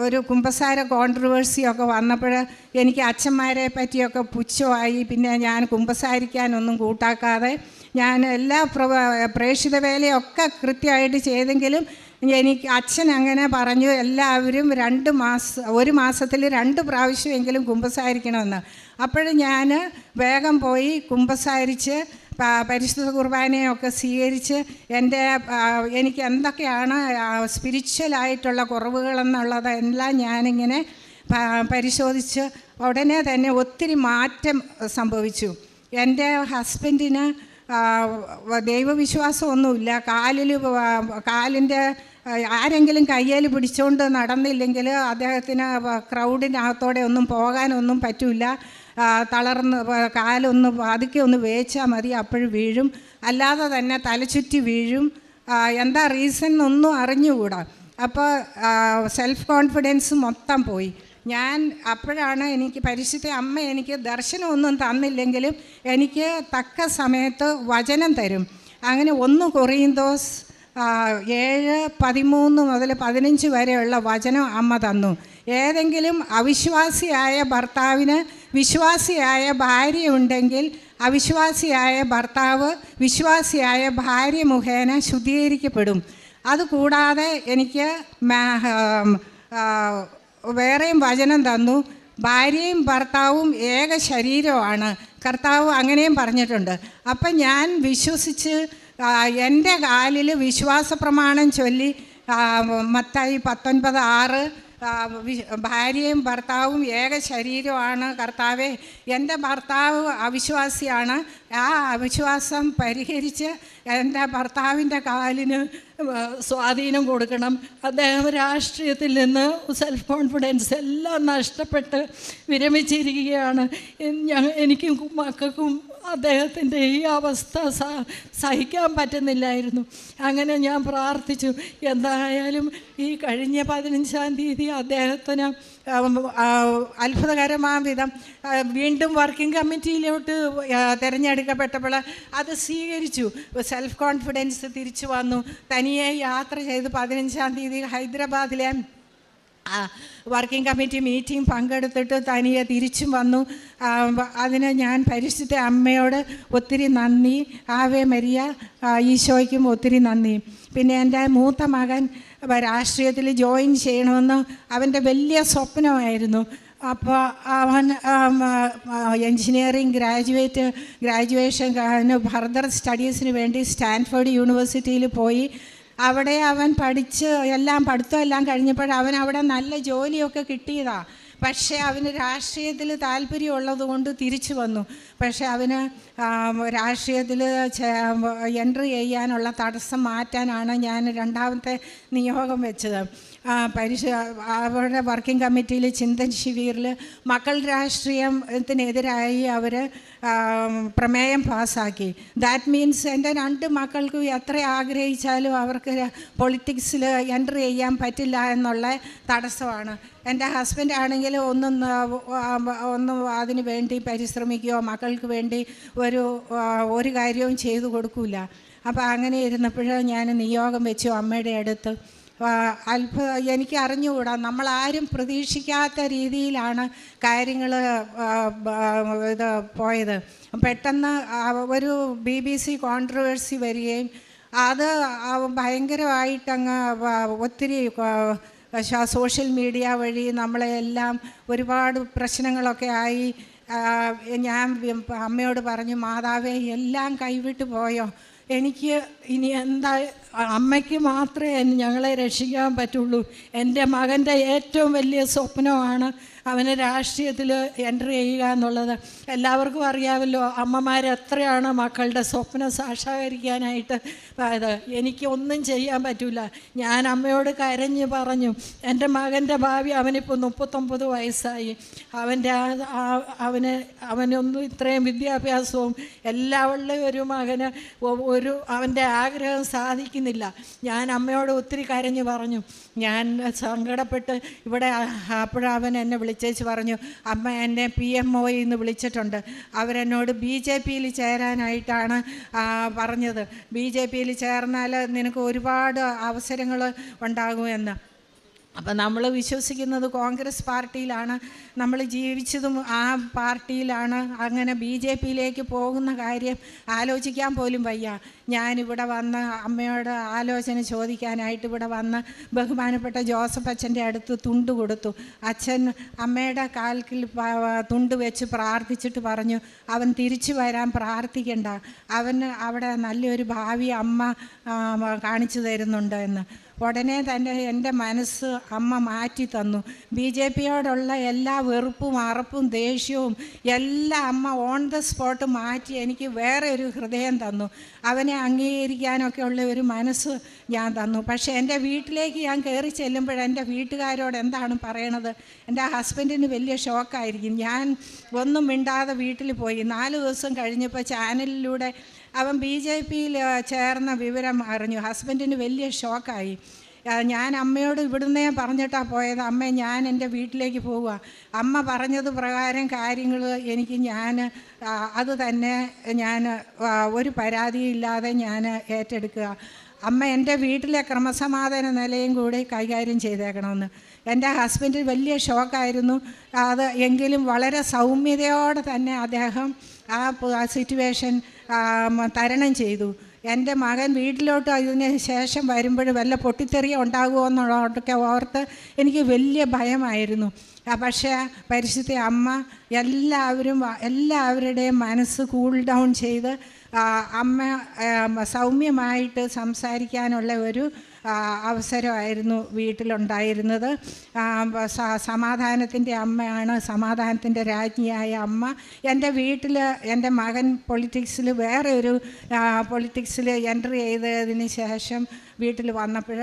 ഒരു കുമ്പസാര കോൺട്രവേഴ്സിയൊക്കെ വന്നപ്പോൾ എനിക്ക് അച്ഛന്മാരെ പറ്റിയൊക്കെ പുച്ഛമായി. പിന്നെ ഞാൻ കുമ്പസാരിക്കാനൊന്നും കൂട്ടാക്കാതെ ഞാൻ എല്ലാ പ്രേക്ഷിത വേലയൊക്കെ കൃത്യമായിട്ട് ചെയ്തെങ്കിലും എനിക്ക് അച്ഛൻ അങ്ങനെ പറഞ്ഞു, എല്ലാവരും 1 മാസത്തിൽ 2 പ്രാവശ്യമെങ്കിലും കുമ്പസാരിക്കണമെന്ന്. അപ്പോഴും ഞാൻ വേഗം പോയി കുമ്പസാരിച്ച് പരിശുദ്ധ കുർബാനയൊക്കെ സ്വീകരിച്ച് എനിക്ക് എന്തൊക്കെയാണ് സ്പിരിച്വലായിട്ടുള്ള കുറവുകളെന്നുള്ളതെല്ലാം ഞാനിങ്ങനെ പരിശോധിച്ച് ഉടനെ തന്നെ ഒത്തിരി മാറ്റം സംഭവിച്ചു. എൻ്റെ ഹസ്ബൻഡിന് ദൈവവിശ്വാസമൊന്നുമില്ല. കാലിൻ്റെ ആരെങ്കിലും കയ്യിൽ പിടിച്ചുകൊണ്ട് നടന്നില്ലെങ്കിൽ അദ്ദേഹത്തിന് ക്രൗഡിനകത്തോടെ ഒന്നും പോകാനൊന്നും പറ്റില്ല. തളർന്ന് കാലൊന്ന് പതുക്കെ ഒന്ന് വേച്ചാൽ മതി, അപ്പോഴും വീഴും. അല്ലാതെ തന്നെ തലചുറ്റി വീഴും. എന്താ റീസൺ ഒന്നും അറിഞ്ഞുകൂടാ. അപ്പോൾ സെൽഫ് കോൺഫിഡൻസ് മൊത്തം പോയി. ഞാൻ അപ്പോഴാണ് എനിക്ക് പരിശുദ്ധ അമ്മ എനിക്ക് ദർശനമൊന്നും തന്നില്ലെങ്കിലും എനിക്ക് തക്ക സമയത്ത് വചനം തരും. അങ്ങനെ 1 കൊറിന്തോസ് 7:13 മുതൽ 15 വരെയുള്ള വചനം അമ്മ തന്നു. ഏതെങ്കിലും അവിശ്വാസിയായ ഭർത്താവിന് വിശ്വാസിയായ ഭാര്യ ഉണ്ടെങ്കിൽ അവിശ്വാസിയായ ഭർത്താവ് വിശ്വാസിയായ ഭാര്യ മുഖേന ശുദ്ധീകരിക്കപ്പെടും. അതുകൂടാതെ എനിക്ക് വേറെയും വചനം തന്നു. ഭാര്യയും ഭർത്താവും ഏക ശരീരമാണ്. കർത്താവ് അങ്ങനെയും പറഞ്ഞിട്ടുണ്ട്. അപ്പം ഞാൻ വിശ്വസിച്ച് എൻ്റെ കാലിൽ വിശ്വാസ പ്രമാണം ചൊല്ലി മത്തായി 19:6 ഭാര്യയും ഭർത്താവും ഏക ശരീരമാണ്. കർത്താവേ, എൻ്റെ ഭർത്താവ് അവിശ്വാസിയാണ്. ആ അവിശ്വാസം പരിഹരിച്ച് എൻ്റെ ഭർത്താവിൻ്റെ കാലിന് സ്വാധീനം കൊടുക്കണം. അദ്ദേഹം രാഷ്ട്രീയത്തിൽ നിന്ന് സെൽഫ് കോൺഫിഡൻസ് എല്ലാം നഷ്ടപ്പെട്ട് വിരമിച്ചിരിക്കുകയാണ്. എനിക്കും മക്കൾക്കും അദ്ദേഹത്തിൻ്റെ ഈ അവസ്ഥ സഹിക്കാൻ പറ്റുന്നില്ലായിരുന്നു. അങ്ങനെ ഞാൻ പ്രാർത്ഥിച്ചു. എന്തായാലും ഈ കഴിഞ്ഞ 15-ാം തീയതി അദ്ദേഹത്തിന് അത്ഭുതകരമായ വിധം വീണ്ടും വർക്കിംഗ് കമ്മിറ്റിയിലോട്ട് തിരഞ്ഞെടുക്കപ്പെട്ടപ്പോൾ അത് സ്വീകരിച്ചു. സെൽഫ് കോൺഫിഡൻസ് തിരിച്ചു വന്നു. തനിയെ യാത്ര ചെയ്ത് 15-ാം തീയതി ഹൈദരാബാദിലെ വർക്കിംഗ് കമ്മിറ്റി മീറ്റിംഗ് പങ്കെടുത്തിട്ട് തനിയെ തിരിച്ചും വന്നു. അതിന് ഞാൻ പരിശുദ്ധ അമ്മയോട് ഒത്തിരി നന്ദി. ആവേ മരിയ, ഈശോയ്ക്കും ഒത്തിരി നന്ദി. പിന്നെ എൻ്റെ മൂത്ത മകൻ രാഷ്ട്രീയത്തിൽ ജോയിൻ ചെയ്യണമെന്ന് അവൻ്റെ വലിയ സ്വപ്നമായിരുന്നു. അപ്പോൾ അവൻ എൻജിനീയറിംഗ് ഗ്രാജുവേഷൻ ഫർദർ സ്റ്റഡീസിന് വേണ്ടി സ്റ്റാൻഫോർഡ് യൂണിവേഴ്സിറ്റിയിൽ പോയി. അവിടെ അവൻ പഠിത്തമെല്ലാം കഴിഞ്ഞപ്പോൾ അവൻ അവിടെ നല്ല ജോലിയൊക്കെ കിട്ടിയതാണ്. പക്ഷേ അവന് രാഷ്ട്രീയത്തിൽ താല്പര്യമുള്ളത് കൊണ്ട് തിരിച്ചു വന്നു. പക്ഷേ അവന് രാഷ്ട്രീയത്തിൽ എൻട്രി ചെയ്യാനുള്ള തടസ്സം മാറ്റാനാണ് ഞാൻ 2ാമത്തെ നിയോഗം വെച്ചത്. അവരുടെ വർക്കിംഗ് കമ്മിറ്റിയിൽ ചിന്തൻ ശിബിറിൽ മക്കൾ രാഷ്ട്രീയത്തിനെതിരായി അവർ പ്രമേയം പാസ്സാക്കി. ദാറ്റ് മീൻസ് എൻ്റെ 2 മക്കൾക്കും എത്ര ആഗ്രഹിച്ചാലും അവർക്ക് പൊളിറ്റിക്സിൽ എൻട്രി ചെയ്യാൻ പറ്റില്ല എന്നുള്ള തടസ്സമാണ്. എൻ്റെ ഹസ്ബൻഡ് ആണെങ്കിൽ ഒന്നും അതിന് വേണ്ടി പരിശ്രമിക്കുകയോ മക്കൾക്ക് വേണ്ടി ഒരു കാര്യവും ചെയ്തു കൊടുക്കില്ല. അപ്പോൾ അങ്ങനെ ഇരുന്നപ്പോൾ ഞാൻ നിയോഗം വെച്ചു അമ്മയുടെ അടുത്ത്. എനിക്ക് അറിഞ്ഞുകൂടാ, നമ്മളാരും പ്രതീക്ഷിക്കാത്ത രീതിയിലാണ് കാര്യങ്ങൾ പോയത്. പെട്ടെന്ന് ഒരു BBC കോൺട്രവേഴ്സി വരികയും അത് ഭയങ്കരമായിട്ടങ്ങ് ഒത്തിരി സോഷ്യൽ മീഡിയ വഴി നമ്മളെല്ലാം ഒരുപാട് പ്രശ്നങ്ങളൊക്കെ ആയി. ഞാൻ അമ്മയോട് പറഞ്ഞു, മാതാവേ, എല്ലാം കൈവിട്ട് പോയോ? എനിക്ക് ഇനി എന്താ, അമ്മയ്ക്ക് മാത്രമേ ഞങ്ങളെ രക്ഷിക്കാൻ പറ്റുള്ളൂ. എൻ്റെ മകൻ്റെ ഏറ്റവും വലിയ സ്വപ്നമാണ് അവന് രാഷ്ട്രീയത്തിൽ എൻട്രി ചെയ്യുക എന്നുള്ളത് എല്ലാവർക്കും അറിയാമല്ലോ. അമ്മമാർ എത്രയാണ് മക്കളുടെ സ്വപ്നം സാക്ഷാത്കരിക്കാനായിട്ട് അത്. എനിക്ക് ഒന്നും ചെയ്യാൻ പറ്റില്ല. ഞാൻ അമ്മയോട് കരഞ്ഞ് പറഞ്ഞു, എൻ്റെ മകൻ്റെ ഭാവി, അവനിപ്പോൾ 39 വയസ്സായി, അവനൊന്നും ഇത്രയും വിദ്യാഭ്യാസവും എല്ലാവരുടെയും ഒരു മകന് അവൻ്റെ ആഗ്രഹം സാധിക്കുന്നില്ല. ഞാൻ അമ്മയോട് ഒത്തിരി കരഞ്ഞ് പറഞ്ഞു. ഞാൻ സങ്കടപ്പെട്ട് ഇവിടെ അപ്പോഴവൻ എന്നെ വിളിച്ചേച്ച് പറഞ്ഞു, അമ്മ എന്നെ PMOയിൽ നിന്ന് വിളിച്ചിട്ടുണ്ട്, അവരെന്നോട് BJPയിൽ ചേരാനായിട്ടാണ് പറഞ്ഞത്. BJPയിൽ ചേർന്നാൽ നിനക്ക് ഒരുപാട് അവസരങ്ങൾ ഉണ്ടാകുമെന്ന്. അപ്പം നമ്മൾ വിശ്വസിക്കുന്നത് കോൺഗ്രസ് പാർട്ടിയിലാണ്, നമ്മൾ ജീവിച്ചതും ആ പാർട്ടിയിലാണ്. അങ്ങനെ BJPയിലേക്ക് പോകുന്ന കാര്യം ആലോചിക്കാൻ പോലും വയ്യ. ഞാനിവിടെ വന്ന് അമ്മയോട് ആലോചന ചോദിക്കാനായിട്ട് ഇവിടെ വന്ന് ബഹുമാനപ്പെട്ട ജോസഫ് അച്ഛൻ്റെ അടുത്ത് തുണ്ട് കൊടുത്തു. അച്ഛൻ അമ്മയുടെ കാൽക്കിൽ തുണ്ട് വെച്ച് പ്രാർത്ഥിച്ചിട്ട് പറഞ്ഞു, അവൻ തിരിച്ചു വരാൻ പ്രാർത്ഥിക്കണ്ട, അവന് അവിടെ നല്ലൊരു ഭാവി അമ്മ കാണിച്ചു തരുന്നുണ്ട് എന്ന്. ഉടനെ തന്നെ എൻ്റെ മനസ്സ് അമ്മ മാറ്റി തന്നു. BJPയോടുള്ള എല്ലാ വെറുപ്പും അറപ്പും ദേഷ്യവും എല്ലാം അമ്മ ഓൺ ദ സ്പോട്ട് മാറ്റി എനിക്ക് വേറെ ഒരു ഹൃദയം തന്നു. അവനെ അംഗീകരിക്കാനൊക്കെ ഉള്ള ഒരു മനസ്സ് ഞാൻ തന്നു. പക്ഷേ എൻ്റെ വീട്ടിലേക്ക് ഞാൻ കയറി ചെല്ലുമ്പോൾ എൻ്റെ വീട്ടുകാരോട് എന്താണ് പറയണത്? എൻ്റെ ഹസ്ബൻഡിന് വലിയ ഷോക്കായിരിക്കും. ഞാൻ ഒന്നും മിണ്ടാതെ വീട്ടിൽ പോയി. 4 ദിവസം കഴിഞ്ഞപ്പോൾ ചാനലിലൂടെ അവൻ BJPയിൽ ചേർന്ന വിവരം അറിഞ്ഞു. ഹസ്ബൻഡിന് വലിയ ഷോക്കായി. ഞാൻ അമ്മയോട് ഇവിടുന്നേ പറഞ്ഞിട്ടാണ് പോയത്, അമ്മ ഞാൻ എൻ്റെ വീട്ടിലേക്ക് പോവുക, അമ്മ പറഞ്ഞത് പ്രകാരം കാര്യങ്ങൾ എനിക്ക് അത് തന്നെ ഞാൻ ഒരു പരാതിയില്ലാതെ ഞാൻ ഏറ്റെടുക്കുക. അമ്മ എൻ്റെ വീട്ടിലെ ക്രമസമാധാന നിലയും കൂടി കൈകാര്യം ചെയ്തേക്കണമെന്ന്. എൻ്റെ ഹസ്ബൻഡ് വലിയ ഷോക്കായിരുന്നു അത്. എങ്കിലും വളരെ സൗമ്യതയോടെ തന്നെ അദ്ദേഹം ആ സിറ്റുവേഷൻ തരണം ചെയ്തു. എൻ്റെ മകൻ വീട്ടിലോട്ട് അതിന് ശേഷം വരുമ്പോൾ വല്ല പൊട്ടിത്തെറിയോ ഉണ്ടാകുമോ എന്നുള്ളതൊക്കെ ഓർത്ത് എനിക്ക് വലിയ ഭയമായിരുന്നു. പക്ഷേ പരിശുദ്ധ അമ്മ എല്ലാവരുടെയും മനസ്സ് കൂൾ ഡൗൺ ചെയ്ത് അമ്മ സൗമ്യമായിട്ട് സംസാരിക്കാനുള്ള ഒരു അവസരമായിരുന്നു വീട്ടിലുണ്ടായിരുന്നത്. സമാധാനത്തിൻ്റെ അമ്മയാണ്, സമാധാനത്തിൻ്റെ രാജ്ഞിയായ അമ്മ. എൻ്റെ വീട്ടിൽ എൻ്റെ മകൻ വേറെ ഒരു പൊളിറ്റിക്സിൽ എൻട്രി ചെയ്തതിന് ശേഷം വീട്ടിൽ വന്നപ്പോൾ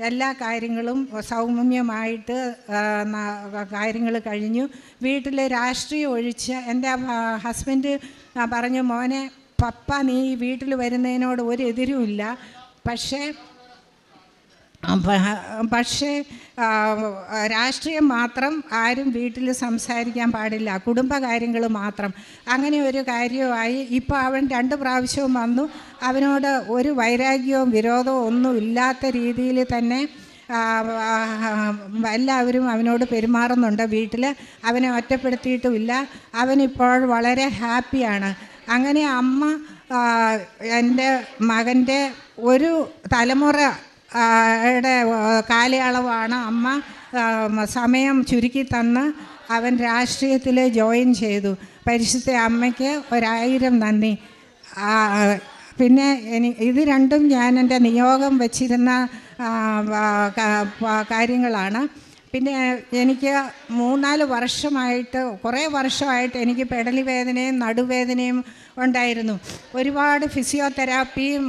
എല്ലാ കാര്യങ്ങളും സൗമ്യമായിട്ട് കാര്യങ്ങൾ കഴിഞ്ഞു. വീട്ടിൽ രാഷ്ട്രീയം ഒഴിച്ച് എൻ്റെ ഹസ്ബൻഡ് പറഞ്ഞു, മോനെ പപ്പ നീ വീട്ടിൽ വരുന്നതിനോട് ഒരു എതിരുമില്ല, പക്ഷേ രാഷ്ട്രീയം മാത്രം ആരും വീട്ടിൽ സംസാരിക്കാൻ പാടില്ല, കുടുംബകാര്യങ്ങൾ മാത്രം. അങ്ങനെ ഒരു കാര്യമായി. ഇപ്പോൾ അവൻ 2 പ്രാവശ്യവും വന്നു. അവനോട് ഒരു വൈരാഗ്യവും വിരോധവും ഒന്നും ഇല്ലാത്ത രീതിയിൽ തന്നെ എല്ലാവരും അവനോട് പെരുമാറുന്നുണ്ട്. വീട്ടിൽ അവനെ ഒറ്റപ്പെടുത്തിയിട്ടുമില്ല. അവനിപ്പോൾ വളരെ ഹാപ്പിയാണ്. അങ്ങനെ അമ്മ എൻ്റെ മകൻ്റെ ഒരു തലമുറ കാലയളവാണ് അമ്മ സമയം ചുരുക്കി തന്ന് അവൻ രാഷ്ട്രീയത്തിൽ ജോയിൻ ചെയ്തു. പരിശുദ്ധ അമ്മയ്ക്ക് 1000 നന്ദി. പിന്നെ ഇത് രണ്ടും ഞാൻ എൻ്റെ നിയോഗം വച്ചിരുന്ന കാര്യങ്ങളാണ്. പിന്നെ എനിക്ക് 3-4 വർഷമായിട്ട്, കുറേ വർഷമായിട്ട് എനിക്ക് പെടലി വേദനയും നടുവേദനയും ഉണ്ടായിരുന്നു. ഒരുപാട് ഫിസിയോതെറാപ്പിയും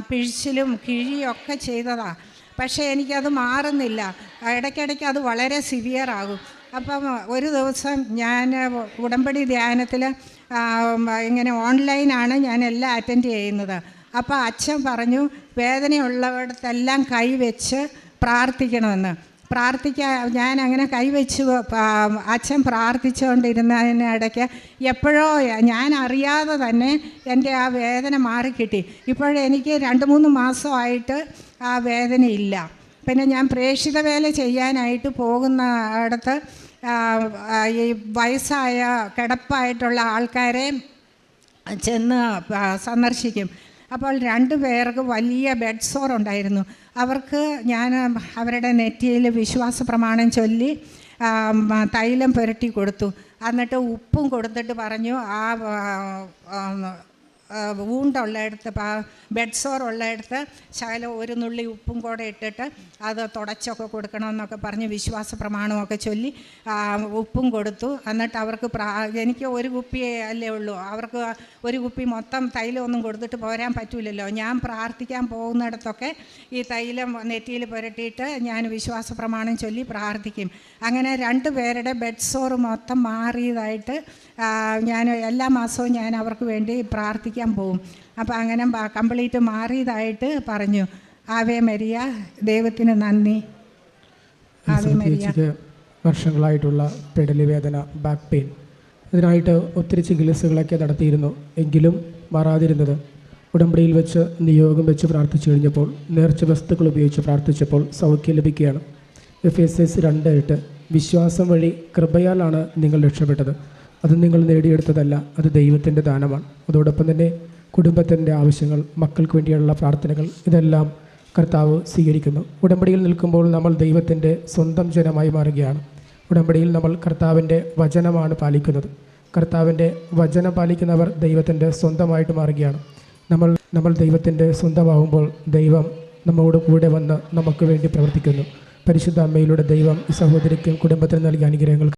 പിഴിച്ചിലും കിഴിയും ഒക്കെ ചെയ്തതാണ്. പക്ഷേ എനിക്കത് മാറുന്നില്ല. ഇടയ്ക്കിടയ്ക്ക് അത് വളരെ സിവിയറാകും. അപ്പം ഒരു ദിവസം ഞാൻ ഉടമ്പടി ധ്യാനത്തിൽ ഇങ്ങനെ ഓൺലൈനാണ് ഞാൻ എല്ലാം അറ്റൻഡ് ചെയ്യുന്നത്. അപ്പോൾ അച്ഛൻ പറഞ്ഞു, വേദനയുള്ളവിടത്തെല്ലാം കൈവച്ച് പ്രാർത്ഥിക്കണമെന്ന്. ഞാൻ അങ്ങനെ കൈവച്ച് അച്ഛൻ പ്രാർത്ഥിച്ചുകൊണ്ടിരുന്നതിനിടയ്ക്ക് എപ്പോഴോ ഞാൻ അറിയാതെ തന്നെ എൻ്റെ ആ വേദന മാറിക്കിട്ടി. ഇപ്പോഴെനിക്ക് 2-3 മാസമായിട്ട് ആ വേദനയില്ല. പിന്നെ ഞാൻ പ്രേക്ഷിത വേല ചെയ്യാനായിട്ട് പോകുന്ന ഇടത്ത് ഈ വയസ്സായ കിടപ്പായിട്ടുള്ള ആൾക്കാരെ ചെന്ന് സന്ദർശിക്കും. അപ്പോൾ 2 പേർക്ക് വലിയ ബെഡ് സോർ ഉണ്ടായിരുന്നു. അവർക്ക് ഞാൻ അവരുടെ നെറ്റിയിൽ വിശ്വാസ പ്രമാണം ചൊല്ലി തൈലം പുരട്ടി കൊടുത്തു. എന്നിട്ട് ഉപ്പും കൊടുത്തിട്ട് പറഞ്ഞു, വൂണ്ടുള്ളയിടത്ത് ബെഡ് സോർ ഉള്ളയിടത്ത് ശകലം ഒരു നുള്ളി ഉപ്പും കൂടെ ഇട്ടിട്ട് അത് തുടച്ചൊക്കെ കൊടുക്കണമെന്നൊക്കെ പറഞ്ഞ് വിശ്വാസ പ്രമാണമൊക്കെ ചൊല്ലി ഉപ്പും കൊടുത്തു. എന്നിട്ട് അവർക്ക് എനിക്ക് ഒരു കുപ്പിയേ അല്ലേ ഉള്ളൂ, അവർക്ക് ഒരു കുപ്പി മൊത്തം തൈലമൊന്നും കൊടുത്തിട്ട് പോരാൻ പറ്റില്ലല്ലോ. ഞാൻ പ്രാർത്ഥിക്കാൻ പോകുന്നിടത്തൊക്കെ ഈ തൈലം നെറ്റിയിൽ പുരട്ടിയിട്ട് ഞാൻ വിശ്വാസ പ്രമാണം ചൊല്ലി പ്രാർത്ഥിക്കും. അങ്ങനെ 2 പേരുടെ ബെഡ് സോർ മൊത്തം മാറിയതായിട്ട് ഞാൻ എല്ലാ മാസവും ഞാൻ അവർക്ക് വേണ്ടി പ്രാർത്ഥിക്കാൻ പോകും. അപ്പോൾ അങ്ങനെ കംപ്ലീറ്റ് മാറിയതായിട്ട് പറഞ്ഞു. ആവേ മരിയ, ദൈവത്തിന് നന്ദി. Ave Maria. വർഷങ്ങളായിട്ടുള്ള പെടലി വേദന, ബാക്ക് പെയിൻ, ഇതിനായിട്ട് ഒത്തിരി ചികിത്സകളൊക്കെ നടത്തിയിരുന്നു. എങ്കിലും മാറാതിരുന്നത് ഉടമ്പടിയിൽ വെച്ച് നിയോഗം വെച്ച് പ്രാർത്ഥിച്ചു കഴിഞ്ഞപ്പോൾ, നേർച്ച വസ്തുക്കൾ ഉപയോഗിച്ച് പ്രാർത്ഥിച്ചപ്പോൾ സൗഖ്യം ലഭിക്കുകയാണ്. എഫേസ്യസ് 2:8 വിശ്വാസം വഴി കൃപയാലാണ് നിങ്ങൾ രക്ഷപ്പെട്ടത്, അത് നിങ്ങൾ നേടിയെടുത്തതല്ല, അത് ദൈവത്തിൻ്റെ ദാനമാണ്. അതോടൊപ്പം തന്നെ കുടുംബത്തിൻ്റെ ആവശ്യങ്ങൾ, മക്കൾക്ക് വേണ്ടിയുള്ള പ്രാർത്ഥനകൾ, ഇതെല്ലാം കർത്താവ് സ്വീകരിക്കുന്നു. ഉടമ്പടിയിൽ നിൽക്കുമ്പോൾ നമ്മൾ ദൈവത്തിൻ്റെ സ്വന്തം ജനമായി മാറുകയാണ്. ഉടമ്പടിയിൽ നമ്മൾ കർത്താവിൻ്റെ വചനമാണ് പാലിക്കുന്നത്. കർത്താവിൻ്റെ വചനം പാലിക്കുന്നവർ ദൈവത്തിൻ്റെ സ്വന്തമായിട്ട് മാറുകയാണ്. നമ്മൾ ദൈവത്തിൻ്റെ സ്വന്തമാകുമ്പോൾ ദൈവം നമ്മോട് കൂടെ വന്ന് നമുക്ക് വേണ്ടി പ്രവർത്തിക്കുന്നു. പരിശുദ്ധ അമ്മയിലൂടെ ദൈവം ഈ സഹോദരിക്കും കുടുംബത്തിന് നൽകിയ അനുഗ്രഹങ്ങൾ